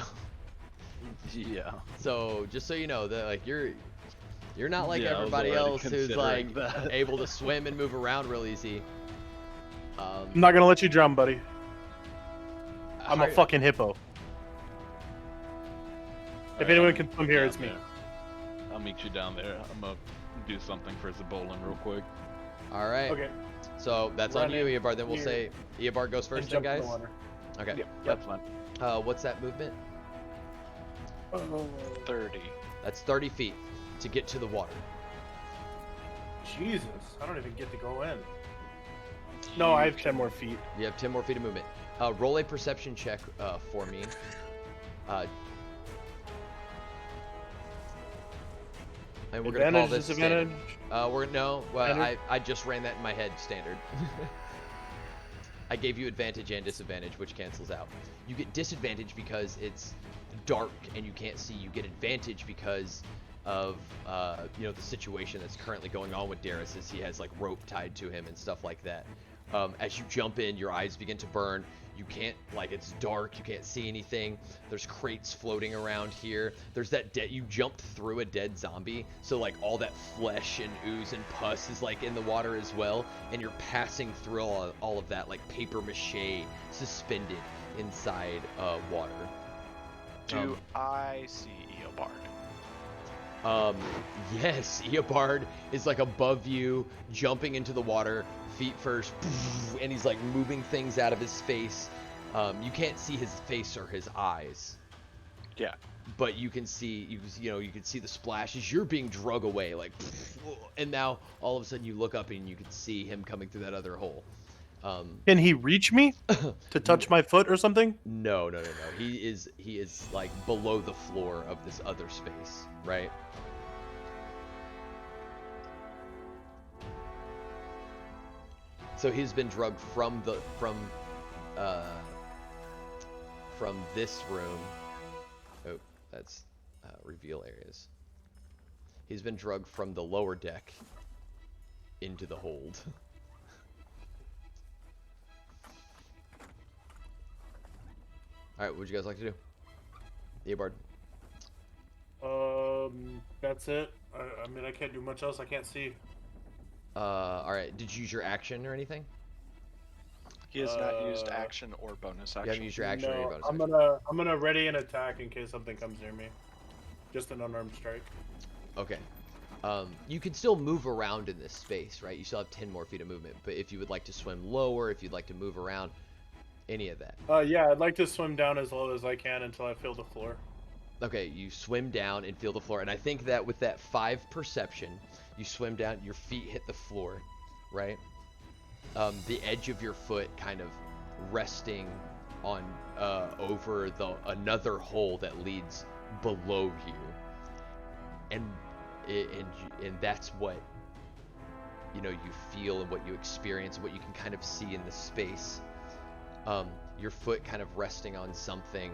Yeah. So just so you know that like you're not like Yeah, I was everybody already else who's like considering that. able to swim and move around real easy. I'm not gonna let you drown, buddy. I'm a how- fucking hippo. If anyone can swim here, Down it's me. there. I'll meet you down there. I'm gonna do something for Zabolin real quick. All right. Okay. So that's on Run you, in Eobard. Then we'll here say Eobard goes And first, then, jump in guys. the water. Okay. Yep. That's fine. What's that movement? 30. That's 30 feet to get to the water. Jesus, I don't even get to go in. No, I have 10 more feet. You have 10 more feet of movement. Roll a perception check for me. And we're gonna call Advantage, this disadvantage. standard. I just ran that in my head standard. I gave you advantage and disadvantage, which cancels out. You get disadvantage because it's dark and you can't see. You get advantage because of the situation that's currently going on with Darius, as he has like rope tied to him and stuff like that. As you jump in, your eyes begin to burn. You can't, it's dark, you can't see anything. There's crates floating around here. There's that you jumped through a dead zombie, so like all that flesh and ooze and pus is like in the water as well, and you're passing through all of that like paper mache suspended inside water. Do I see Eobard? Yes, Eobard is like above you, jumping into the water, feet first, and he's like moving things out of his face. You can't see his face or his eyes, Yeah. but you can see you can see the splashes. You're being drug away, like, and now all of a sudden you look up and you can see him coming through that other hole. Can he reach me to touch my foot or something? No. He is like below the floor of this other space, right? So he's been drugged from this room. Oh, that's reveal areas. He's been drugged from the lower deck into the hold. All right, what would you guys like to do? Eobard. That's it. I mean, I can't do much else. I can't see. All right. Did you use your action or anything? He has not used action or bonus You haven't action. used your action or your No, bonus I'm action. gonna ready an attack in case something comes near me. Just an unarmed strike. Okay. You can still move around in this space, right? You still have 10 more feet of movement. But if you would like to swim lower, if you'd like to move around, any of that. Yeah, I'd like to swim down as low as I can until I feel the floor. Okay, you swim down and feel the floor. And I think that with that 5 perception, you swim down, your feet hit the floor, right? The edge of your foot kind of resting on over another hole that leads below you. And that's what you feel and what you experience, what you can kind of see in the space. Your foot kind of resting on something,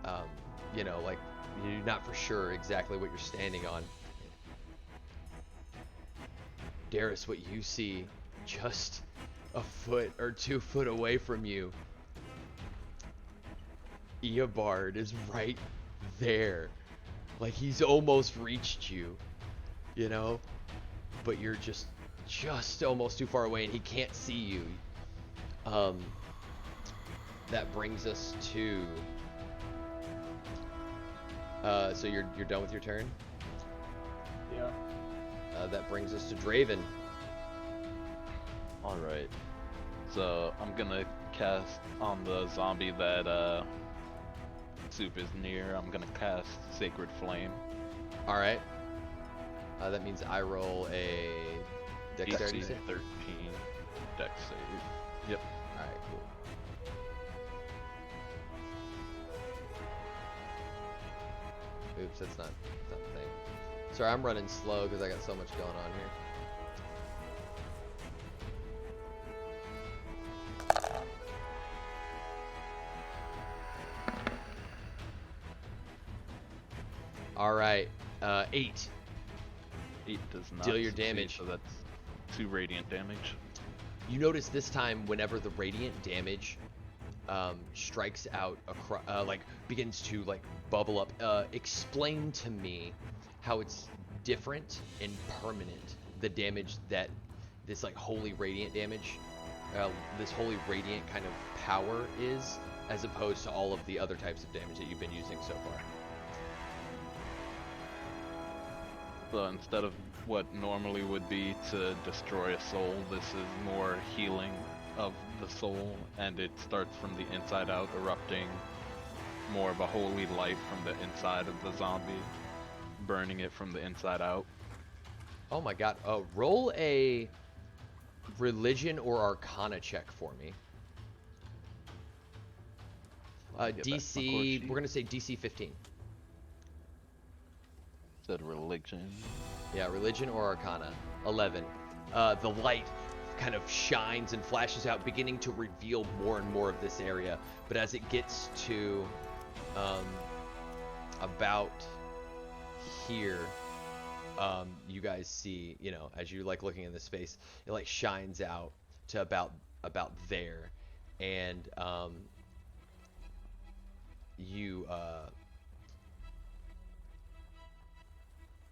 like you're not for sure exactly what you're standing on. Darius, what you see just a foot or 2 foot away from you, Eobard is right there. Like he's almost reached you, but you're just almost too far away and he can't see you. That brings us to so you're done with your turn? Yeah. That brings us to Draven. Alright. So I'm gonna cast on the zombie that Soup is near. I'm gonna cast Sacred Flame. All right. That means I roll a dexterity DC save. 13 dex save. Yep. All right, cool. Oops, that's not the thing. Sorry, I'm running slow because I got so much going on here. All right, 8. 8 does not Deal your succeed, damage. So that's 2 radiant damage. You notice this time, whenever the radiant damage strikes out, begins to bubble up. Explain to me how it's different and permanent. The damage that this holy radiant damage, this holy radiant kind of power is, as opposed to all of the other types of damage that you've been using so far. So instead of what normally would be to destroy a soul, this is more healing of the soul, and it starts from the inside out, erupting more of a holy light from the inside of the zombie, burning it from the inside out. Oh my god. Roll a religion or arcana check for me. Get back to my DC, core sheet. we're going to say DC 15. Said religion. Yeah, religion or arcana. 11. The light kind of shines and flashes out, beginning to reveal more and more of this area. But as it gets to about here, you guys see, as you looking in the space, it shines out to about there, and you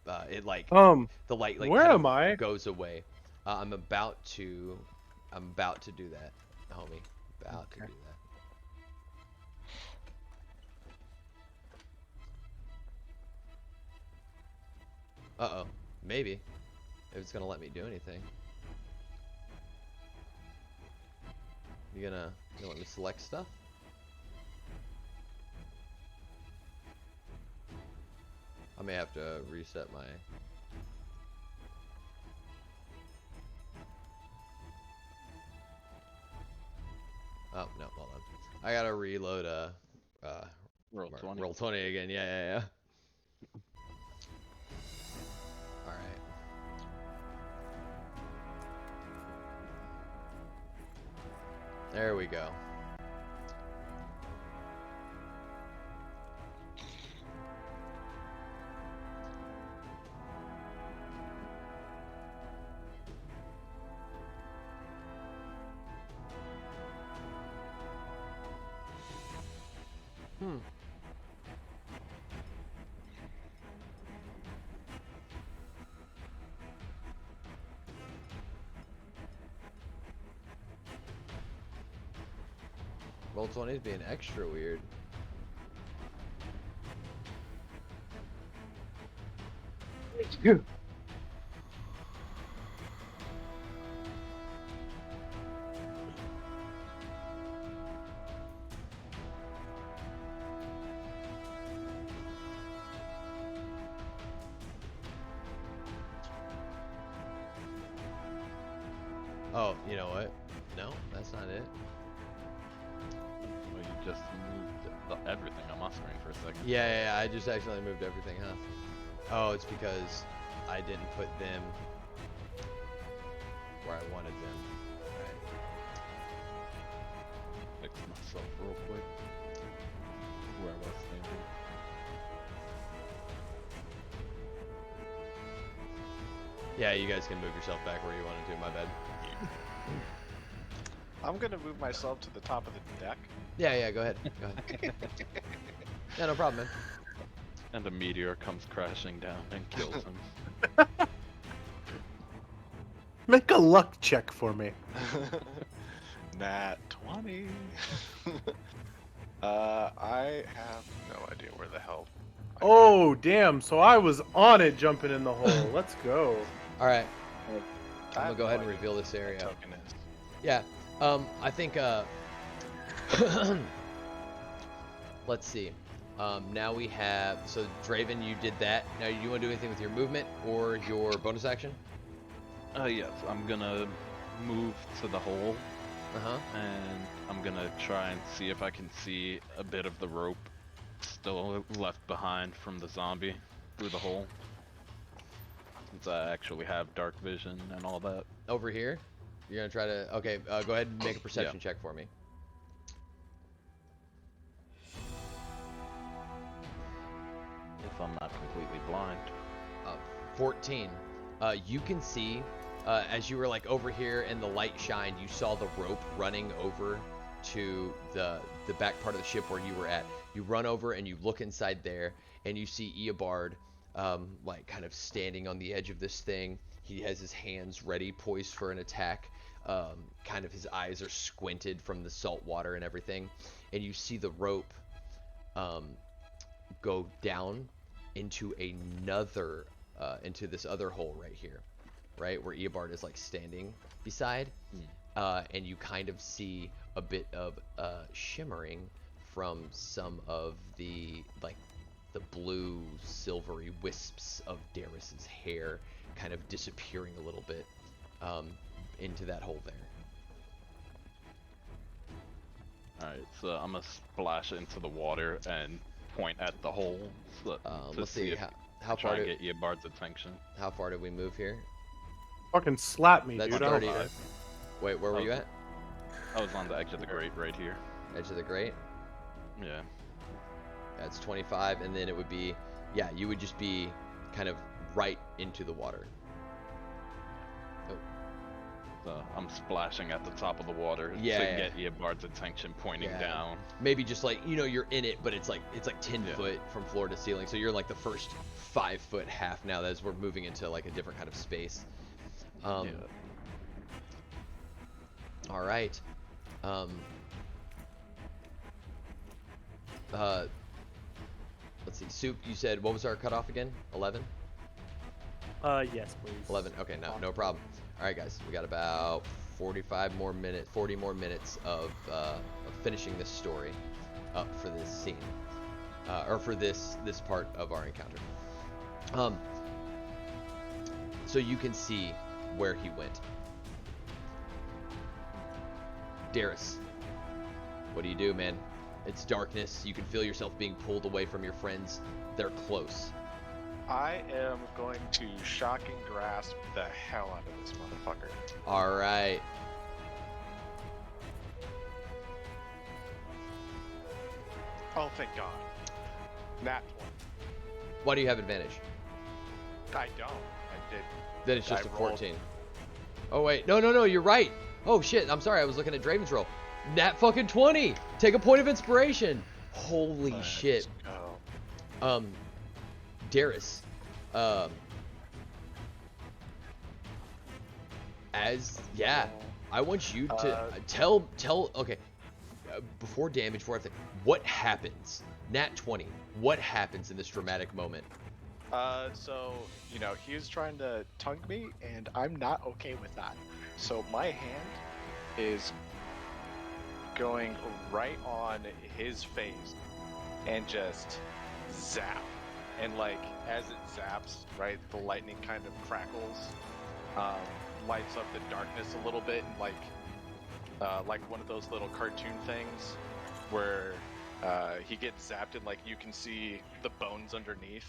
it the light where kind am of I? goes away. I'm about to do that, homie. About to do that. Uh-oh. Maybe. If it's gonna let me do anything. You gonna let me select stuff? I may have to reset my... Oh, no, hold on. I gotta reload Roll 20. Roll 20 again. Yeah. Alright. There we go. Roll 20 is being extra weird. Oh, you know what? No, that's not it. Well, you just moved everything on my screen for a second. Yeah, I just accidentally moved everything, huh? Oh, it's because I didn't put them where I wanted them. Alright. Fix myself real quick. Where I was standing. Yeah, you guys can move yourself back where you wanted to, my bad. I'm gonna move myself to the top of the deck. Yeah, go ahead. Go ahead. Yeah, no problem, man. And a meteor comes crashing down and kills him. Make a luck check for me. Nat 20. I have no idea where the hell. Oh, damn. So I was on it jumping in the hole. Let's go. Alright, I I'm gonna have go no ahead and idea reveal this what area. the token is. Yeah, I think, let's see. Now we have, so Draven, you did that. Now, you want to do anything with your movement or your bonus action? Yes, I'm gonna move to the hole, Uh-huh. and I'm gonna try and see if I can see a bit of the rope still left behind from the zombie through the hole. Since I actually have dark vision and all that. Over here? You're gonna try to, okay, go ahead and make a perception check for me. If I'm not completely blind. 14. You can see, as you were like over here and the light shined, you saw the rope running over to the back part of the ship where you were at. You run over and you look inside there and you see Eobard, like kind of standing on the edge of this thing. He has his hands ready, poised for an attack. Kind of his eyes are squinted from the salt water and everything. And you see the rope go down into another, into this other hole right here, right? Where Eobard is like standing beside. And you kind of see a bit of shimmering from some of the, like, the blue silvery wisps of Darius's hair kind of disappearing a little bit into that hole there. Alright, so I'm gonna splash into the water and point at the hole to Let's see, if how try far and did, get Eobard's attention. how far did we move here? Fucking slap me, That's dude. 30. I'll- Wait, where were you at? I was on the edge of the grate right here. Edge of the grate? Yeah. That's 25, and then it would be, yeah, you would just be kind of right into the water. So I'm splashing at the top of the water Yeah. to get Eobard's attention pointing Yeah. down. Maybe just like, you know, you're in it, but it's like 10 Yeah. foot from floor to ceiling. So you're like the first 5 foot half now as we're moving into like a different kind of space. Yeah. All right. Let's see. Soup, you said, what was our cutoff again? 11? Yes, please. 11. Okay, no problem. All right, guys. We got about 40 more minutes of finishing this story up for this scene. Or for this part of our encounter. So you can see where he went. Darius, what do you do, man? It's darkness. You can feel yourself being pulled away from your friends. They're close. I am going to shocking grasp the hell out of this motherfucker. All right. Oh, thank God. Nat 20. Why do you have advantage? I don't. I did. Then it's just I a rolled. 14. Oh, wait. No, you're right. Oh, shit. I'm sorry. I was looking at Draven's roll. Nat fucking 20. Take a point of inspiration. Holy Let's shit. go. Darius, I want you to tell, okay, before damage, before everything, what happens? Nat 20. What happens in this dramatic moment? So, he was trying to tongue me, and I'm not okay with that. So my hand is going right on his face and just zap. And like as it zaps, right, the lightning kind of crackles, lights up the darkness a little bit, and like one of those little cartoon things where he gets zapped and like you can see the bones underneath.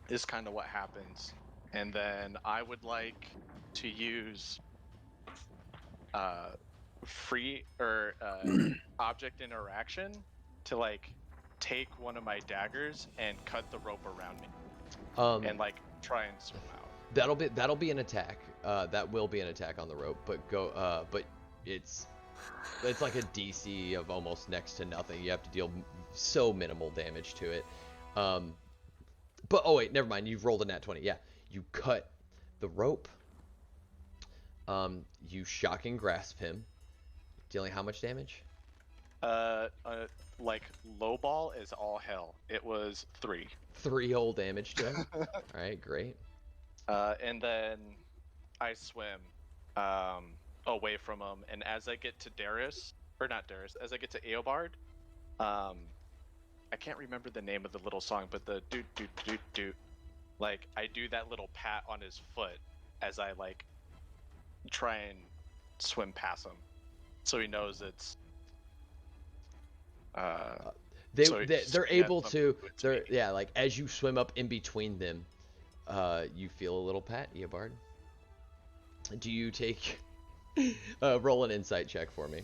Is kind of what happens. And then I would like to use free or object interaction to like take one of my daggers and cut the rope around me and like try and swim out. That'll be an attack. That will be an attack on the rope, but it's like a DC of almost next to nothing. You have to deal so minimal damage to it. But oh wait, never mind. You've rolled a nat 20. Yeah, you cut the rope. You shocking grasp him, dealing how much damage? Like low ball is all hell. It was 3. 3 whole damage to him. All right, great. And then I swim away from him, and as I get to as I get to Eobard, I can't remember the name of the little song, but the doot doot doot doot. Like I do that little pat on his foot as I like try and swim past him, so he knows it's. They're able to. Yeah, like as you swim up in between them, you feel a little pat, Eobard. Do you take roll an insight check for me?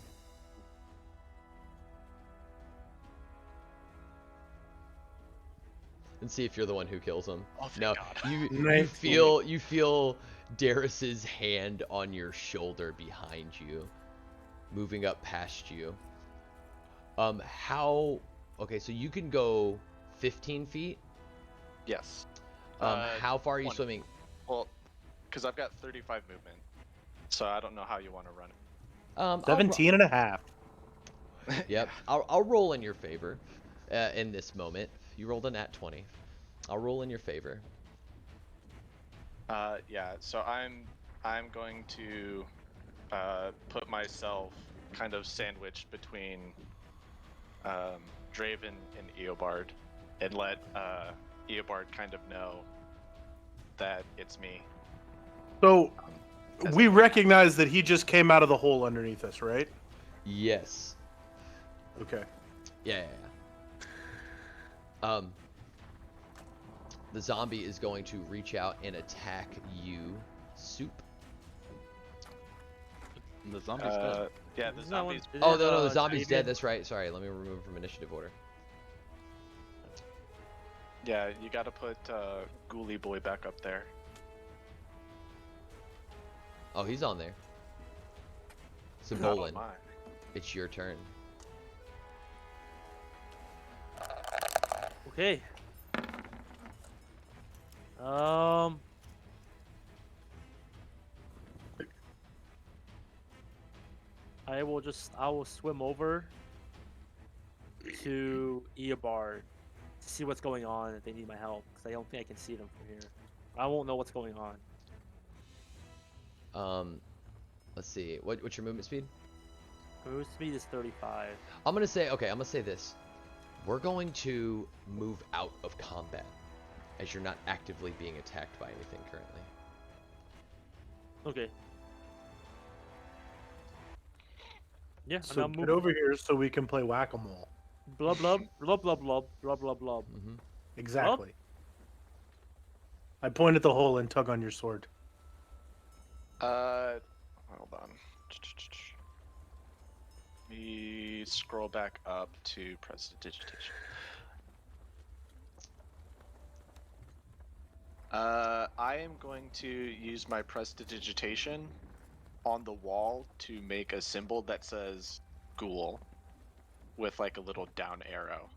And see if you're the one who kills him. Oh, thank No, God. you feel Darius's hand on your shoulder behind you, moving up past you. Okay, so you can go 15 feet. Yes. How far are you 20. swimming? Well, because I've got 35 movement, so I don't know how you want to run it. 17 and a half. Yep. I'll roll in your favor in this moment. You rolled a nat 20. I'll roll in your favor. Yeah. So I'm going to put myself kind of sandwiched between Draven and Eobard, and let Eobard kind of know that it's me. So As we I- recognize that he just came out of the hole underneath us, right? Yes. Okay. Yeah. The zombie is going to reach out and attack you, Soup. The zombie's dead. Yeah, the Isn't that one- zombies. isn't Oh, it, no, the zombie's Draven? dead. That's right. Sorry, let me remove him from initiative order. Yeah, you got to put Ghoulie Boy back up there. Oh, he's on there. So Not on Nolan, mine. it's your turn. Okay. I will swim over to Eobard to see what's going on if they need my help, because I don't think I can see them from here. I won't know what's going on. Let's see. What's your movement speed? Movement speed is 35. I'm gonna say this. We're going to move out of combat, as you're not actively being attacked by anything currently. Okay. Yeah, So and I'll get move. over here so we can play whack-a-mole. Blub blub blub blub blub blub blub blub. Mm-hmm. Exactly. I point at the hole and tug on your sword. Hold on. Let me scroll back up to prestidigitation. I am going to use my prestidigitation on the wall to make a symbol that says ghoul with like a little down arrow.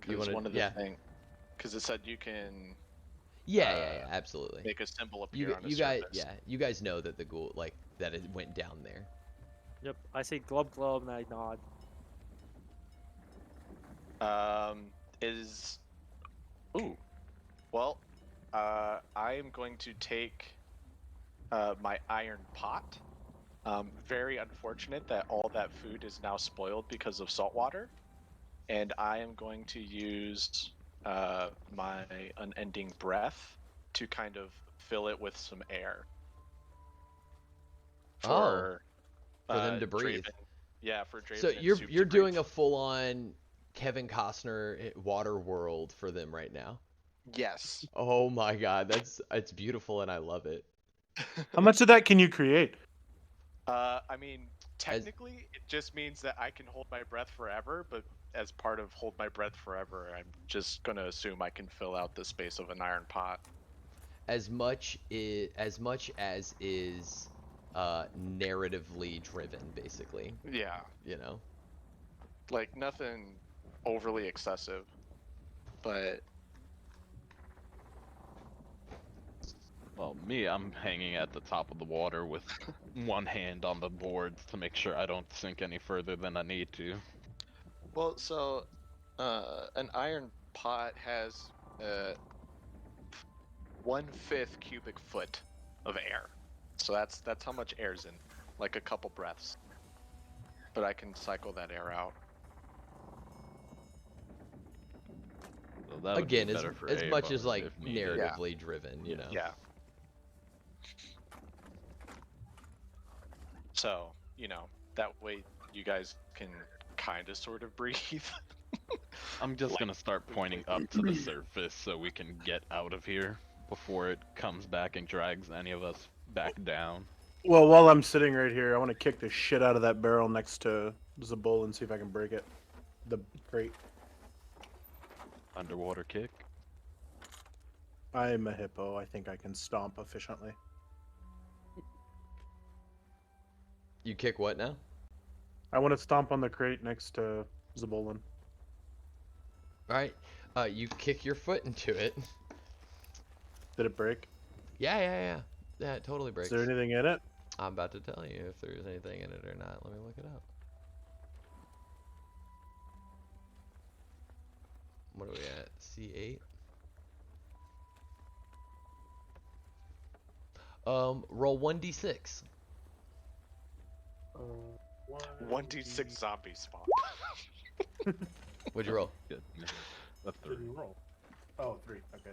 You Because wanna- one of the yeah. thing, because it said you can. Yeah, absolutely. make a symbol appear You on the you guys surface. yeah, you guys know that the ghoul like that it went down there. Yep. I say glub glub and I nod. Is ooh. Well, I am going to take my iron pot. Very unfortunate that all that food is now spoiled because of salt water, and I am going to use my unending breath to kind of fill it with some air Oh, for for them to breathe. Draven. Yeah, for So Draven and Soup you're to breathe. doing a full-on Kevin Costner water world for them right now. Yes. Oh my God, it's beautiful and I love it. How much of that can you create? I mean, technically, it just means that I can hold my breath forever, but as part of hold my breath forever, I'm just gonna assume I can fill out the space of an iron pot. As much as is narratively driven, basically. Yeah, You know. like nothing overly excessive, but Well, me, I'm hanging at the top of the water with one hand on the boards to make sure I don't sink any further than I need to. well, so an iron pot has uh, 1/5 cubic foot of air, so that's how much air's in, like a couple breaths. But I can cycle that air out. So that would Again, be better for as much as Ava like if needed. narratively driven, you know. Yeah. So, that way you guys can kind of sort of breathe. I'm just Like- gonna start pointing up to the surface so we can get out of here before it comes back and drags any of us back down. Well, while I'm sitting right here, I want to kick the shit out of that barrel next to Zabul and see if I can break it. The crate. Underwater kick. I'm a hippo. I think I can stomp efficiently. You kick what now? I want to stomp on the crate next to Zabolin. All right. You kick your foot into it. Did it break? Yeah. Yeah, it totally breaks. Is there anything in it? I'm about to tell you if there's anything in it or not. Let me look it up. What are we at? C8? Roll 1d6. 1d6 zombie spawn. What'd you roll? Good. A What did three. you roll? Oh, 3. Okay.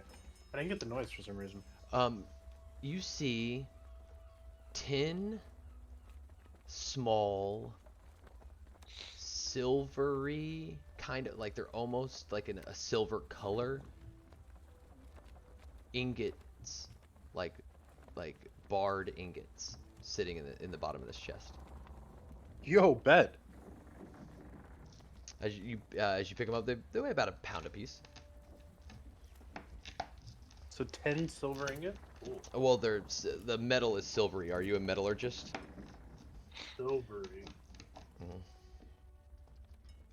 I didn't get the noise for some reason. You see 10 small, silvery, kind of like they're almost like a silver color ingots, like barred ingots, sitting in the bottom of this chest. Yo, bet. As you pick them up, they weigh about a pound apiece. So 10 silver ingot? Cool. Well, the metal is silvery. Are you a metallurgist? Silvery.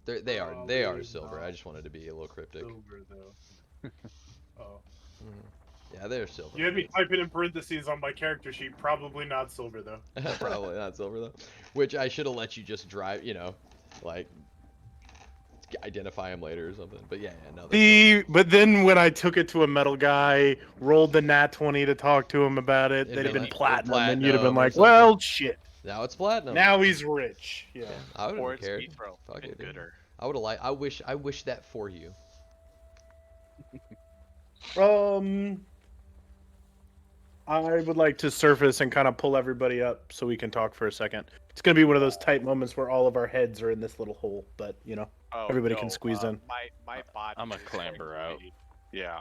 They are Probably silver. not. I just wanted to be a little cryptic. Silver, though. Oh. Yeah, they're silver. You had me type it in parentheses on my character sheet. Probably not silver, though. Probably not silver though. Which I should have let you just drive, like identify them later or something. But yeah, no. But then when I took it to a metal guy, rolled the nat 20 to talk to him about it, It'd they'd be have been like, platinum, and you'd have been platinum or like, something. well, shit. Now it's platinum. Now he's rich. Yeah. I wouldn't Or have it's cared. Mithril, Fuck and it, dude. gooder. I would have I wish that for you. I would like to surface and kind of pull everybody up so we can talk for a second. It's gonna be one of those tight moments where all of our heads are in this little hole, but Oh, everybody no, can squeeze in. My body. I'ma is clamber going to out. be- Yeah.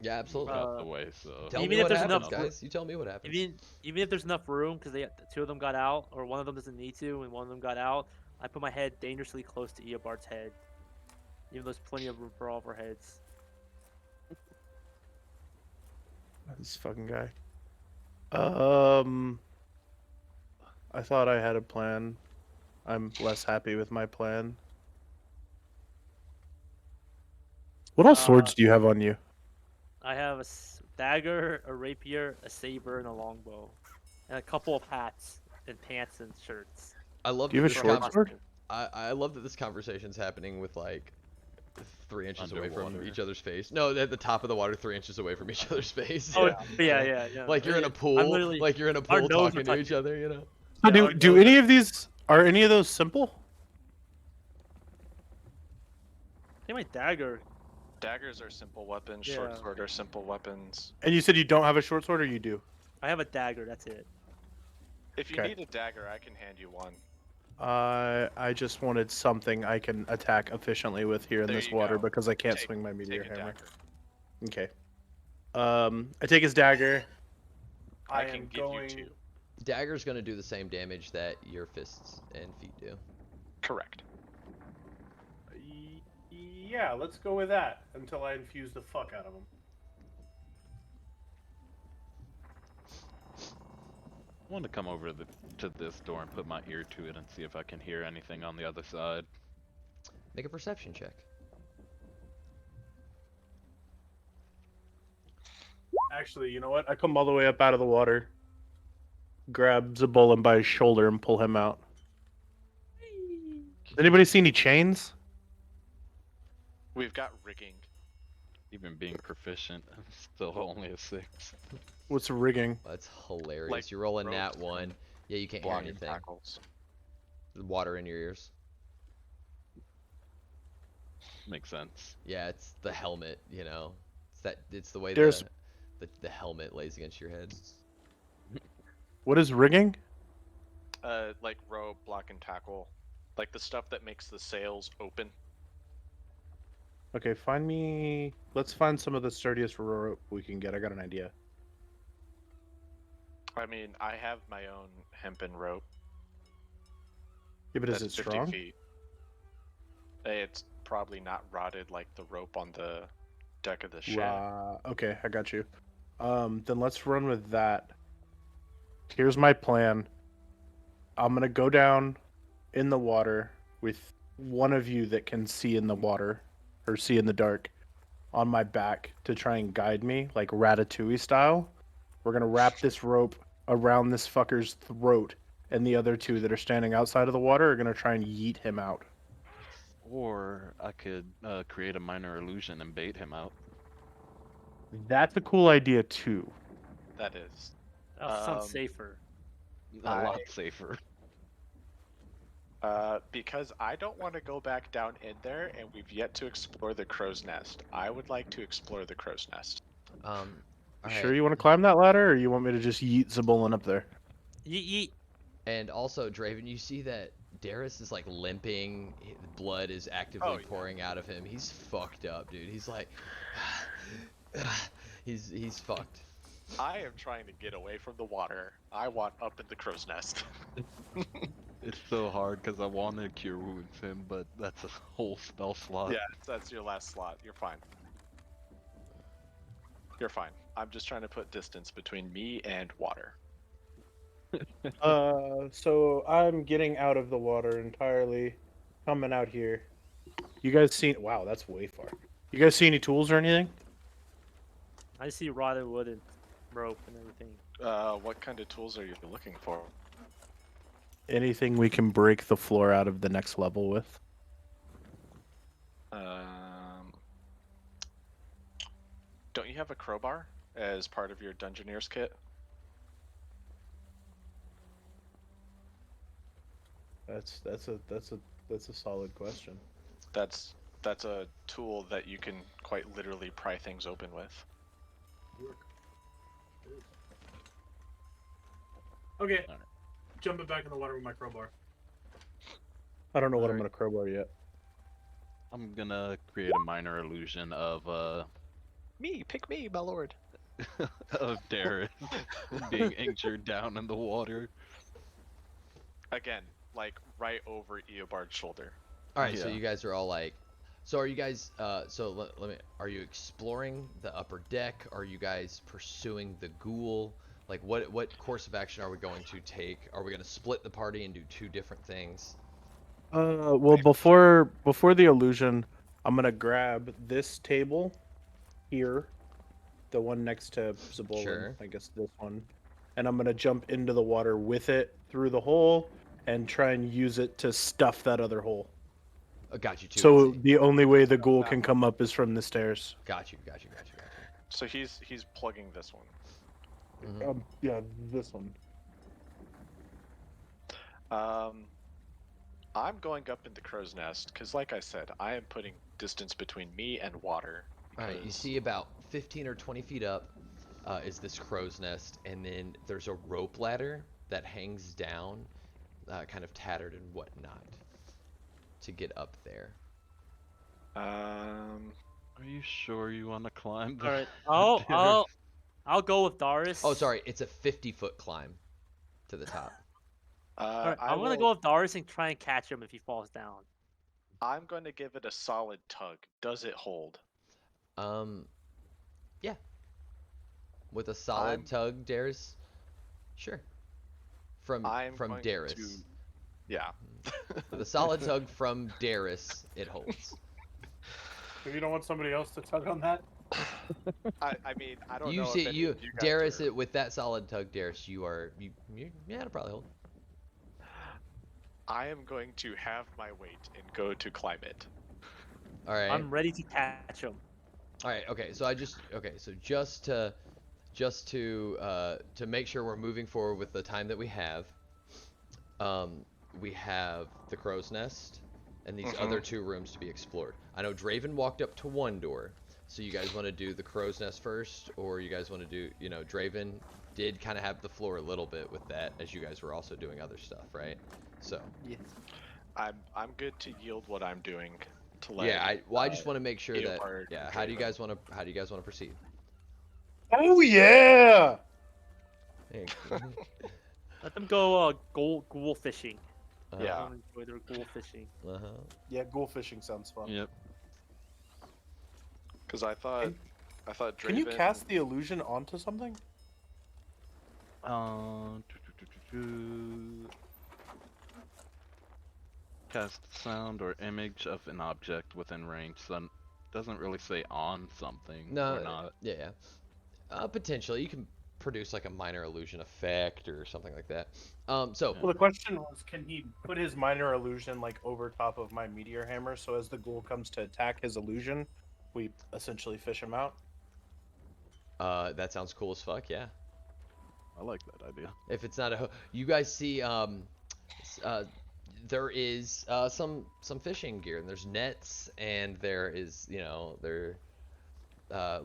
Yeah, absolutely. Out the way, so. Tell Even me if what there's happens, enough- guys. You tell me what happens. Even if there's enough room, because two of them got out, or one of them doesn't need to, and one of them got out, I put my head dangerously close to Eobard's head. Even though there's plenty of room for all of our heads. This fucking guy. I thought I had a plan. I'm less happy with my plan. What all swords do you have on you? I have a dagger, a rapier, a saber, and a longbow, and a couple of hats and pants and shirts. I love Do you that have a this short sword? I love that this conversation's happening with like 3 inches away from Underwater. each other's face. No, at the top of the water, 3 inches away from each other's face. Oh Yeah. yeah. Like you're in a I'm pool. literally. Like you're in a Our pool noses are talking to each touching. other. You know. So Yeah, our do noses any are- of these are any of those simple? I think my dagger. Daggers are simple weapons. Yeah. Short sword are simple weapons. And you said you don't have a short sword, or you do? I have a dagger. That's it. If you Okay. need a dagger, I can hand you one. I just wanted something I can attack efficiently with here in There this you water go. because I can't Take- swing my meteor Take a hammer. dagger. Okay. I take his dagger. I am can give going. you two. Dagger's gonna do the same damage that your fists and feet do. Correct. Yeah, let's go with that until I infuse the fuck out of him. I want to come over to this door and put my ear to it and see if I can hear anything on the other side. Make a perception check. Actually, you know what? I come all the way up out of the water, grab Zabolin by his shoulder, and pull him out. Does anybody see any chains? We've got rigging. Even being proficient, I'm still only a 6. What's rigging? That's hilarious. Like You roll a ropes nat and 1. Yeah, you can't hear Blocking anything. tackles. Water in your ears. Makes sense. Yeah, it's the helmet. You know, it's the way There's- the helmet lays against your head. What is rigging? Like rope, block and tackle. Like the stuff that makes the sails open. Okay, find me. Let's find some of the sturdiest rope we can get. I got an idea. I mean, I have my own hempen rope. Yeah, but is That's it 50 strong? feet. It's probably not rotted like the rope on the deck of the ship. Okay, I got you. Then let's run with that. Here's my plan. I'm gonna go down in the water with one of you that can see in the water or see in the dark on my back to try and guide me, like Ratatouille style. We're gonna wrap this rope around this fucker's throat, and the other two that are standing outside of the water are gonna try and yeet him out. Or I could create a minor illusion and bait him out. That's a cool idea too. That is. That sounds Um, safer. A lot safer. Because I don't want to go back down in there, and we've yet to explore the crow's nest. I would like to explore the crow's nest. All Sure, right. you want to climb that ladder, or you want me to just yeet Zabolin up there? Yeet. And also, Draven, you see that Darius is like limping. Blood is actively Oh, yeah. pouring out of him. He's fucked up, dude. He's like, he's fucked. I am trying to get away from the water. I want up in the crow's nest. It's so hard because I want to cure wounds him, but that's a whole spell slot. Yeah, that's your last slot. You're fine. You're fine. I'm just trying to put distance between me and water. So I'm getting out of the water entirely, coming out here. You guys seen? Wow, that's way far. You guys see any tools or anything? I see rotted wood and rope and everything. What kind of tools are you looking for? Anything we can break the floor out of the next level with? Don't you have a crowbar as part of your Dungeoneer's kit? That's a solid question. That's a tool that you can quite literally pry things open with. Okay. Alright. Jumping back in the water with my crowbar. I don't know what I'm Alright. gonna crowbar yet. I'm gonna create a minor illusion of Pick me, my lord. of Darius being injured down in the water. Again, like right over Eobard's shoulder. All right, so Yeah. you guys are all like, so are you guys? So let me. Are you exploring the upper deck? Are you guys pursuing the ghoul? Like, what course of action are we going to take? Are we going to split the party and do two different things? Well, before the illusion, I'm gonna grab this table here, the one next to Zabolin, Sure. I guess this one, and I'm gonna jump into the water with it through the hole and try and use it to stuff that other hole. Got you. Too So easy. the only way the ghoul that can one. come up is from the stairs. Got you. Got you. Got you. Got you. So he's plugging this one. Yeah, this one. Um, I'm going up in the crow's nest because, like I said, I am putting distance between me and water. All right. You because- see about 15 or 20 feet up is this crow's nest, and then there's a rope ladder that hangs down, kind of tattered and whatnot, to get up there. Are you sure you want to climb the? All right. the I'll go with Doris. Oh, sorry. It's a 50-foot climb to the top. All right. I I'm gonna will- go with Doris and try and catch him if he falls down. I'm going to give it a solid tug. Does it hold? Yeah. With a solid I'm- tug, Darius. Sure. From I'm from going Darius. to- Yeah. With a solid tug from Darius, it holds. If you don't want somebody else to tug on that, I mean, I don't You know. see, if any you of you guys Darius, are- with that solid tug, Darius, you yeah, it'll probably hold. I am going to have my weight and go to climb it. All right. I'm ready to catch him. All right. Okay. So just to make sure we're moving forward with the time that we have the crow's nest and these other two rooms to be explored. I know Draven walked up to one door, so you guys want to do the crow's nest first, or you guys want to do, Draven did kind of have the floor a little bit with that, as you guys were also doing other stuff, right? So Yes. I'm good to yield what I'm doing to let. yeah, I just want to make sure that Eobard yeah. and How do you Draven. guys want to proceed? Oh yeah! Hey, Let them go ghoul fishing. Yeah. I want to enjoy their ghoul fishing. Uh-huh. Yeah, ghoul fishing sounds fun. Yep. Because I thought Draven. Can you cast the illusion onto something? Uh, Cast sound or image of an object within range. So it doesn't really say on something No, or not. yeah. Potentially, you can produce like a minor illusion effect or something like that. So Yeah. Well, the question was, can he put his minor illusion like over top of my meteor hammer, so as the ghoul comes to attack his illusion, we essentially fish him out? that sounds cool as fuck. Yeah. I like that idea. If it's not you guys see, there is some fishing gear, and there's nets, and there is, they're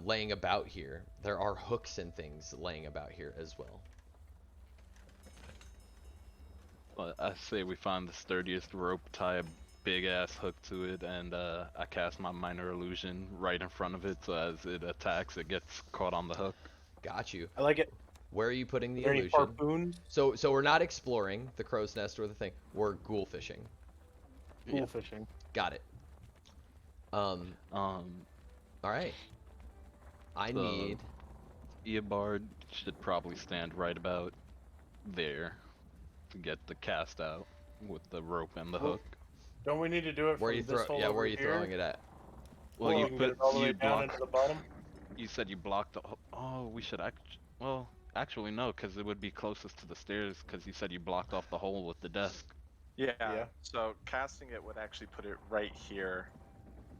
laying about here. There are hooks and things laying about here as well. But I say we find the sturdiest rope, tie a big ass hook to it, and I cast my minor illusion right in front of it, so as it attacks, it gets caught on the hook. Got you. I like it. Where are you putting the Are there any illusion? harpoons? So we're not exploring the crow's nest or the thing. We're ghoul fishing. Ghoul Yeah. fishing. Got it. All right. I So- need. Eobard should probably stand right about there to get the cast out with the rope and the Well, hook. Don't we need to do it Where from are you this hole Yeah, where over are you here? throwing it at? Well, Well, you we can get put it all the way you down block. into the bottom. You said you blocked the. Oh, we should well, actually no, because it would be closest to the stairs. Because you said you blocked off the hole with the desk. Yeah. Yeah. So casting it would actually put it right here.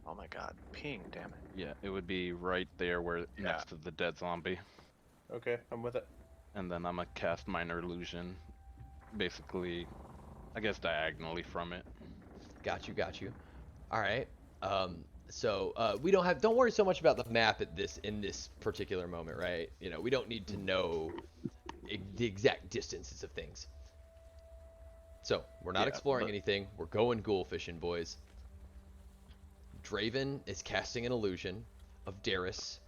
Oh my god, ping, damn it. Yeah, it would be right there where next to the dead zombie. Okay, I'm with it. And then I'm gonna cast minor illusion, basically, I guess diagonally from it. Got you. All right. So we don't worry so much about the map in this particular moment, right? We don't need to know the exact distances of things. So we're not Yeah, exploring but- anything. We're going ghoul fishing, boys. Draven is casting an illusion of Darius,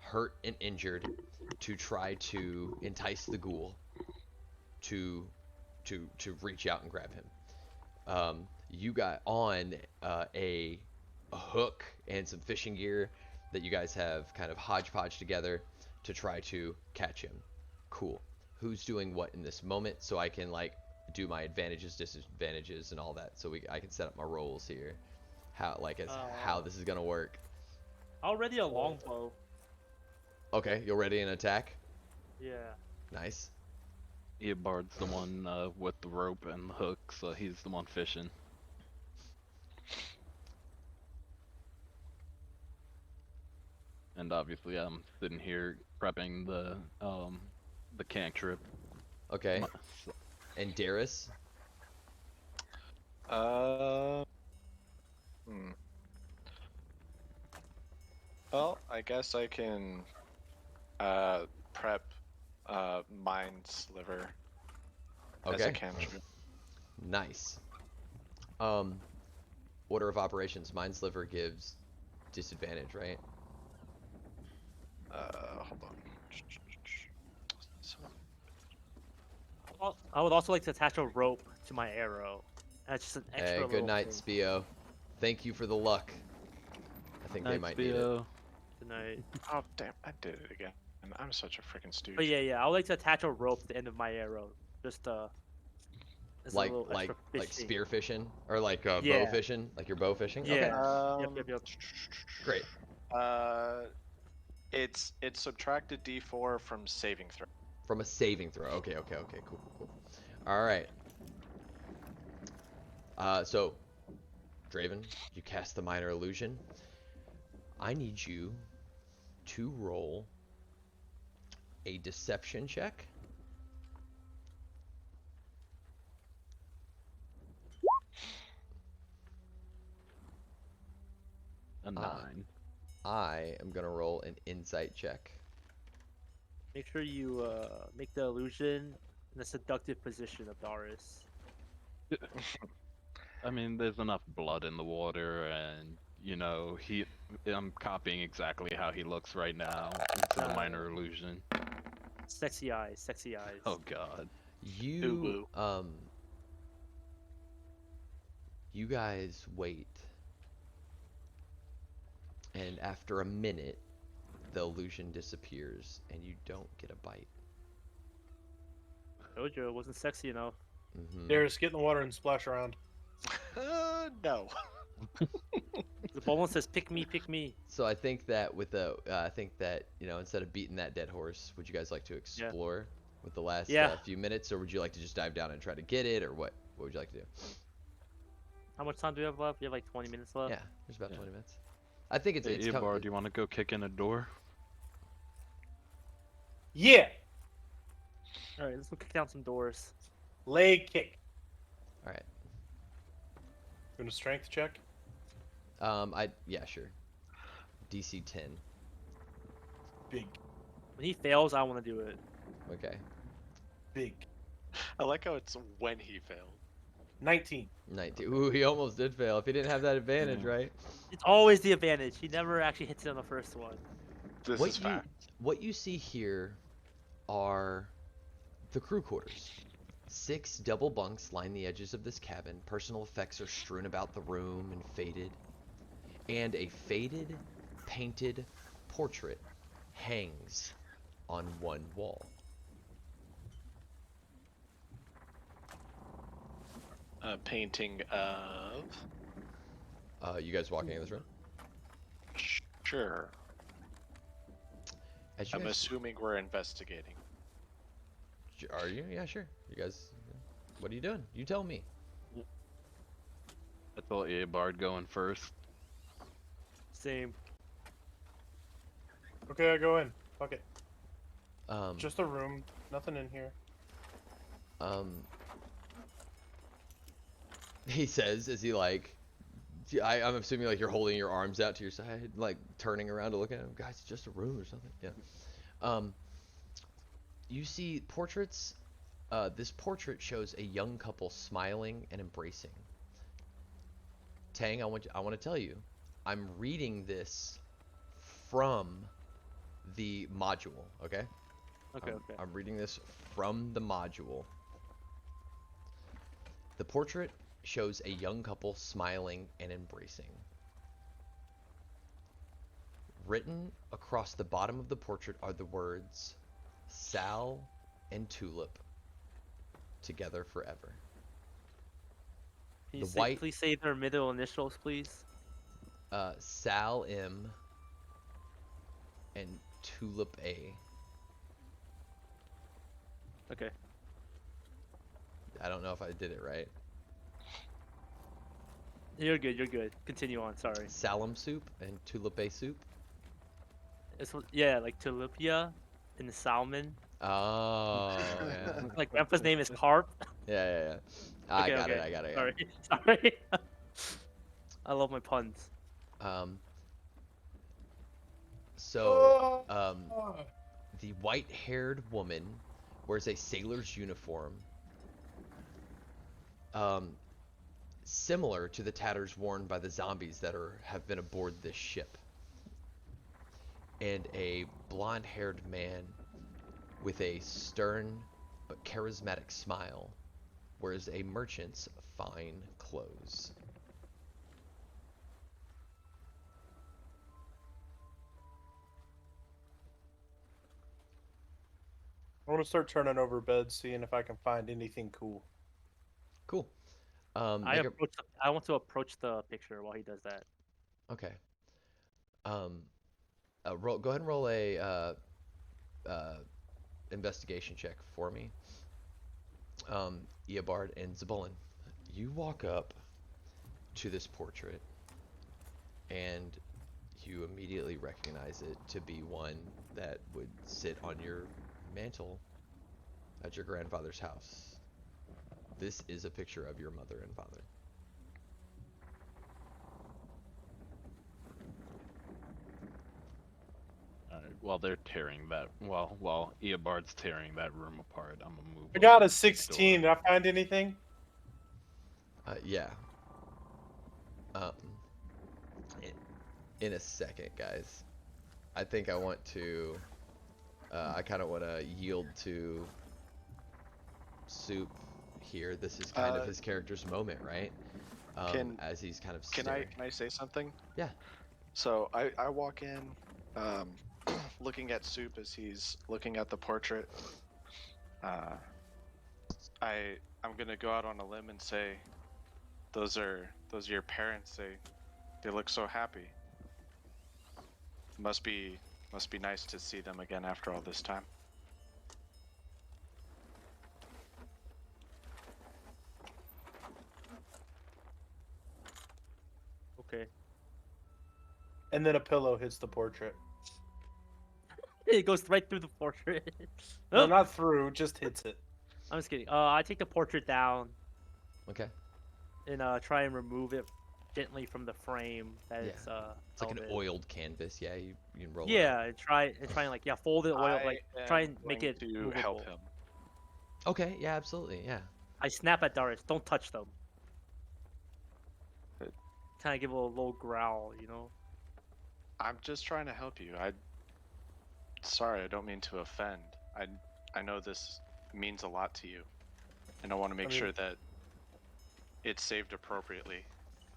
hurt and injured, to try to entice the ghoul to reach out and grab him. You got on a hook and some fishing gear that you guys have kind of hodgepodge together to try to catch him. Cool. Who's doing what in this moment, so I can do my advantages, disadvantages, and all that, so I can set up my rolls here. How this is gonna work. Already a longbow. Okay, you're ready in attack. Yeah. Nice. Eobard's the one with the rope and the hook, so he's the one fishing. And obviously, I'm sitting here prepping the cantrip. Okay. My- And Darius. Uh, hmm. Well, I guess I can prep Mind Sliver as a Okay. cantrip. Nice. Order of operations. Mind Sliver gives disadvantage, right? Hold on. So, I would also like to attach a rope to my arrow. That's just an extra Hey, little good night, thing. Spio. Thank you for the luck. I think they Night, might need it. Spio. Good night. oh damn! I did it again. And I'm such a freaking stooge. But yeah, I would like to attach a rope to the end of my arrow. Just as a Like little like extra like fishing. spear fishing or like bow Yeah. fishing, like you're bow fishing. Yeah. Okay. Yep. Great. It's subtracted D4 from saving throw. From a saving throw. Okay. Cool. All right. So, Draven, you cast the minor illusion. I need you to roll a deception check. A 9. I am gonna roll an insight check. Make sure you make the illusion in a seductive position of Darius. I mean, there's enough blood in the water, and you know, I'm copying exactly how he looks right now into the minor illusion. Sexy eyes. Oh God. You you guys wait. And after a minute, the illusion disappears and you don't get a bite. Told you it wasn't sexy enough. Darius, get in the water and splash around. No. The bonus says, "Pick me." So I think that instead of beating that dead horse, would you guys like to explore with the last few minutes, or would you like to just dive down and try to get it, or what? What would you like to do? How much time do we have left? We have like 20 minutes left. Yeah, there's about 20 minutes. I think it's Hey, Eobard, do you want to go kick in a door? Yeah! All right, let's go kick down some doors. Leg kick. All right. Doing a strength check? Yeah, sure. DC 10. Big. When he fails, I want to do it. Okay. Big. I like how it's when he failed. 19. 19. Ooh, he almost did fail. If he didn't have that advantage, right? It's always the advantage. He never actually hits it on the first one. This is fact. What you see here are the crew quarters. 6 double bunks line the edges of this cabin. Personal effects are strewn about the room and faded. And a faded, painted portrait hangs on one wall. A painting of. You guys walking in this room? Sure. As you I'm guys, assuming we're investigating. Are you? Yeah, sure. You guys, what are you doing? You tell me. I thought Eobard going first. Same. Okay, I go in. Fuck it. Um, Just a room. Nothing in here. He says as he I'm assuming like you're holding your arms out to your side, like turning around to look at him. Guys, it's just a room or something. Yeah. You see portraits. This portrait shows a young couple smiling and embracing. Tang, I want to tell you, I'm reading this from the module. Okay. Okay. I'm reading this from the module. The portrait shows a young couple smiling and embracing. Written across the bottom of the portrait are the words Sal and Tulip. together forever. Can you The white, please say their middle initials, please? Sal M and Tulip A. Okay. I don't know if I did it right. You're good. You're good. Continue on. Sorry. Salem soup and Tulip A soup. Yeah, like tilapia and salmon. Oh, yeah. Like grandpa's name is Carp. Yeah. I Okay, got it. okay. I got it. Sorry. Sorry. I love my puns. Um, so, the white-haired woman wears a sailor's uniform, similar to the tatters worn by the zombies that have been aboard this ship. And a blonde-haired man with a stern but charismatic smile wears a merchant's fine clothes. I want to start turning over beds, seeing if I can find anything cool. Cool. I want to approach the picture while he does that. Okay. Go ahead and roll a investigation check for me. Eobard and Zabulon. You walk up to this portrait, and you immediately recognize it to be one that would sit on your mantle at your grandfather's house. This is a picture of your mother and father. While they're tearing that, while Eobard's tearing that room apart, I'm gonna move. I got over a to the 16. door. Did I find anything? Yeah. Um, in a second, guys. I think I want to. I kind of want to yield to Soup here. This is kind of his character's moment, right? As he's kind of Can staring. I say something? Yeah. So I walk in, looking at Soup as he's looking at the portrait. I'm gonna go out on a limb and say, those are your parents. They look so happy. Must be nice to see them again after all this time. Okay. And then a pillow hits the portrait. It goes right through the portrait. No, Oh, not through, just hits it. I'm just kidding. I take the portrait down Okay. and try and remove it gently from the frame that Yeah. it's It's like an held in. oiled canvas. Yeah, you can roll it. Yeah, and try and like fold it, oil, like try and make going it to movable. help him. Okay. Yeah, absolutely. Yeah. I snap at Darius. Don't touch them. Kind of give a little growl, you know. I'm just trying to help you. Sorry, I don't mean to offend. I know this means a lot to you, and I want to make sure that it's saved appropriately.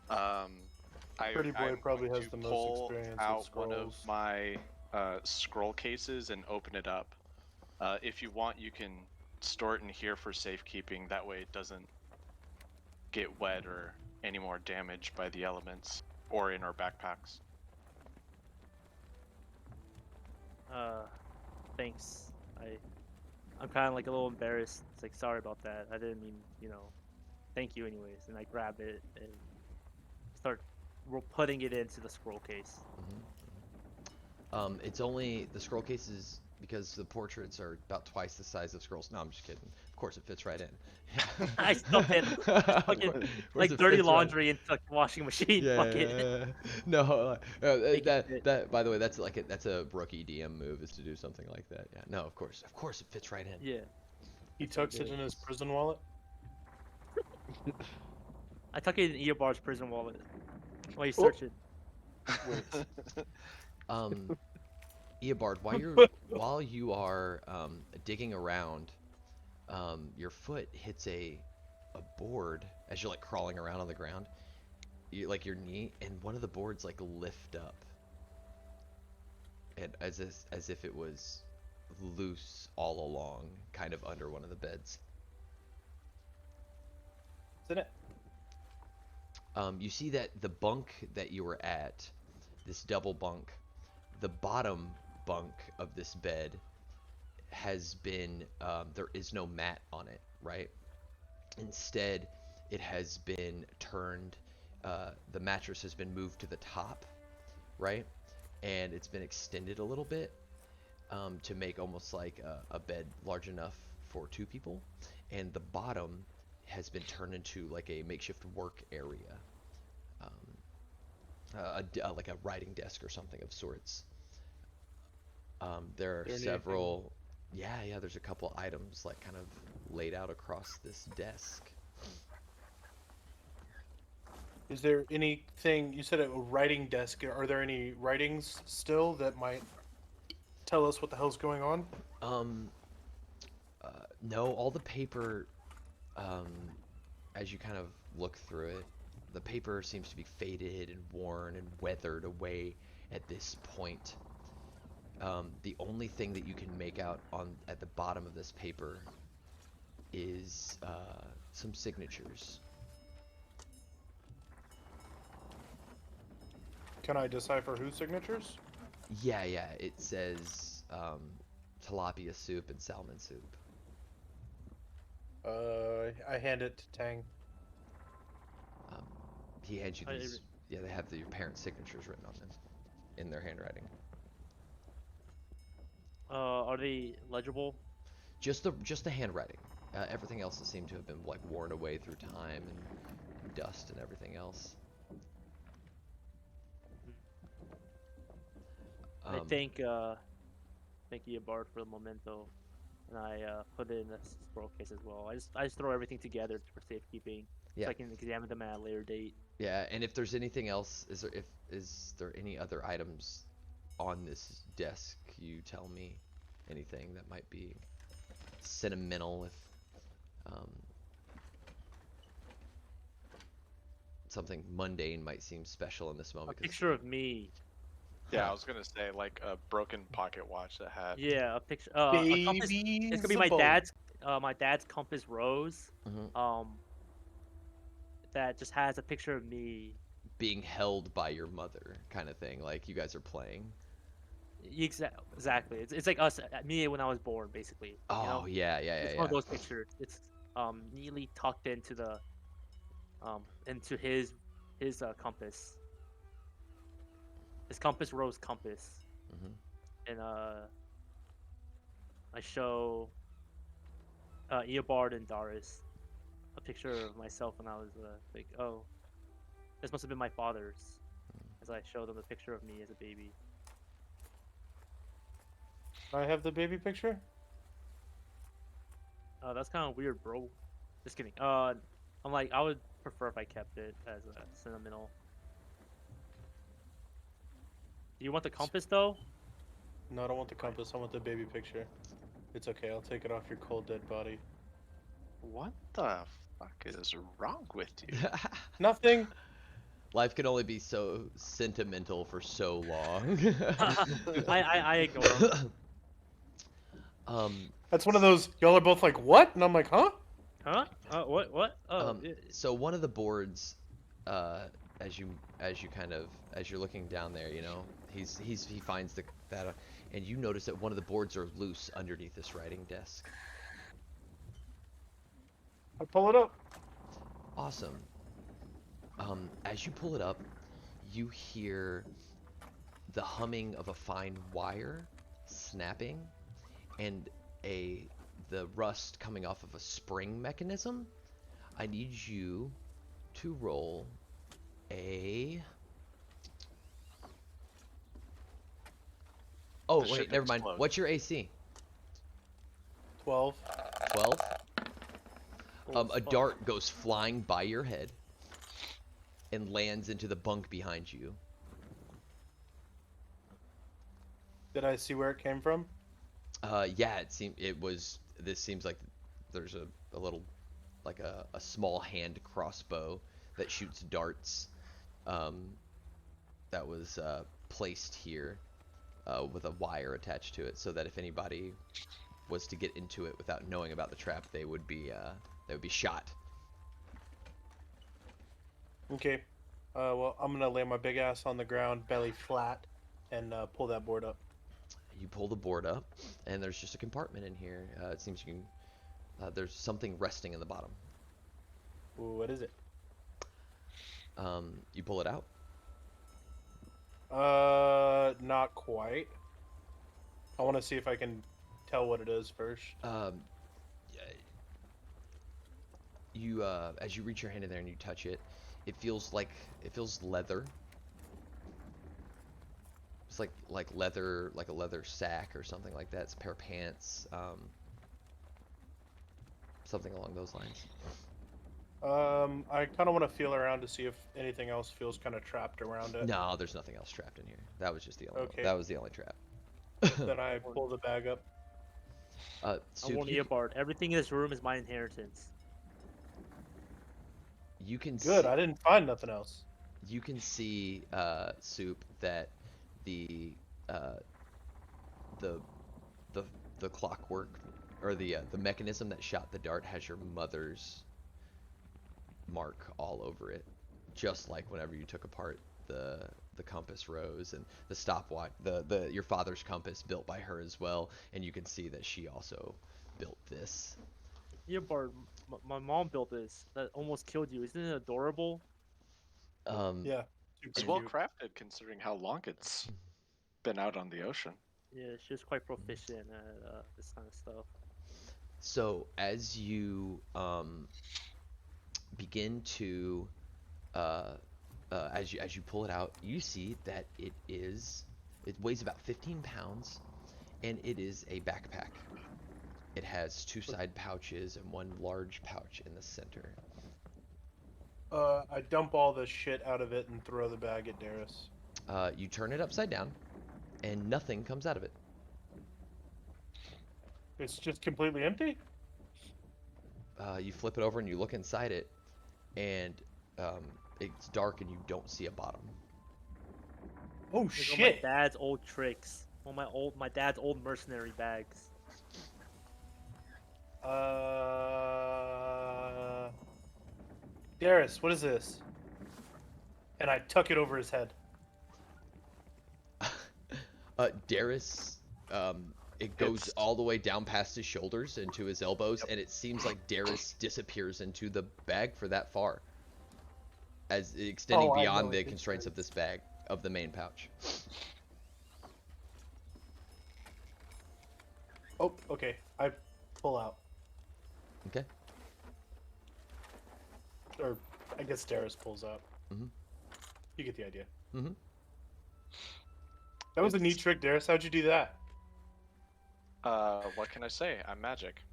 Pretty boy I'm probably going has to the most pull experience with out one of scrolls. my scroll cases and open it up. If you want, you can store it in here for safekeeping. That way, it doesn't get wet or any more damaged by the elements, or in our backpacks. Thanks. I'm kind of like a little embarrassed. It's like, sorry about that. I didn't mean, you know. Thank you anyways. And I grab it and start putting it into the scroll case. It's only the scroll cases because the portraits are about twice the size of scrolls. No, I'm just kidding. Of course, it fits right in. I still fit like dirty laundry into like washing machine. Fuck it. No, Make it that fit. that by the way, that's a rookie DM move is to do something like that. Yeah. No, of course it fits right in. Yeah. He tucks it in his prison wallet. I tuck it in Eobard's prison wallet while you Oh. search it. Eobard, while you are digging around, your foot hits a board as you're like crawling around on the ground. You like your knee, and one of the boards like lift up, and as if it was loose all along, kind of under one of the beds. What's in it? You see that the bunk that you were at, this double bunk, the bottom bunk of this bed has been, there is no mat on it, right? Instead, it has been turned, the mattress has been moved to the top, right? And it's been extended a little bit to make almost like a bed large enough for 2 people. And the bottom has been turned into like a makeshift work area, like a writing desk or something of sorts. There are There anything- several, yeah, there's a couple items like kind of laid out across this desk. Is there anything? You said a writing desk. Are there any writings still that might tell us what the hell's going on? No, all the paper, as you kind of look through it, the paper seems to be faded and worn and weathered away at this point. The only thing that you can make out at the bottom of this paper is some signatures. Can I decipher whose signatures? Yeah, it says tilapia soup and salmon soup. I hand it to Tang. He hands you I- these. Yeah, they have your parents' signatures written on them in their handwriting. Are they legible? Just the handwriting. Everything else has seemed to have been like worn away through time and dust and everything else. I thank you, Bard, for the memento, and I put it in a scroll case as well. I just throw everything together for safekeeping, Yeah. so I can examine them at a later date. Yeah, and if there's anything else, is there any other items on this desk? You tell me anything that might be sentimental, if something mundane might seem special in this A moment. picture of me. Yeah, I was gonna say like a broken pocket watch that had. Yeah, a picture. A compass. It's gonna be my dad's compass rose. Mhm. That just has a picture of me. Being held by your mother, kind of thing, like you guys are playing. Exactly. It's like us, me when I was born, basically. Oh, You know? yeah. It's one of those pictures. It's neatly tucked into the into his compass. His compass rose compass. Mhm. And I show Eobard and Darius a picture of myself when I was like, oh, this must have been my father's. As I show them a picture of me as a baby. I have the baby picture. That's kind of weird, bro. Just kidding. I'm like, I would prefer if I kept it as a sentimental. Do you want the compass though? No, I don't want the compass. I want the baby picture. It's okay. I'll take it off your cold dead body. What the fuck is wrong with you? Nothing. Life can only be so sentimental for so long. I ignore him. That's one of those. Y'all are both like, what? And I'm like, huh? Huh? What? Oh, So one of the boards, as you're looking down there, you know, he finds that, and you notice that one of the boards are loose underneath this writing desk. I pull it up. Awesome. As you pull it up, you hear the humming of a fine wire snapping, and the rust coming off of a spring mechanism. I need you to roll a... Oh, This wait, should never mind. explode. What's your AC? 12. 12? oh, A fuck. dart goes flying by your head and lands into the bunk behind you. Did I see where it came from? Yeah, this seems like there's a little, like a small hand crossbow that shoots darts, that was placed here with a wire attached to it, so that if anybody was to get into it without knowing about the trap, they would be shot. Okay. Well, I'm gonna lay my big ass on the ground, belly flat, and pull that board up. You pull the board up, and there's just a compartment in here. It seems you can. There's something resting in the bottom. Ooh, what is it? You pull it out. Not quite. I want to see if I can tell what it is first. You as you reach your hand in there and you touch it, it feels leather. It's like leather, like a leather sack or something like that. It's a pair of pants, something along those lines. I kind of want to feel around to see if anything else feels kind of trapped around it. No, there's nothing else trapped in here. That was just the only. Okay. That was the only trap. Then I pull the bag up. I Soup, warn Eobard. Everything in this room is my inheritance. you can Good. see, I didn't find nothing else. you can see, Soup, that the uh, the the clockwork or the mechanism that shot the dart has your mother's mark all over it, just like whenever you took apart the compass rose and the stopwatch, the your father's compass built by her as well, and you can see that she also built this. Eobard, my mom built this. That almost killed you. Isn't it adorable? Um, Yeah. It's Super well cute. crafted considering how long it's been out on the ocean. Yeah, she was quite proficient at this kind of stuff. so as you begin to uh, as you pull it out, you see that it weighs about 15 pounds, and it is a backpack. It has two side pouches and one large pouch in the center. I dump all the shit out of it and throw the bag at Darius. You turn it upside down, and nothing comes out of it. It's just completely empty. You flip it over and you look inside it, and it's dark and you don't see a bottom. Oh These are my shit! dad's old tricks. All my dad's old mercenary bags. Darius, what is this? And I tuck it over his head. Darius, it goes It's- all the way down past his shoulders into his elbows, and it seems like Darius disappears into the bag for that far, as extending Oh, I know beyond the it constraints of does. this bag, of the main pouch. Oh, okay. I pull out. Okay. Or I guess Darius pulls out. Mhm. You get the idea. Mhm. That was a neat trick, Darius. How'd you do that? What can I say? I'm magic.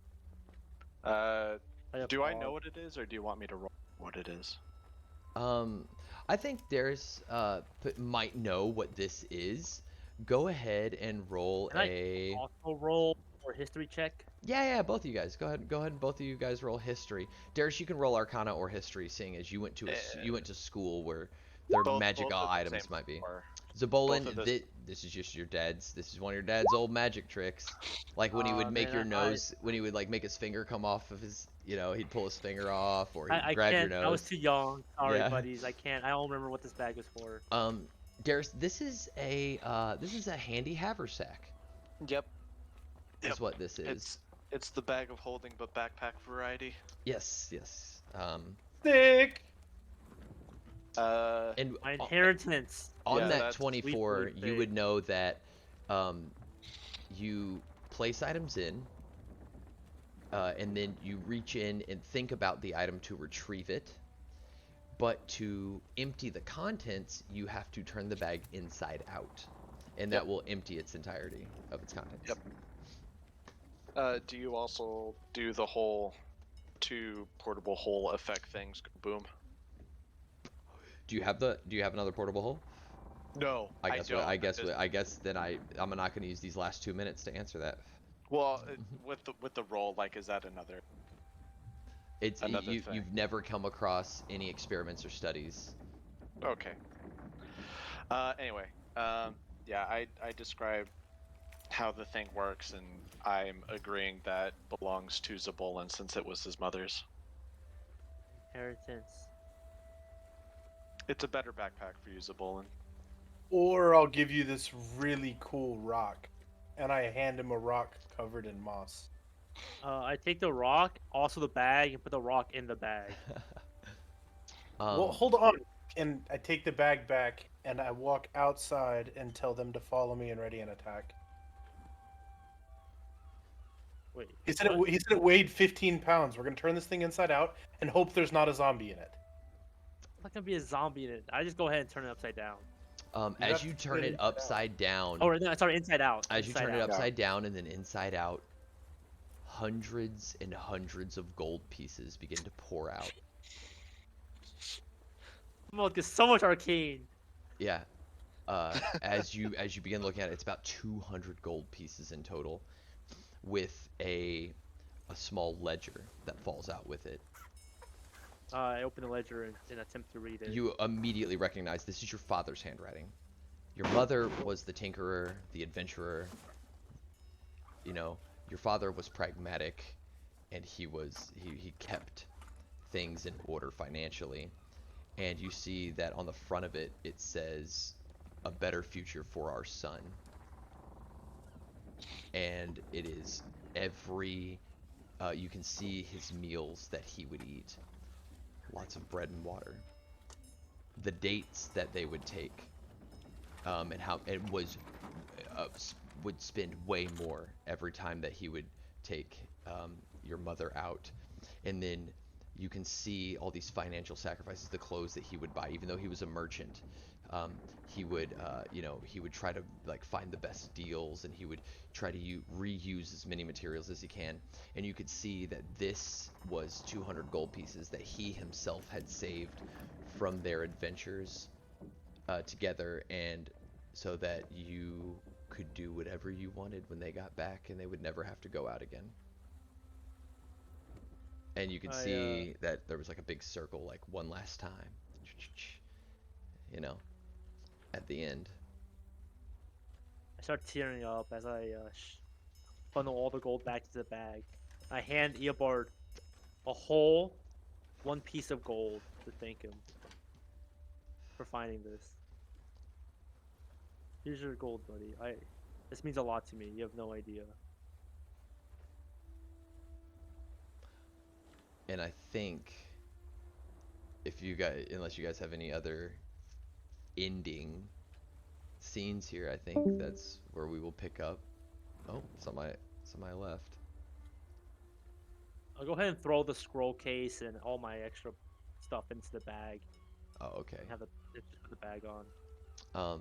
I have Do I fog. know what it is, or do you want me to roll what it is? I think Darius might know what this is. Go ahead and roll Can I a. also roll for history check? Yeah, both of you guys. Go ahead, and both of you guys roll history. Darius, you can roll Arcana or history, seeing as you went to you went to school where their magical both are the items same might be. score. Zabolin, Both of this- this is just your dad's. This is one of your dad's old magic tricks. Like when he would make Man, your nose, when he would like make his finger come off of his, he'd pull his finger off, or he'd I grab your can't. nose. I was too young. Sorry, Yeah. buddies. I can't. I don't remember what this bag is for. Darius, this is a handy haversack. Yep. Is what this is. It's the bag of holding, but backpack variety. Yes. Sick. And My inheritance. on Yeah, that that's 24, completely you fake. would know that you place items in, and then you reach in and think about the item to retrieve it. But to empty the contents, you have to turn the bag inside out, and that will empty its entirety of its contents. Yep. Do you also do the whole two portable hole effect things? Boom. Do you have another portable hole? No, I guess don't. I guess then I'm not going to use these last 2 minutes to answer that. Well, with the roll, like, is that another? It's Another thing. you've never come across any experiments or studies. Okay. Anyway, yeah, I described how the thing works, and I'm agreeing that belongs to Zabolin since it was his mother's. Inheritance. It's a better backpack for you, Zabolin. Or I'll give you this really cool rock, and I hand him a rock covered in moss. I take the rock, also the bag, and put the rock in the bag. Well, hold on. And I take the bag back, and I walk outside and tell them to follow me and ready an attack. Wait. He said it weighed 15 pounds. We're gonna turn this thing inside out and hope there's not a zombie in it. There's not gonna be a zombie in it. I just go ahead and turn it upside down. As you turn it upside down, Oh, no, sorry, inside out. as you Inside turn it out. upside down and then inside out, hundreds and hundreds of gold pieces begin to pour out. Oh, there's so much arcane. Yeah. As you begin looking at it, it's about 200 gold pieces in total, with a small ledger that falls out with it. I open the ledger and attempt to read it. You immediately recognize this is your father's handwriting. Your mother was the tinkerer, the adventurer. You know, your father was pragmatic, and he kept things in order financially. And you see that on the front of it, it says, "A better future for our son." And it is every, you can see his meals that he would eat. Lots of bread and water. The dates that they would take, and how it was, would spend way more every time that he would take your mother out. And then you can see all these financial sacrifices, the clothes that he would buy, even though he was a merchant. He would, he would try to like find the best deals, and he would try to reuse as many materials as he can. And you could see that this was 200 gold pieces that he himself had saved from their adventures together, and so that you could do whatever you wanted when they got back, and they would never have to go out again. And you could see that there was like a big circle, like one last time, you know, at the end. I start tearing up as I funnel all the gold back to the bag. I hand Eobard a whole one piece of gold to thank him for finding this. Here's your gold, buddy. This means a lot to me. You have no idea. And I think if you guys, unless you guys have any other ending scenes here, I think that's where we will pick up. Oh, somebody left. I'll go ahead and throw the scroll case and all my extra stuff into the bag. Oh, okay. And have just put the bag on.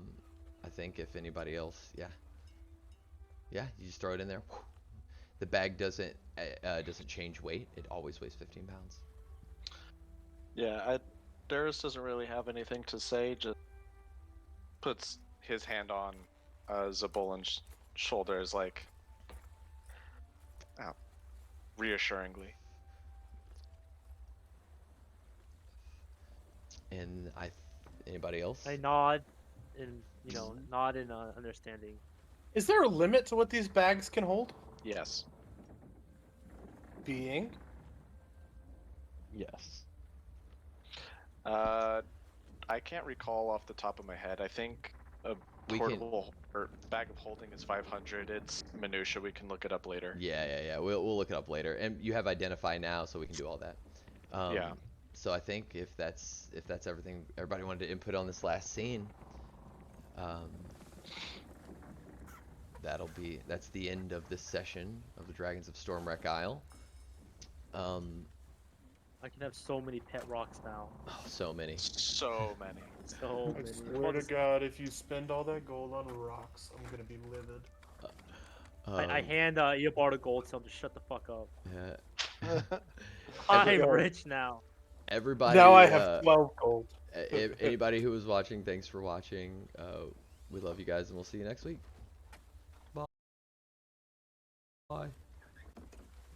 I think if anybody else, yeah, you just throw it in there. The bag doesn't change weight. It always weighs 15 pounds. Yeah, Darius doesn't really have anything to say. Just puts his hand on Zabolin's shoulders, like reassuringly. And anybody else? I nod and nod in understanding. Is there a limit to what these bags can hold? Yes. Being? Yes. I can't recall off the top of my head. I think a portable or bag of holding is 500. It's minutia. We can look it up later. Yeah. We'll look it up later. And you have identify now, so we can do all that. Yeah. So I think if that's everything everybody wanted to input on this last scene, that's the end of this session of the Dragons of Stormwreck Isle. I can have so many pet rocks now. Oh, so many. So many. So I many. swear to God, if you spend all that gold on rocks, I'm gonna be livid. I hand Eobard a gold, tell him to shut the fuck up. Yeah. I'm rich now. Everybody. Now I have 12 gold. Anybody who was watching, thanks for watching. We love you guys, and we'll see you next week. Bye.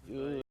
Bye.